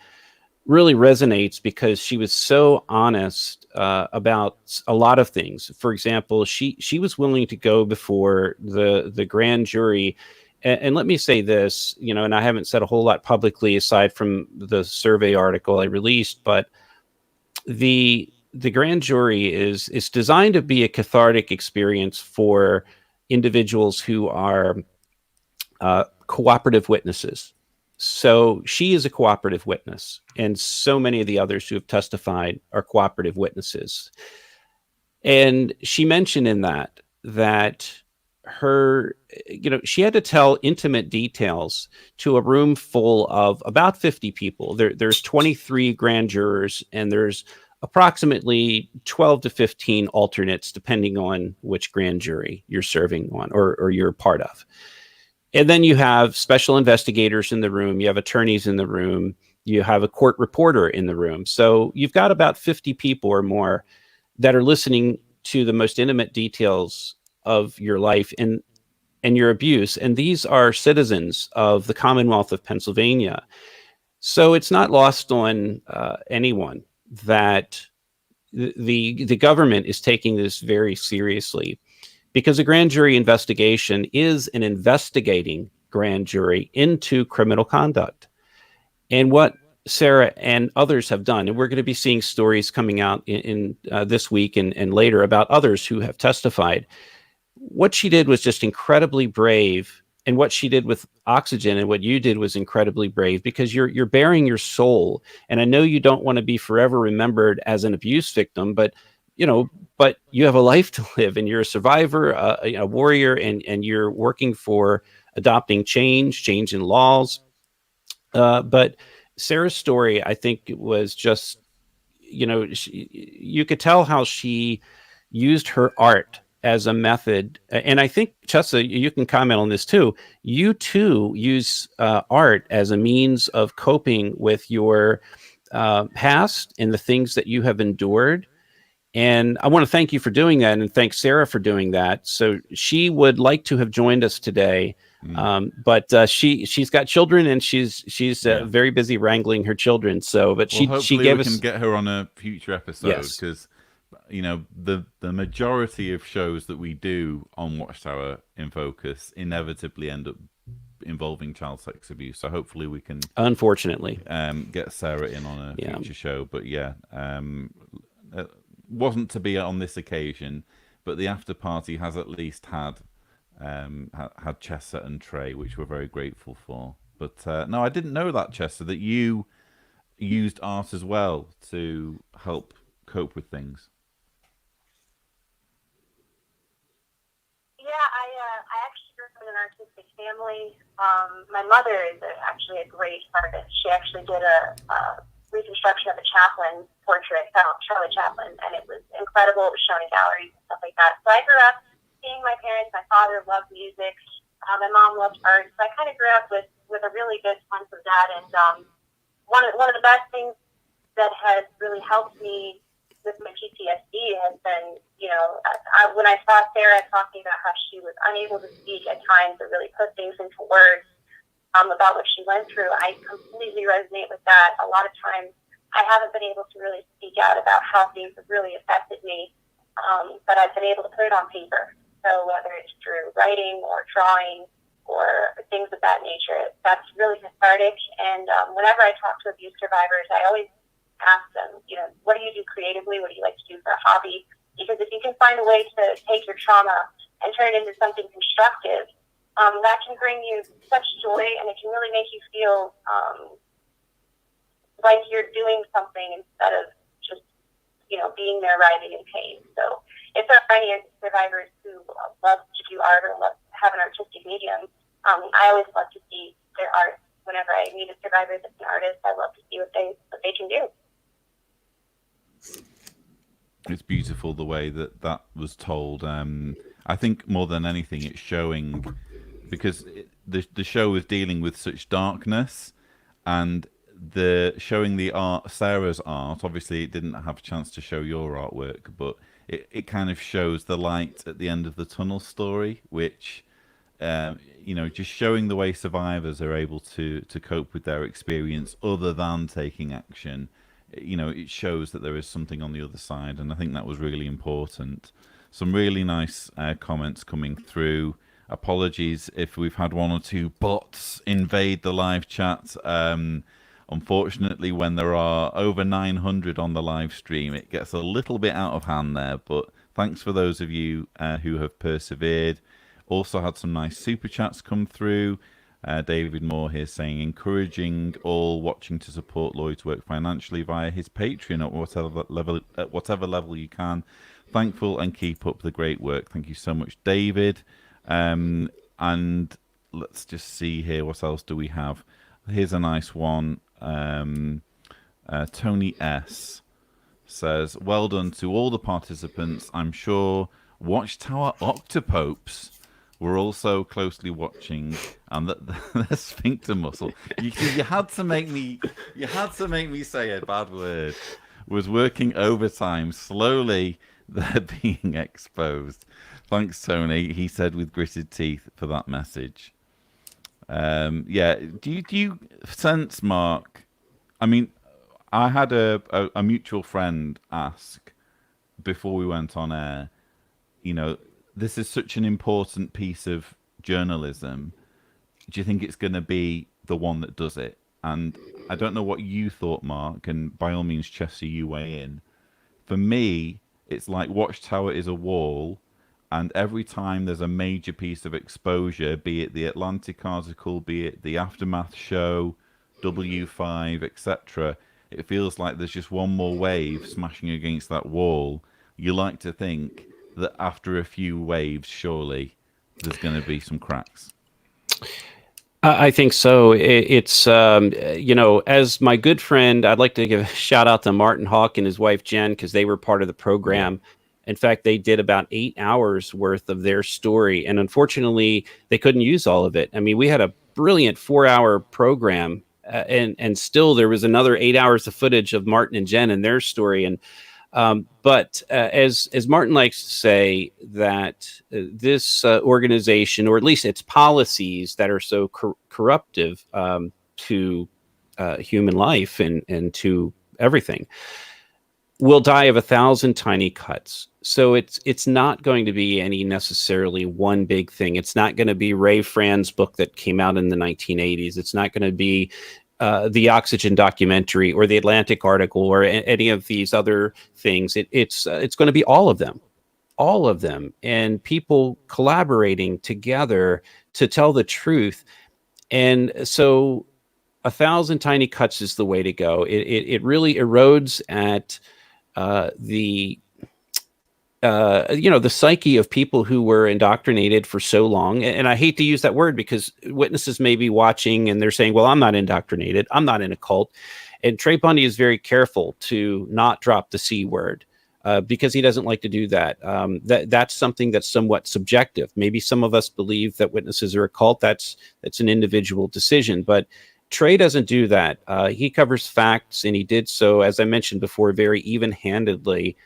resonates because she was so honest about a lot of things. For example, she was willing to go before the grand jury. And let me say this, and I haven't said a whole lot publicly aside from the survey article I released, but the grand jury is designed to be a cathartic experience for individuals who are cooperative witnesses. So she is a cooperative witness, and so many of the others who have testified are cooperative witnesses. And she mentioned in that her, she had to tell intimate details to a room full of about 50 people. There's 23 grand jurors, and there's approximately 12 to 15 alternates, depending on which grand jury you're serving on or you're part of. And then you have special investigators in the room, you have attorneys in the room, you have a court reporter in the room. So you've got about 50 people or more that are listening to the most intimate details of your life and your abuse. And these are citizens of the Commonwealth of Pennsylvania. So it's not lost on anyone that the government is taking this very seriously, because a grand jury investigation is an investigating grand jury into criminal conduct. And what Sarah and others have done, and we're going to be seeing stories coming out in this week and later about others who have testified. What she did was just incredibly brave, and what she did with Oxygen and what you did was incredibly brave, because you're bearing your soul. And I know you don't want to be forever remembered as an abuse victim, but you have a life to live, and you're a survivor, a warrior, and you're working for adopting change in laws. But Sarah's story, I think, was just, you could tell how she used her art as a method. And I think, Chesa, you can comment on this too. You too use art as a means of coping with your past and the things that you have endured. And I want to thank you for doing that, and thank Sarah for doing that. So she would like to have joined us today, but she's got children, and she's very busy wrangling her children. So, but she gave us. We can get her on a future episode, because the majority of shows that we do on Watchtower in Focus inevitably end up involving child sex abuse. So hopefully we can, unfortunately, get Sarah in on a future show. But wasn't to be on this occasion, but the after party has at least had Chesa and Trey, which we're very grateful for. But no, I didn't know that, Chesa, that you used art as well to help cope with things. Yeah, I actually grew up in an artistic family. My mother is actually a great artist. She actually did a reconstruction of a Chaplin portrait, Charlie Chaplin, and it was incredible. It was shown in galleries and stuff like that. So I grew up seeing my parents. My father loved music. My mom loved art. So I kind of grew up with a really good sense of that. And one of the best things that has really helped me with my PTSD has been, when I saw Sarah talking about how she was unable to speak at times or really put things into words, about what she went through, I completely resonate with that. A lot of times I haven't been able to really speak out about how things have really affected me, but I've been able to put it on paper. So whether it's through writing or drawing or things of that nature, that's really cathartic. And whenever I talk to abuse survivors, I always ask them, what do you do creatively? What do you like to do for a hobby? Because if you can find a way to take your trauma and turn it into something constructive, that can bring you such joy, and it can really make you feel like you're doing something instead of just, being there writhing in pain. So if there are any survivors who love to do art or love to have an artistic medium, I always love to see their art. Whenever I meet a survivor that's an artist, I love to see what they can do. It's beautiful the way that was told. I think more than anything, it's showing, because the show is dealing with such darkness, and the showing the art, Sarah's art. Obviously, it didn't have a chance to show your artwork, but it kind of shows the light at the end of the tunnel story, which just showing the way survivors are able to cope with their experience other than taking action. It shows that there is something on the other side, and I think that was really important. Some really nice comments coming through. Apologies if we've had one or two bots invade the live chat. Unfortunately, when there are over 900 on the live stream, it gets a little bit out of hand there, but thanks for those of you who have persevered. Also had some nice super chats come through. David Moore here saying, encouraging all watching to support Lloyd's work financially via his Patreon at whatever level you can. Thankful and keep up the great work. Thank you so much, David. And let's just see here. What else do we have? Here's a nice one. Tony S says, well done to all the participants. I'm sure Watchtower Octopopes were also closely watching, and that the sphincter muscle. You had to make me say a bad word. Was working overtime. Slowly, they're being exposed. Thanks, Tony. He said with gritted teeth for that message. Yeah. Do you sense, Mark? I mean, I had a mutual friend ask before we went on air. This is such an important piece of journalism. Do you think it's going to be the one that does it? And I don't know what you thought, Mark, and by all means, Chesa, you weigh in. For me, it's like Watchtower is a wall, and every time there's a major piece of exposure, be it the Atlantic article, be it the Aftermath show, W5, etc., it feels like there's just one more wave smashing against that wall. You like to think that after a few waves, surely there's going to be some cracks. I think so. It's, as my good friend, I'd like to give a shout out to Martin Hawk and his wife, Jen, because they were part of the program. In fact, they did about 8 hours worth of their story. And unfortunately, they couldn't use all of it. I mean, we had a brilliant 4-hour program, and still there was another 8 hours of footage of Martin and Jen and their story. And but as Martin likes to say, that this organization, or at least its policies that are so corruptive to human life and to everything, will die of 1,000 tiny cuts. So it's not going to be any necessarily one big thing. It's not going to be Ray Fran's book that came out in the 1980s. It's not going to be the Oxygen documentary or the Atlantic article or any of these other things. It's going to be all of them, and people collaborating together to tell the truth. And so 1,000 tiny cuts is the way to go. It really erodes at the psyche of people who were indoctrinated for so long. And I hate to use that word because witnesses may be watching and they're saying, well, I'm not indoctrinated. I'm not in a cult. And Trey Bundy is very careful to not drop the C word because he doesn't like to do that. That's something that's somewhat subjective. Maybe some of us believe that witnesses are a cult. That's an individual decision. But Trey doesn't do that. He covers facts, and he did so, as I mentioned before, very even-handedly,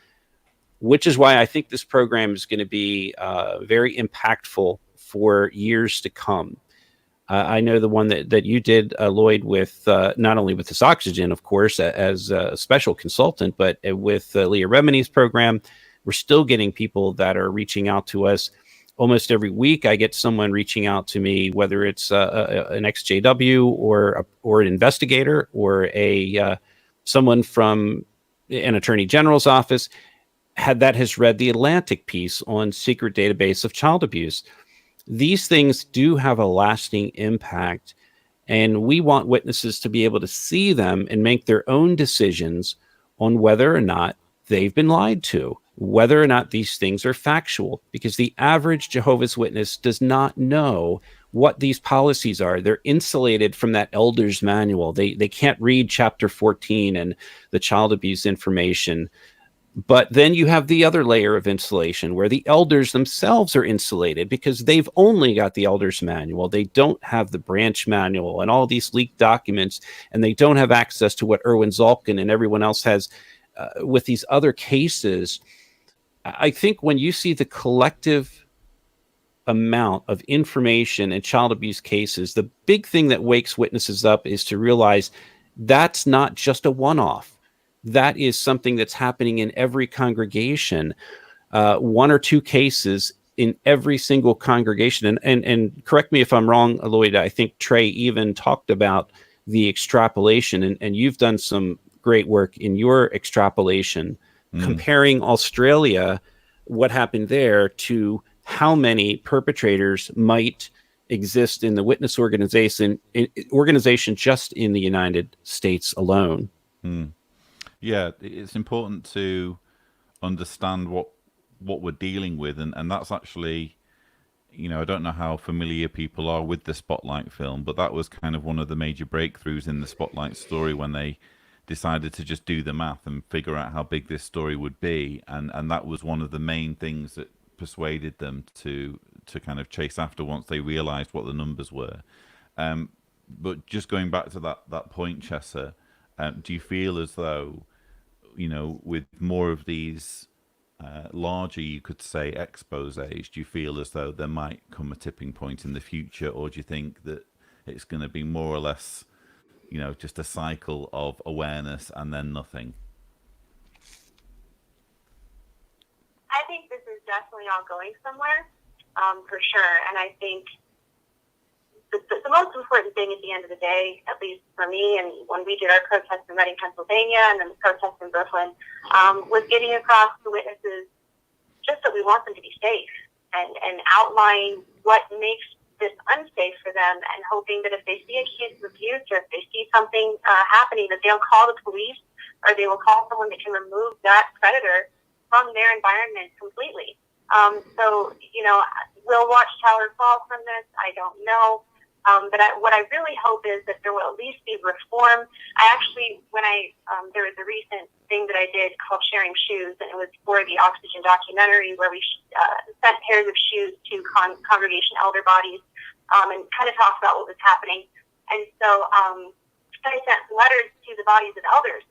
which is why I think this program is going to be very impactful for years to come. I know the one that you did, Lloyd, with not only with this Oxygen, of course, as a special consultant, but with Leah Remini's program, we're still getting people that are reaching out to us. Almost every week, I get someone reaching out to me, whether it's an XJW or an investigator or someone from an attorney general's office that has read the Atlantic piece on secret database of child abuse. These things do have a lasting impact, and we want witnesses to be able to see them and make their own decisions on whether or not they've been lied to, whether or not these things are factual, because the average Jehovah's Witness does not know what these policies are. They're insulated from that elder's manual. They can't read chapter 14 and the child abuse information. But then you have the other layer of insulation where the elders themselves are insulated because they've only got the elders manual. They don't have the branch manual and all these leaked documents, and they don't have access to what Erwin Zalkin and everyone else has with these other cases. I think when you see the collective amount of information in child abuse cases, the big thing that wakes witnesses up is to realize that's not just a one-off. That is something that's happening in every congregation, one or two cases in every single congregation. And correct me if I'm wrong, Lloyd, I think Trey even talked about the extrapolation, and you've done some great work in your extrapolation, comparing Australia, what happened there, to how many perpetrators might exist in the witness organization just in the United States alone. Yeah, it's important to understand what we're dealing with, and that's actually, I don't know how familiar people are with the Spotlight film, but that was kind of one of the major breakthroughs in the Spotlight story when they decided to just do the math and figure out how big this story would be, and that was one of the main things that persuaded them to kind of chase after once they realized what the numbers were. But just going back to that point, Chesa, do you feel as though, with more of these larger, you could say, exposés, do you feel as though there might come a tipping point in the future, or do you think that it's going to be more or less, just a cycle of awareness and then nothing? I think this is definitely all going somewhere, for sure. And I think the most important thing at the end of the day, at least for me, and when we did our protest in Reading, Pennsylvania, and then the protest in Brooklyn, was getting across to witnesses just that we want them to be safe, and outline what makes this unsafe for them, and hoping that if they see a kid abused, or if they see something happening, that they'll call the police, or they will call someone that can remove that predator from their environment completely. So, will Watchtower fall from this? I don't know. But what I really hope is that there will at least be reform. There was a recent thing that I did called Sharing Shoes, and it was for the Oxygen documentary, where we sent pairs of shoes to congregation elder bodies and kind of talked about what was happening. And so I sent letters to the bodies of elders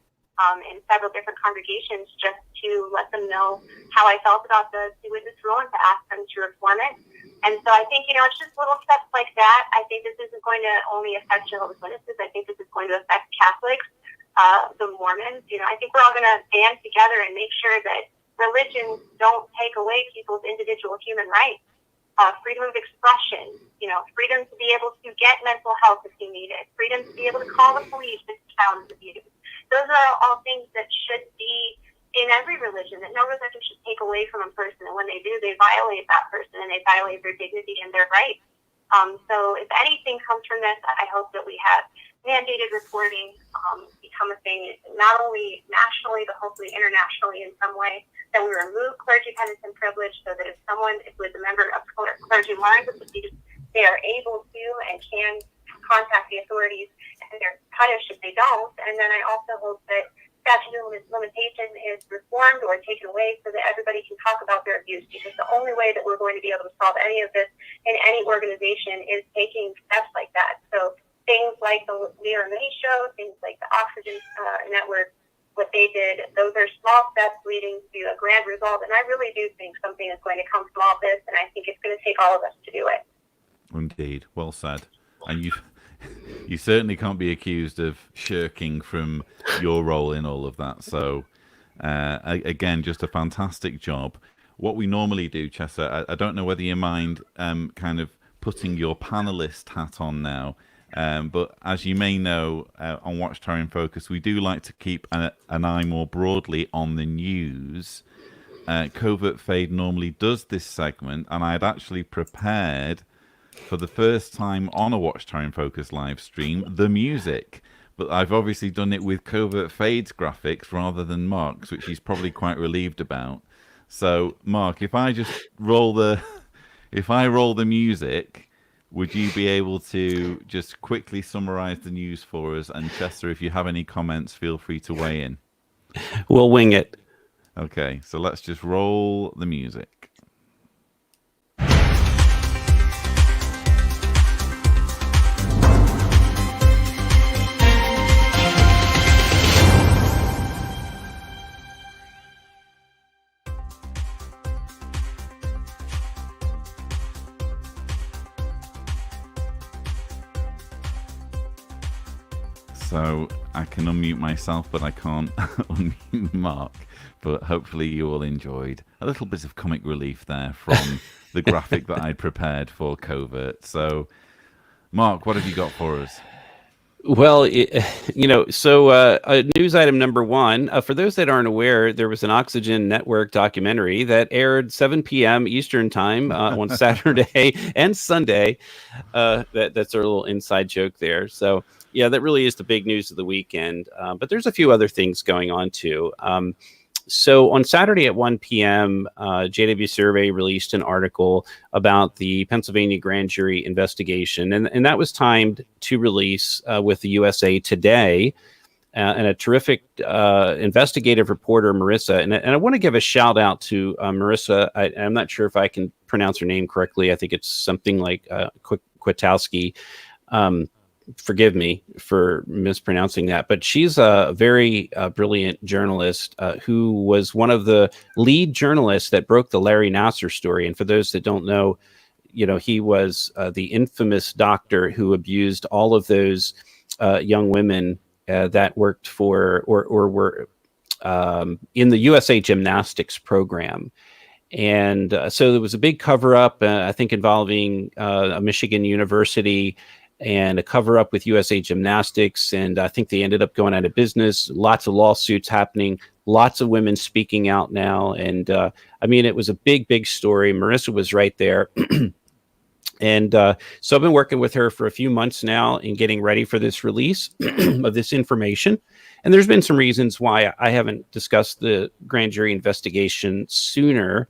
in several different congregations just to let them know how I felt about the witness rule and to ask them to reform it. And so I think, it's just little steps like that. I think this isn't going to only affect Jehovah's Witnesses. I think this is going to affect Catholics, the Mormons. I think we're all going to band together and make sure that religions don't take away people's individual human rights. Freedom of expression, freedom to be able to get mental health if you need it, freedom to be able to call the police if the child is abused. Those are all things that should be in every religion, that no religion should take away from a person, and when they do, they violate that person, and they violate their dignity and their rights. So if anything comes from this, I hope that we have mandated reporting become a thing, not only nationally, but hopefully internationally in some way, that we remove clergy penance and privilege, so that if someone who is a member of clergy learns of abuse, they are able to and can contact the authorities, and they're punished if they don't. And then I also hope that statute of limitation is reformed or taken away so that everybody can talk about their abuse, because the only way that we're going to be able to solve any of this in any organization is taking steps like that. So things like the Leo Mini Show, things like the Oxygen Network, what they did, those are small steps leading to a grand result. And I really do think something is going to come from all this, and I think it's going to take all of us to do it. Indeed, well said. And you certainly can't be accused of shirking from your role in all of that. So, again, just a fantastic job. What we normally do, Chesa, I don't know whether you mind kind of putting your panelist hat on now, but as you may know, on Watchtower in Focus, we do like to keep an eye more broadly on the news. Covert Fade normally does this segment, and I had actually prepared, for the first time on a Watchtower in Focus live stream, the music. But I've obviously done it with Covert Fade's graphics rather than Mark's, which he's probably quite relieved about. So, Mark, if I just roll the music, would you be able to just quickly summarize the news for us? And Chesa, if you have any comments, feel free to weigh in. We'll wing it. Okay, so let's just roll the music. So I can unmute myself, but I can't unmute Mark. But hopefully you all enjoyed a little bit of comic relief there from the graphic that I'd prepared for Covert. So, Mark, what have you got for us? Well, news item number one, for those that aren't aware, there was an Oxygen Network documentary that aired 7 p.m. Eastern time on Saturday and Sunday. That's our little inside joke there. So, yeah, that really is the big news of the weekend. But there's a few other things going on, too. So on Saturday at 1 p.m., JW Survey released an article about the Pennsylvania grand jury investigation, and that was timed to release with the USA Today. And a terrific investigative reporter, Marissa. And I want to give a shout out to Marissa. I'm not sure if I can pronounce her name correctly. I think it's something like Kwiatkowski. Forgive me for mispronouncing that, but she's a very brilliant journalist who was one of the lead journalists that broke the Larry Nassar story. And for those that don't know, he was the infamous doctor who abused all of those young women that worked for or were in the USA Gymnastics program. And so there was a big cover up, I think, involving a Michigan university and a cover up with USA Gymnastics. And I think they ended up going out of business. Lots of lawsuits happening, lots of women speaking out now. And I mean, it was a big, big story. Marissa was right there. And so I've been working with her for a few months now in getting ready for this release of this information. And there's been some reasons why I haven't discussed the grand jury investigation sooner.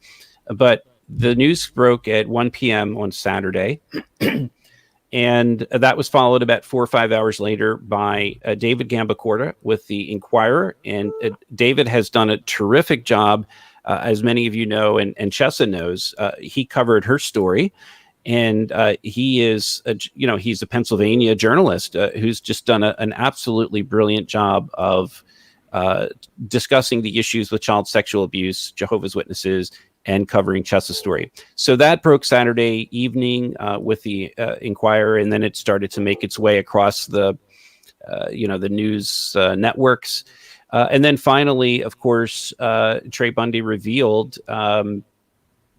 But the news broke at 1 p.m. on Saturday. And that was followed about 4 or 5 hours later by David Gambacorta with the Inquirer. And David has done a terrific job, as many of you know, and Chesa knows. He covered her story. And he is, he's a Pennsylvania journalist who's just done an absolutely brilliant job of discussing the issues with child sexual abuse, Jehovah's Witnesses, and covering Chesa's story. So that broke Saturday evening with the Inquirer, and then it started to make its way across the news networks. And then finally, of course, Trey Bundy revealed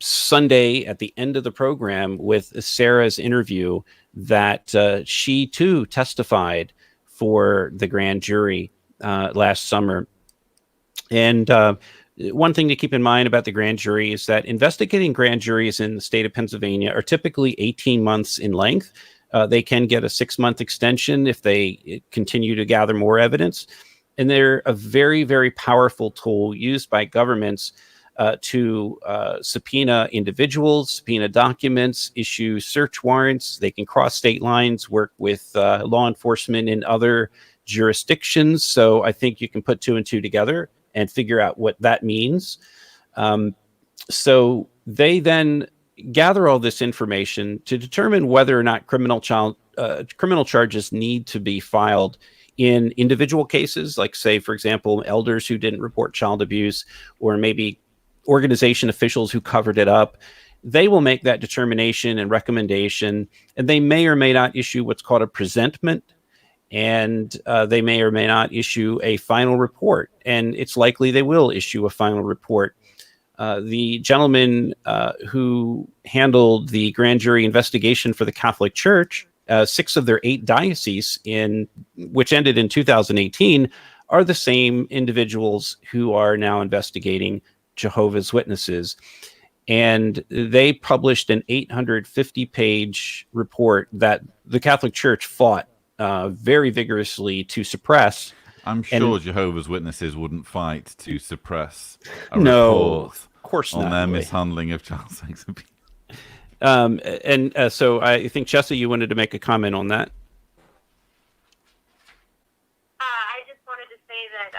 Sunday at the end of the program with Sarah's interview that she too testified for the grand jury last summer. And one thing to keep in mind about the grand jury is that investigating grand juries in the state of Pennsylvania are typically 18 months in length. They can get a 6-month extension if they continue to gather more evidence. And they're a very, very powerful tool used by governments to subpoena individuals, subpoena documents, issue search warrants. They can cross state lines, work with law enforcement in other jurisdictions. So I think you can put 2 and 2 together and figure out what that means. So they then gather all this information to determine whether or not criminal charges need to be filed in individual cases, like, say, for example, elders who didn't report child abuse, or maybe organization officials who covered it up. They will make that determination and recommendation, and they may or may not issue what's called a presentment, and they may or may not issue a final report. And it's likely they will issue a final report. The gentleman who handled the grand jury investigation for the Catholic Church, 6 of their 8 dioceses, which ended in 2018, are the same individuals who are now investigating Jehovah's Witnesses. And they published an 850-page report that the Catholic Church fought very vigorously to suppress. I'm sure Jehovah's Witnesses wouldn't fight to suppress a of report course on not, their really. mishandling of child sex abuse. So I think, Chesa, you wanted to make a comment on that. I just wanted wanted to say that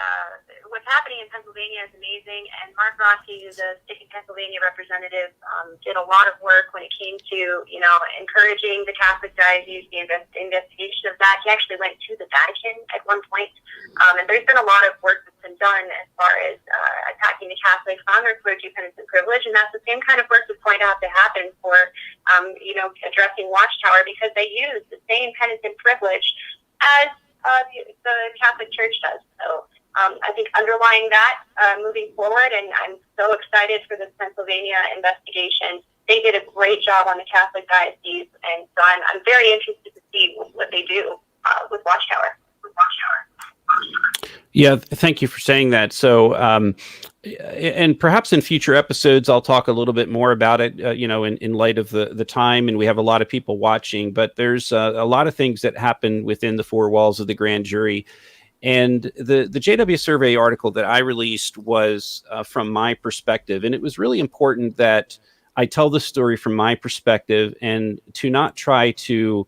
what's happening in Pennsylvania is amazing, and Mark Rossi, who's a state Pennsylvania representative, did a lot of work when it came to, encouraging the Catholic diocese, the investigation of that. He actually went to the Vatican at one point, and there's been a lot of work that's been done as far as attacking the Catholics on their clergy penance and privilege, and that's the same kind of work that's going to have to happen for, addressing Watchtower, because they use the same penance and privilege as the Catholic Church does. So I think underlying that, moving forward, and I'm so excited for this Pennsylvania investigation. They did a great job on the Catholic diocese, and so I'm very interested to see what they do with Watchtower. Yeah, thank you for saying that. So, and perhaps in future episodes, I'll talk a little bit more about it, in light of the time, and we have a lot of people watching, but there's a lot of things that happen within the four walls of the grand jury. And the JW Survey article that I released was from my perspective, and it was really important that I tell the story from my perspective and to not try to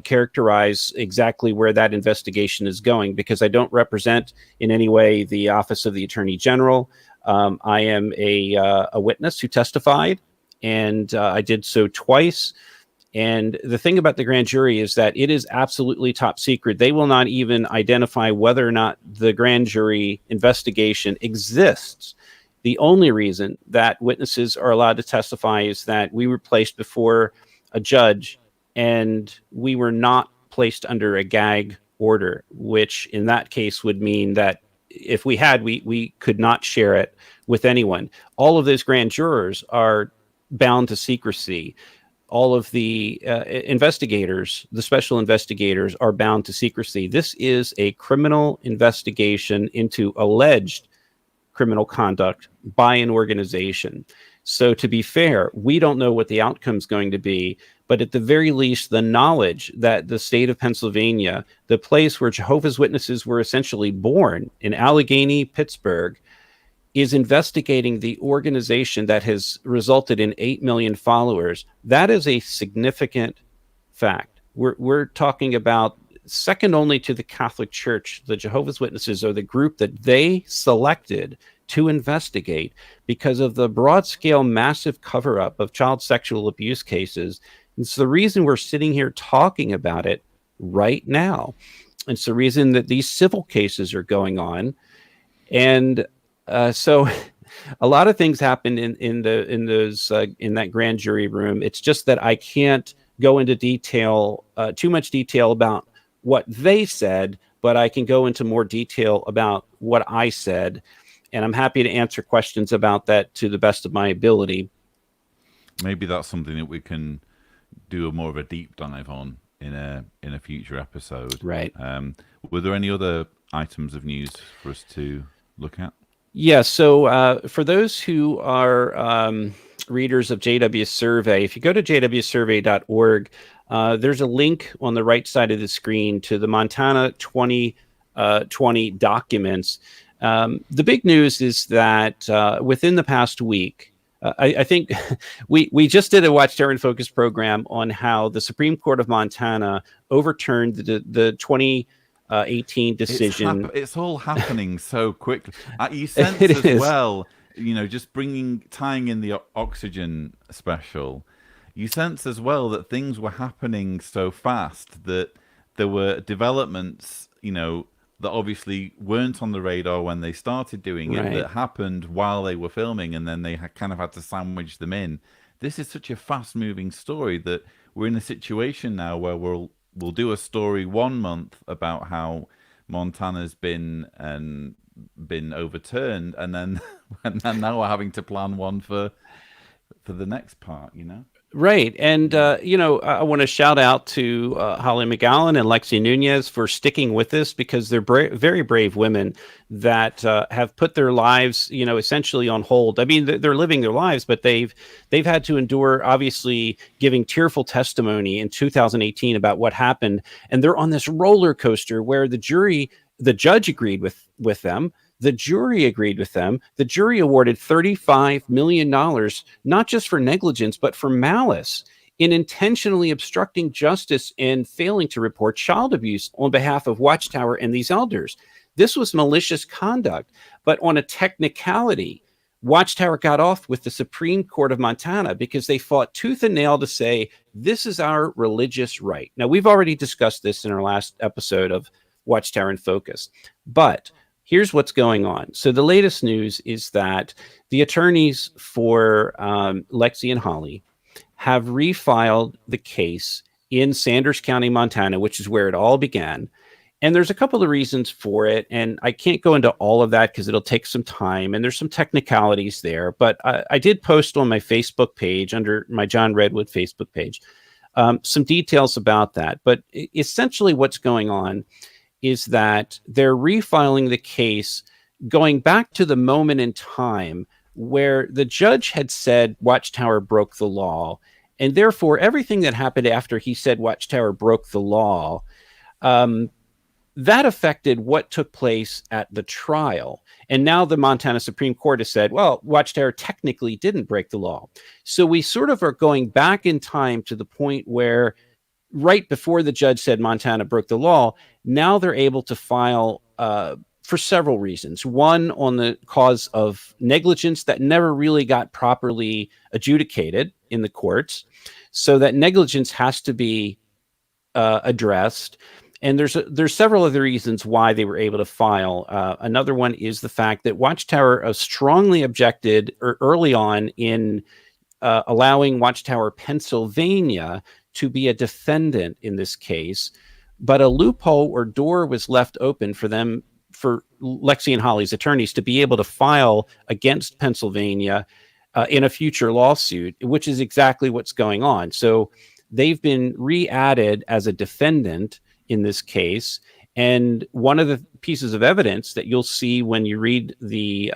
characterize exactly where that investigation is going, because I don't represent in any way the Office of the Attorney General. I am a witness who testified, and I did so twice. And the thing about the grand jury is that it is absolutely top secret. They will not even identify whether or not the grand jury investigation exists. The only reason that witnesses are allowed to testify is that we were placed before a judge and we were not placed under a gag order, which in that case would mean that if we had, we could not share it with anyone. All of those grand jurors are bound to secrecy. All of the investigators, the special investigators, are bound to secrecy. This is a criminal investigation into alleged criminal conduct by an organization. So to be fair, we don't know what the outcome is going to be, but at the very least, the knowledge that the state of Pennsylvania, the place where Jehovah's Witnesses were essentially born in Allegheny, Pittsburgh, is investigating the organization that has resulted in 8 million followers. That is a significant fact. We're talking about, second only to the Catholic Church, the Jehovah's Witnesses are the group that they selected to investigate because of the broad-scale, massive cover-up of child sexual abuse cases. It's the reason we're sitting here talking about it right now. It's the reason that these civil cases are going on. And so a lot of things happen in that grand jury room. It's just that I can't go into detail, too much detail about what they said, but I can go into more detail about what I said. And I'm happy to answer questions about that to the best of my ability. Maybe that's something that we can do more of a deep dive on in a future episode. Right. Were there any other items of news for us to look at? Yeah, so for those who are readers of JW Survey, if you go to jwsurvey.org, there's a link on the right side of the screen to the Montana 2020 documents. The big news is that within the past week, I think we just did a Watchtower in Focus program on how the Supreme Court of Montana overturned the 2018 decision. It's all happening so quickly. You sense as well, just tying in the oxygen special, you sense as well that things were happening so fast that there were developments, that obviously weren't on the radar when they started doing it, that happened while they were filming, and then they kind of had to sandwich them in. This is such a fast-moving story that we're in a situation now where we'll do a story 1 month about how Montana's been overturned, and then now we're having to plan one for the next part, Right. And, I want to shout out to Holly McGowan and Lexi Nunez for sticking with this, because they're very brave women that have put their lives, essentially on hold. I mean, they're living their lives, but they've had to endure, obviously, giving tearful testimony in 2018 about what happened. And they're on this roller coaster where the judge agreed with them. The jury agreed with them. The jury awarded $35 million, not just for negligence, but for malice in intentionally obstructing justice and failing to report child abuse on behalf of Watchtower and these elders. This was malicious conduct. But on a technicality, Watchtower got off with the Supreme Court of Montana because they fought tooth and nail to say, this is our religious right. Now, we've already discussed this in our last episode of Watchtower in Focus, but here's what's going on. So the latest news is that the attorneys for Lexi and Holly have refiled the case in Sanders County, Montana, which is where it all began. And there's a couple of reasons for it, and I can't go into all of that because it'll take some time, and there's some technicalities there. But I did post on my Facebook page, under my John Redwood Facebook page, some details about that. But essentially what's going on is that they're refiling the case going back to the moment in time where the judge had said Watchtower broke the law, and therefore everything that happened after he said Watchtower broke the law, that affected what took place at the trial. And now the Montana Supreme Court has said, well, Watchtower technically didn't break the law. So we sort of are going back in time to the point where right before the judge said Montana broke the law, now they're able to file for several reasons. One, on the cause of negligence that never really got properly adjudicated in the courts. So that negligence has to be addressed. And there's several other reasons why they were able to file. Another one is the fact that Watchtower strongly objected early on in allowing Watchtower Pennsylvania to be a defendant in this case, but a loophole or door was left open for them, for Lexi and Holly's attorneys, to be able to file against Pennsylvania in a future lawsuit, which is exactly what's going on. So they've been re-added as a defendant in this case. And one of the pieces of evidence that you'll see when you read the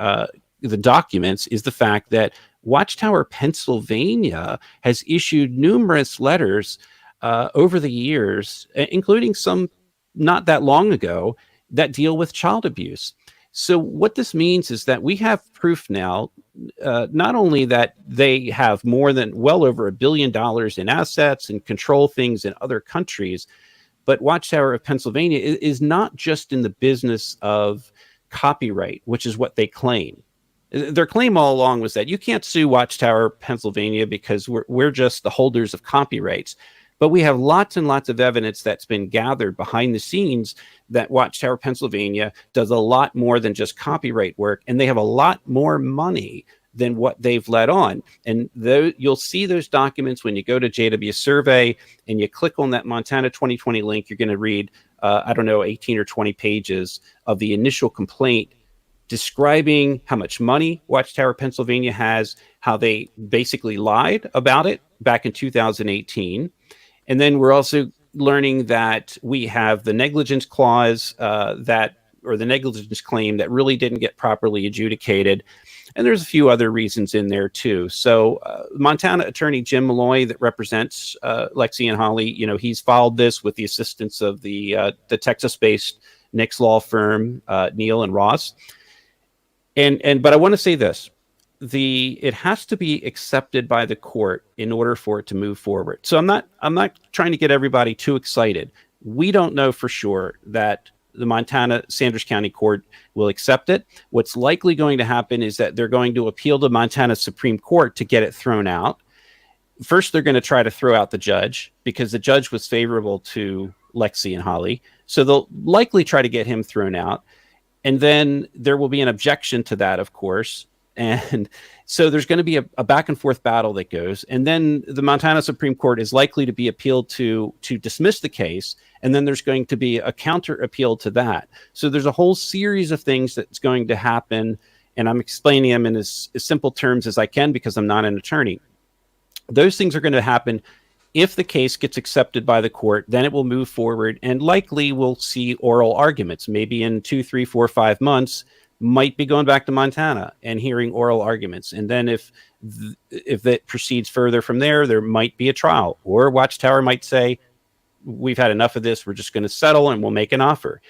documents is the fact that Watchtower Pennsylvania has issued numerous letters over the years, including some not that long ago, that deal with child abuse. So what this means is that we have proof now, not only that they have more than well over $1 billion in assets and control things in other countries, but Watchtower of Pennsylvania is not just in the business of copyright, which is what they claim. Their claim all along was that you can't sue Watchtower Pennsylvania because we're just the holders of copyrights. But we have lots and lots of evidence that's been gathered behind the scenes that Watchtower Pennsylvania does a lot more than just copyright work, and they have a lot more money than what they've let on. And you'll see those documents when you go to JW Survey and you click on that Montana 2020 link. You're going to read, 18 or 20 pages of the initial complaint describing how much money Watchtower Pennsylvania has, how they basically lied about it back in 2018. And then we're also learning that we have the negligence clause or the negligence claim that really didn't get properly adjudicated. And there's a few other reasons in there too. So Montana attorney Jim Malloy, that represents Lexi and Holly, he's filed this with the assistance of the Texas-based Nick's law firm, Neal and Ross. But I want to say this. It has to be accepted by the court in order for it to move forward. So I'm not trying to get everybody too excited. We don't know for sure that the Montana Sanders County Court will accept it. What's likely going to happen is that they're going to appeal to Montana Supreme Court to get it thrown out. First, they're going to try to throw out the judge because the judge was favorable to Lexi and Holly. So they'll likely try to get him thrown out. And then there will be an objection to that, of course. And so there's going to be a back and forth battle that goes. And then the Montana Supreme Court is likely to be appealed to dismiss the case. And then there's going to be a counter appeal to that. So there's a whole series of things that's going to happen. And I'm explaining them in as simple terms as I can because I'm not an attorney. Those things are going to happen. If the case gets accepted by the court, then it will move forward, and likely we'll see oral arguments. Maybe in 2, 3, 4, 5 months, might be going back to Montana and hearing oral arguments. And then if that proceeds further from there, there might be a trial, or Watchtower might say, we've had enough of this. We're just going to settle and we'll make an offer.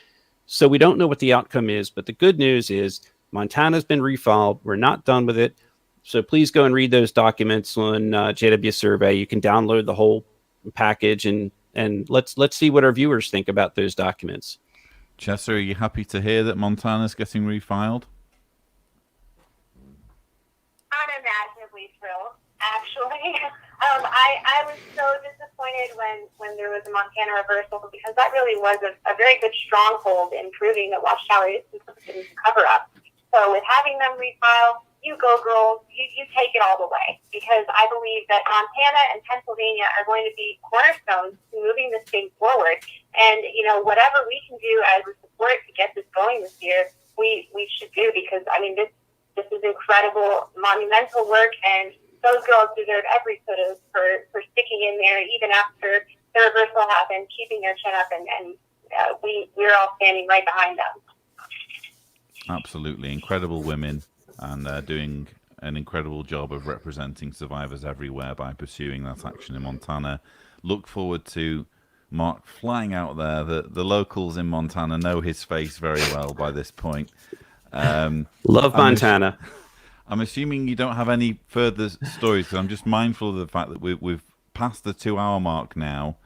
So we don't know what the outcome is, but the good news is Montana's been refiled. We're not done with it. So please go and read those documents on JW Survey. You can download the whole package and let's see what our viewers think about those documents. Chesa, are you happy to hear that Montana's getting refiled? Unimaginably thrilled, actually. I was so disappointed when there was a Montana reversal, because that really was a very good stronghold in proving that Watchtower is a cover-up. So with having them refile, you go girls, you take it all the way, because I believe that Montana and Pennsylvania are going to be cornerstones to moving the state forward. And, you know, whatever we can do as a support to get this going this year, we should do, because, I mean, this is incredible, monumental work, and those girls deserve every kudos for sticking in there, even after the reversal happened, keeping their chin up, and we're all standing right behind them. Absolutely. Incredible women, and doing an incredible job of representing survivors everywhere by pursuing that action in Montana. Look forward to Mark flying out there. The locals in Montana know his face very well by this point. Love Montana. I'm assuming you don't have any further stories, because I'm just mindful of the fact that we've passed the 2-hour mark now.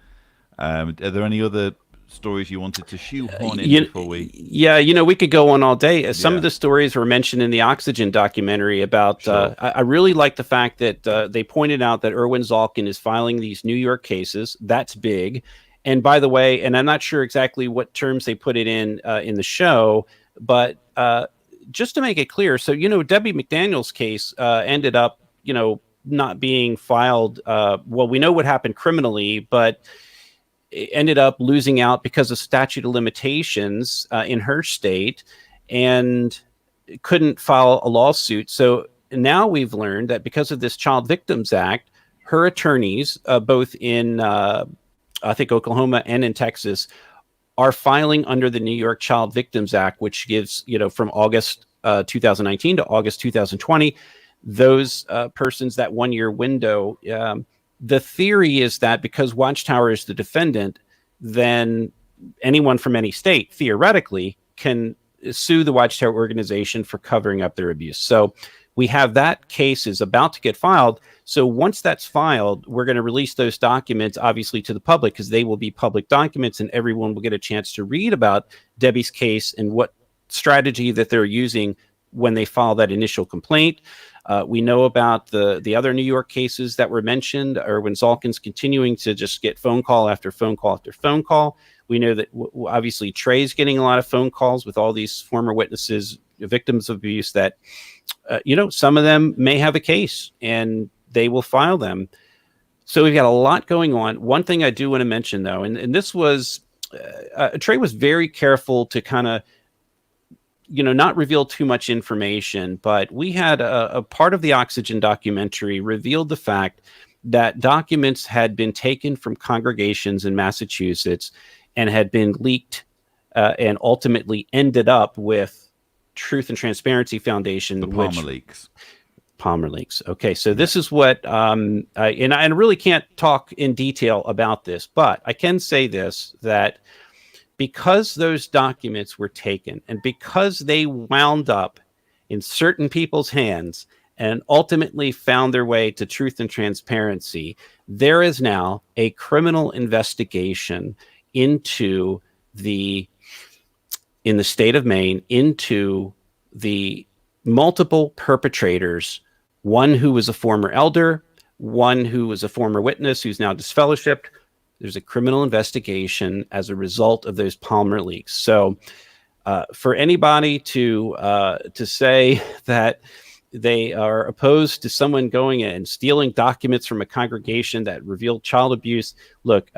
Are there any other stories you wanted to shoehorn in before we... Yeah, you know, we could go on all day. Some of the stories were mentioned in the Oxygen documentary about... Sure. I really like the fact that they pointed out that Erwin Zalkin is filing these New York cases. That's big. And by the way, and I'm not sure exactly what terms they put it in the show, but... just to make it clear, so, you know, Debbie McDaniel's case ended up, you know, not being filed. Well, we know what happened criminally, but it ended up losing out because of statute of limitations in her state, and couldn't file a lawsuit. So now we've learned that because of this Child Victims Act, her attorneys, both in, I think, Oklahoma and in Texas, are filing under the New York Child Victims Act, which gives, you know, from August 2019 to August 2020, those persons that 1-year window. The theory is that because Watchtower is the defendant, then anyone from any state theoretically can sue the Watchtower organization for covering up their abuse. So we have that case is about to get filed. So once that's filed, we're going to release those documents, obviously, to the public, because they will be public documents, and everyone will get a chance to read about Debbie's case and what strategy that they're using when they file that initial complaint. We know about the other New York cases that were mentioned, or when Zalkin's continuing to just get phone call after phone call after phone call. We know that obviously Trey's getting a lot of phone calls with all these former witnesses, victims of abuse, that you know, some of them may have a case and they will file them. So we've got a lot going on. One thing I do want to mention, though, and this was, Trey was very careful to kind of, you know, not reveal too much information, but we had a part of the Oxygen documentary revealed the fact that documents had been taken from congregations in Massachusetts and had been leaked and ultimately ended up with Truth and Transparency Foundation. The Palmer leaks. Palmer leaks. Okay, so this is what, and I really can't talk in detail about this, but I can say this, that because those documents were taken and because they wound up in certain people's hands and ultimately found their way to Truth and Transparency, there is now a criminal investigation into in the state of Maine, into the multiple perpetrators, one who was a former elder, one who was a former witness who's now disfellowshipped. There's a criminal investigation as a result of those Palmer leaks. So for anybody to say that they are opposed to someone going and stealing documents from a congregation that revealed child abuse, look,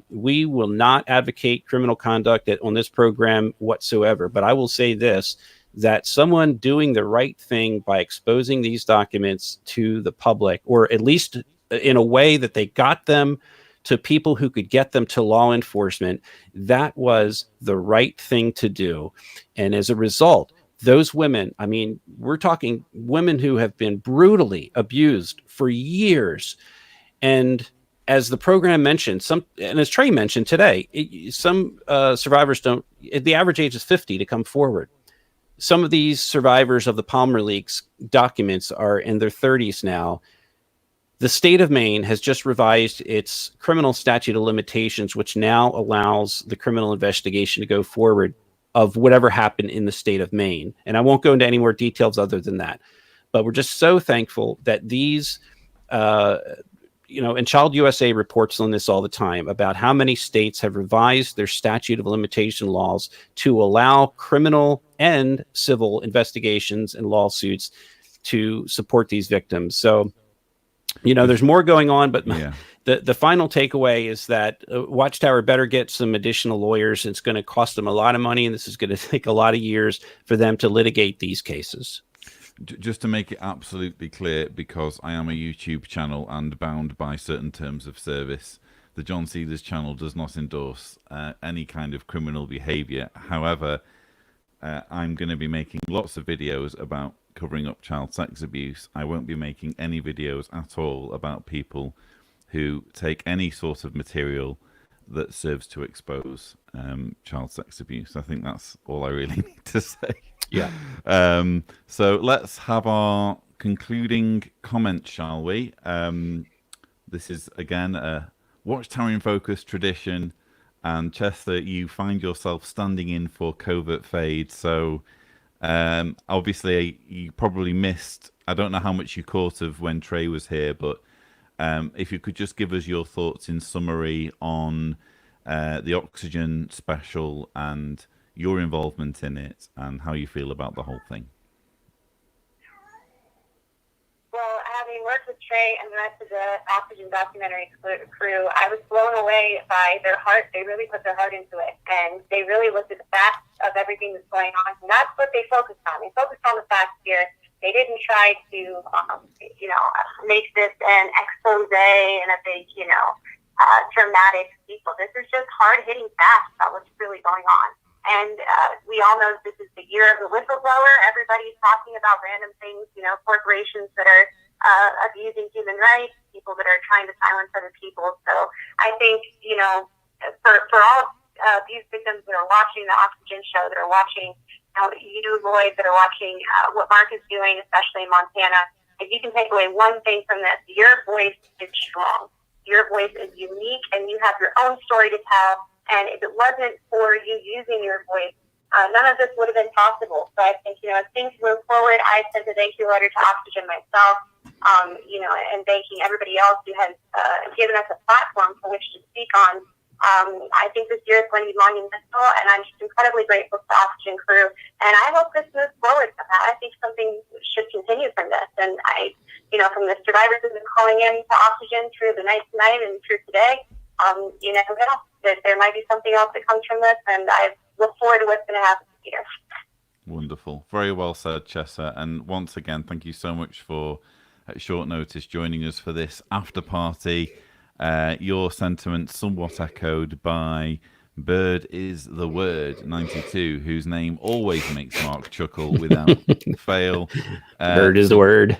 we will not advocate criminal conduct on this program whatsoever. But I will say this, that someone doing the right thing by exposing these documents to the public, or at least in a way that they got them to people who could get them to law enforcement, that was the right thing to do. And as a result, those women, I mean, we're talking women who have been brutally abused for years. And as the program mentioned, and as Trey mentioned today, some survivors don't, the average age is 50 to come forward. Some of these survivors of the Palmer leaks documents are in their 30s now. The state of Maine has just revised its criminal statute of limitations, which now allows the criminal investigation to go forward of whatever happened in the state of Maine. And I won't go into any more details other than that. But we're just so thankful that these, and Child USA reports on this all the time about how many states have revised their statute of limitation laws to allow criminal and civil investigations and lawsuits to support these victims. So, there's more going on, but the final takeaway is that Watchtower better get some additional lawyers. It's going to cost them a lot of money, and this is going to take a lot of years for them to litigate these cases. Just to make it absolutely clear, because I am a YouTube channel and bound by certain terms of service, the John Seelers channel does not endorse any kind of criminal behavior. However, I'm going to be making lots of videos about covering up child sex abuse. I won't be making any videos at all about people who take any sort of material that serves to expose child sex abuse. I think that's all I really need to say. Yeah. So let's have our concluding comments, shall we? This is, again, a Watchtower in Focus tradition. And Chesa, you find yourself standing in for Covert Fade. So obviously you probably missed, I don't know how much you caught of when Trey was here, but if you could just give us your thoughts in summary on the Oxygen special and your involvement in it and how you feel about the whole thing. Well, having worked with Trey and the rest of the Oxygen documentary crew, I was blown away by their heart. They really put their heart into it, and they really looked at the facts of everything that's going on, and that's what they focused on. They focused on the facts here. They didn't try to, make this an expose and a big, dramatic sequel. This is just hard-hitting facts about what's really going on. And we all know this is the year of the whistleblower. Everybody's talking about random things, corporations that are abusing human rights, people that are trying to silence other people. So I think, for all these victims that are watching the Oxygen show, that are watching, you, Lloyd, that are watching what Mark is doing, especially in Montana, if you can take away one thing from this, your voice is strong. Your voice is unique, and you have your own story to tell. And if it wasn't for you using your voice, none of this would have been possible. So I think, as things move forward, I sent a thank you letter to Oxygen myself, and thanking everybody else who has given us a platform for which to speak on. I think this year is going to be monumental, and I'm just incredibly grateful to the Oxygen crew. And I hope this moves forward somehow. I think something should continue from this. And from the survivors who've been calling in to Oxygen through the night tonight and through today, you never know that there might be something else that comes from this, and I look forward to what's going to happen here. Wonderful. Very well said, Chesa. And once again, thank you so much for, at short notice, joining us for this after party. Your sentiments somewhat echoed by Bird is the Word 92, whose name always makes Mark chuckle without fail. Bird is the word.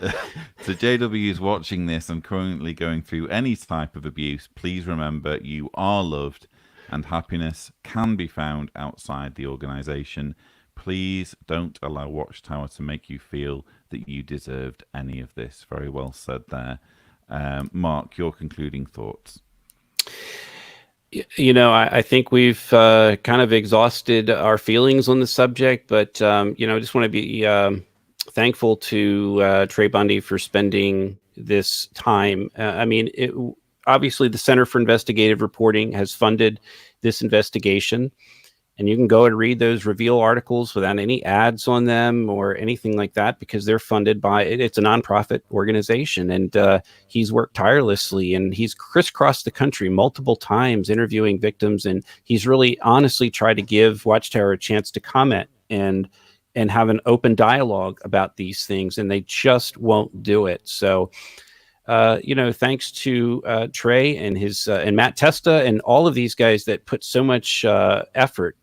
To JWs watching this and currently going through any type of abuse, please remember you are loved and happiness can be found outside the organization. Please don't allow Watchtower to make you feel that you deserved any of this. Very well said there. Mark, your concluding thoughts. I think we've kind of exhausted our feelings on the subject, but, I just want to be thankful to Trey Bundy for spending this time. Obviously, the Center for Investigative Reporting has funded this investigation, and you can go and read those Reveal articles without any ads on them or anything like that, because they're funded by, it's a nonprofit organization, and he's worked tirelessly, and he's crisscrossed the country multiple times interviewing victims, and he's really honestly tried to give Watchtower a chance to comment and have an open dialogue about these things, and they just won't do it. So thanks to Trey and his and Matt Testa and all of these guys that put so much effort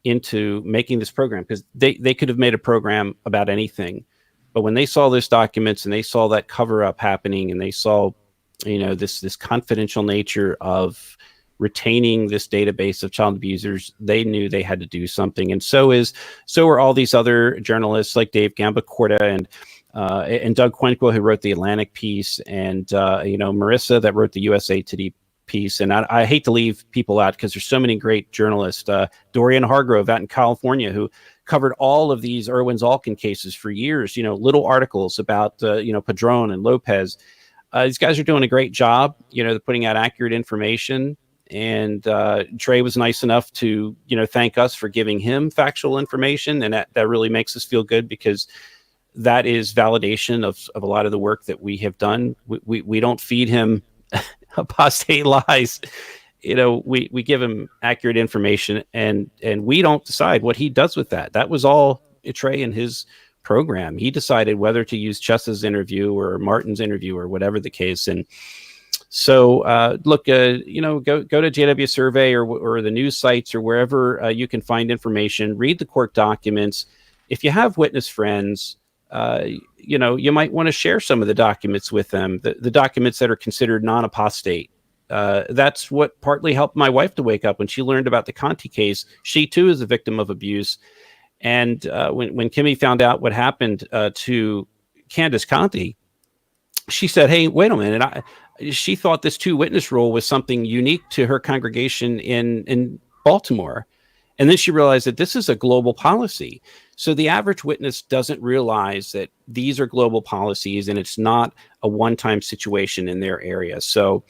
into making this program, because they could have made a program about anything, but when they saw those documents and they saw that cover up happening, and they saw this confidential nature of retaining this database of child abusers, they knew they had to do something. And so are all these other journalists like Dave Gambacorta and Doug Quenquil, who wrote the Atlantic piece, and Marissa that wrote the USA Today piece. And I hate to leave people out because there's so many great journalists. Dorian Hargrove out in California, who covered all of these Irwin Zalkin cases for years, little articles about, Padron and Lopez. These guys are doing a great job, they're putting out accurate information. And Trey was nice enough to, thank us for giving him factual information. And that really makes us feel good, because that is validation of a lot of the work that we have done. We don't feed him apostate lies. We give him accurate information, and we don't decide what he does with that. That was all Trey and his program. He decided whether to use Chesa's interview or Martin's interview or whatever the case. And so look, go to JW Survey or the news sites or wherever you can find information. Read the court documents. If you have witness friends, you might want to share some of the documents with them, the documents that are considered non-apostate. That's what partly helped my wife to wake up when she learned about the Conti case. She too is a victim of abuse. And when Kimmy found out what happened to Candace Conti, she said, hey, wait a minute. She thought this 2-witness rule was something unique to her congregation in Baltimore. And then she realized that this is a global policy. So the average witness doesn't realize that these are global policies and it's not a one-time situation in their area. So,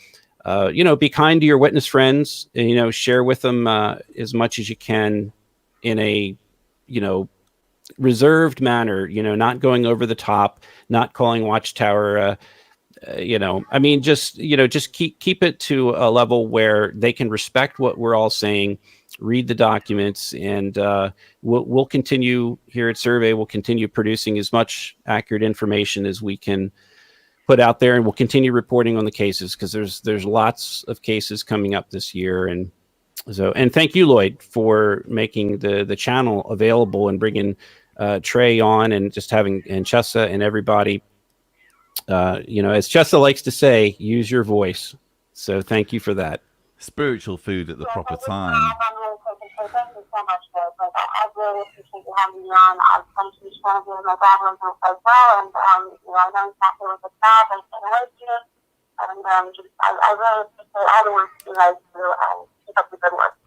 be kind to your witness friends and, share with them as much as you can in a, reserved manner, not going over the top, not calling Watchtower, just keep it to a level where they can respect what we're all saying, read the documents, and we'll continue here at Survey. We'll continue producing as much accurate information as we can put out there, and we'll continue reporting on the cases, because there's lots of cases coming up this year. And thank you, Lloyd, for making the channel available and bringing Trey on, and just having Chesa and everybody. As Chesa likes to say, use your voice. So thank you for that. Spiritual food at the proper time. Thank you so much, guys. I really appreciate you having me on. I've come to each one of you in my background as well, and I know exactly what the job and what you do. And I really appreciate all the work you guys do, and keep up the good work.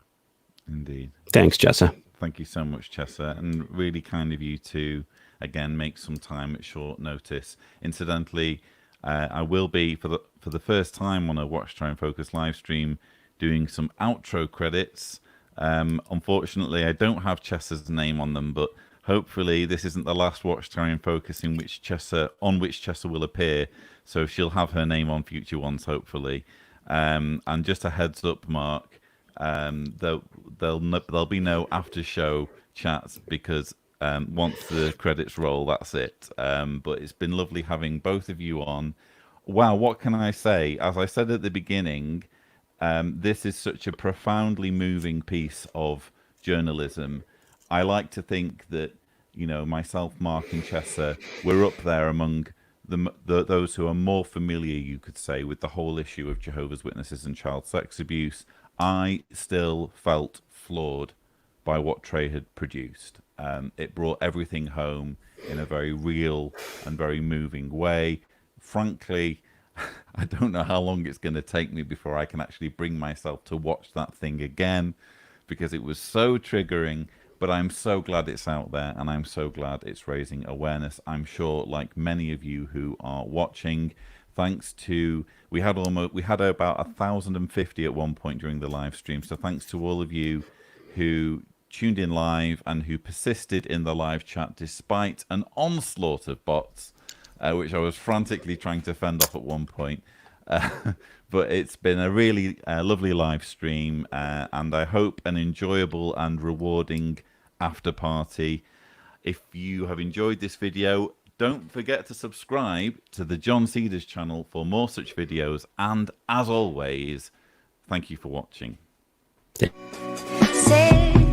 Indeed. Thanks, Chesa. Thank you so much, Chesa, and really kind of you to again make some time at short notice. Incidentally, I will be for the first time on a Watchtower in Focus live stream doing some outro credits. Unfortunately, I don't have Chesa's name on them, but hopefully this isn't the last Watchtower in Focus on which Chesa will appear, so she'll have her name on future ones, hopefully. And just a heads up, Mark, there'll be no after show chats, because once the credits roll, that's it. But it's been lovely having both of you on. Wow, what can I say? As I said at the beginning, this is such a profoundly moving piece of journalism. I like to think that, myself, Mark, and Chesa, we're up there among those who are more familiar, you could say, with the whole issue of Jehovah's Witnesses and child sex abuse. I still felt floored by what Trey had produced. It brought everything home in a very real and very moving way. Frankly, I don't know how long it's going to take me before I can actually bring myself to watch that thing again, because it was so triggering. But I'm so glad it's out there, and I'm so glad it's raising awareness. I'm sure, like many of you who are watching, thanks to we had about 1,050 at one point during the live stream. So thanks to all of you who tuned in live and who persisted in the live chat despite an onslaught of bots, which I was frantically trying to fend off at one point. But it's been a really lovely live stream, and I hope an enjoyable and rewarding after party. If you have enjoyed this video, don't forget to subscribe to the John Cedars channel for more such videos. And as always, thank you for watching. Say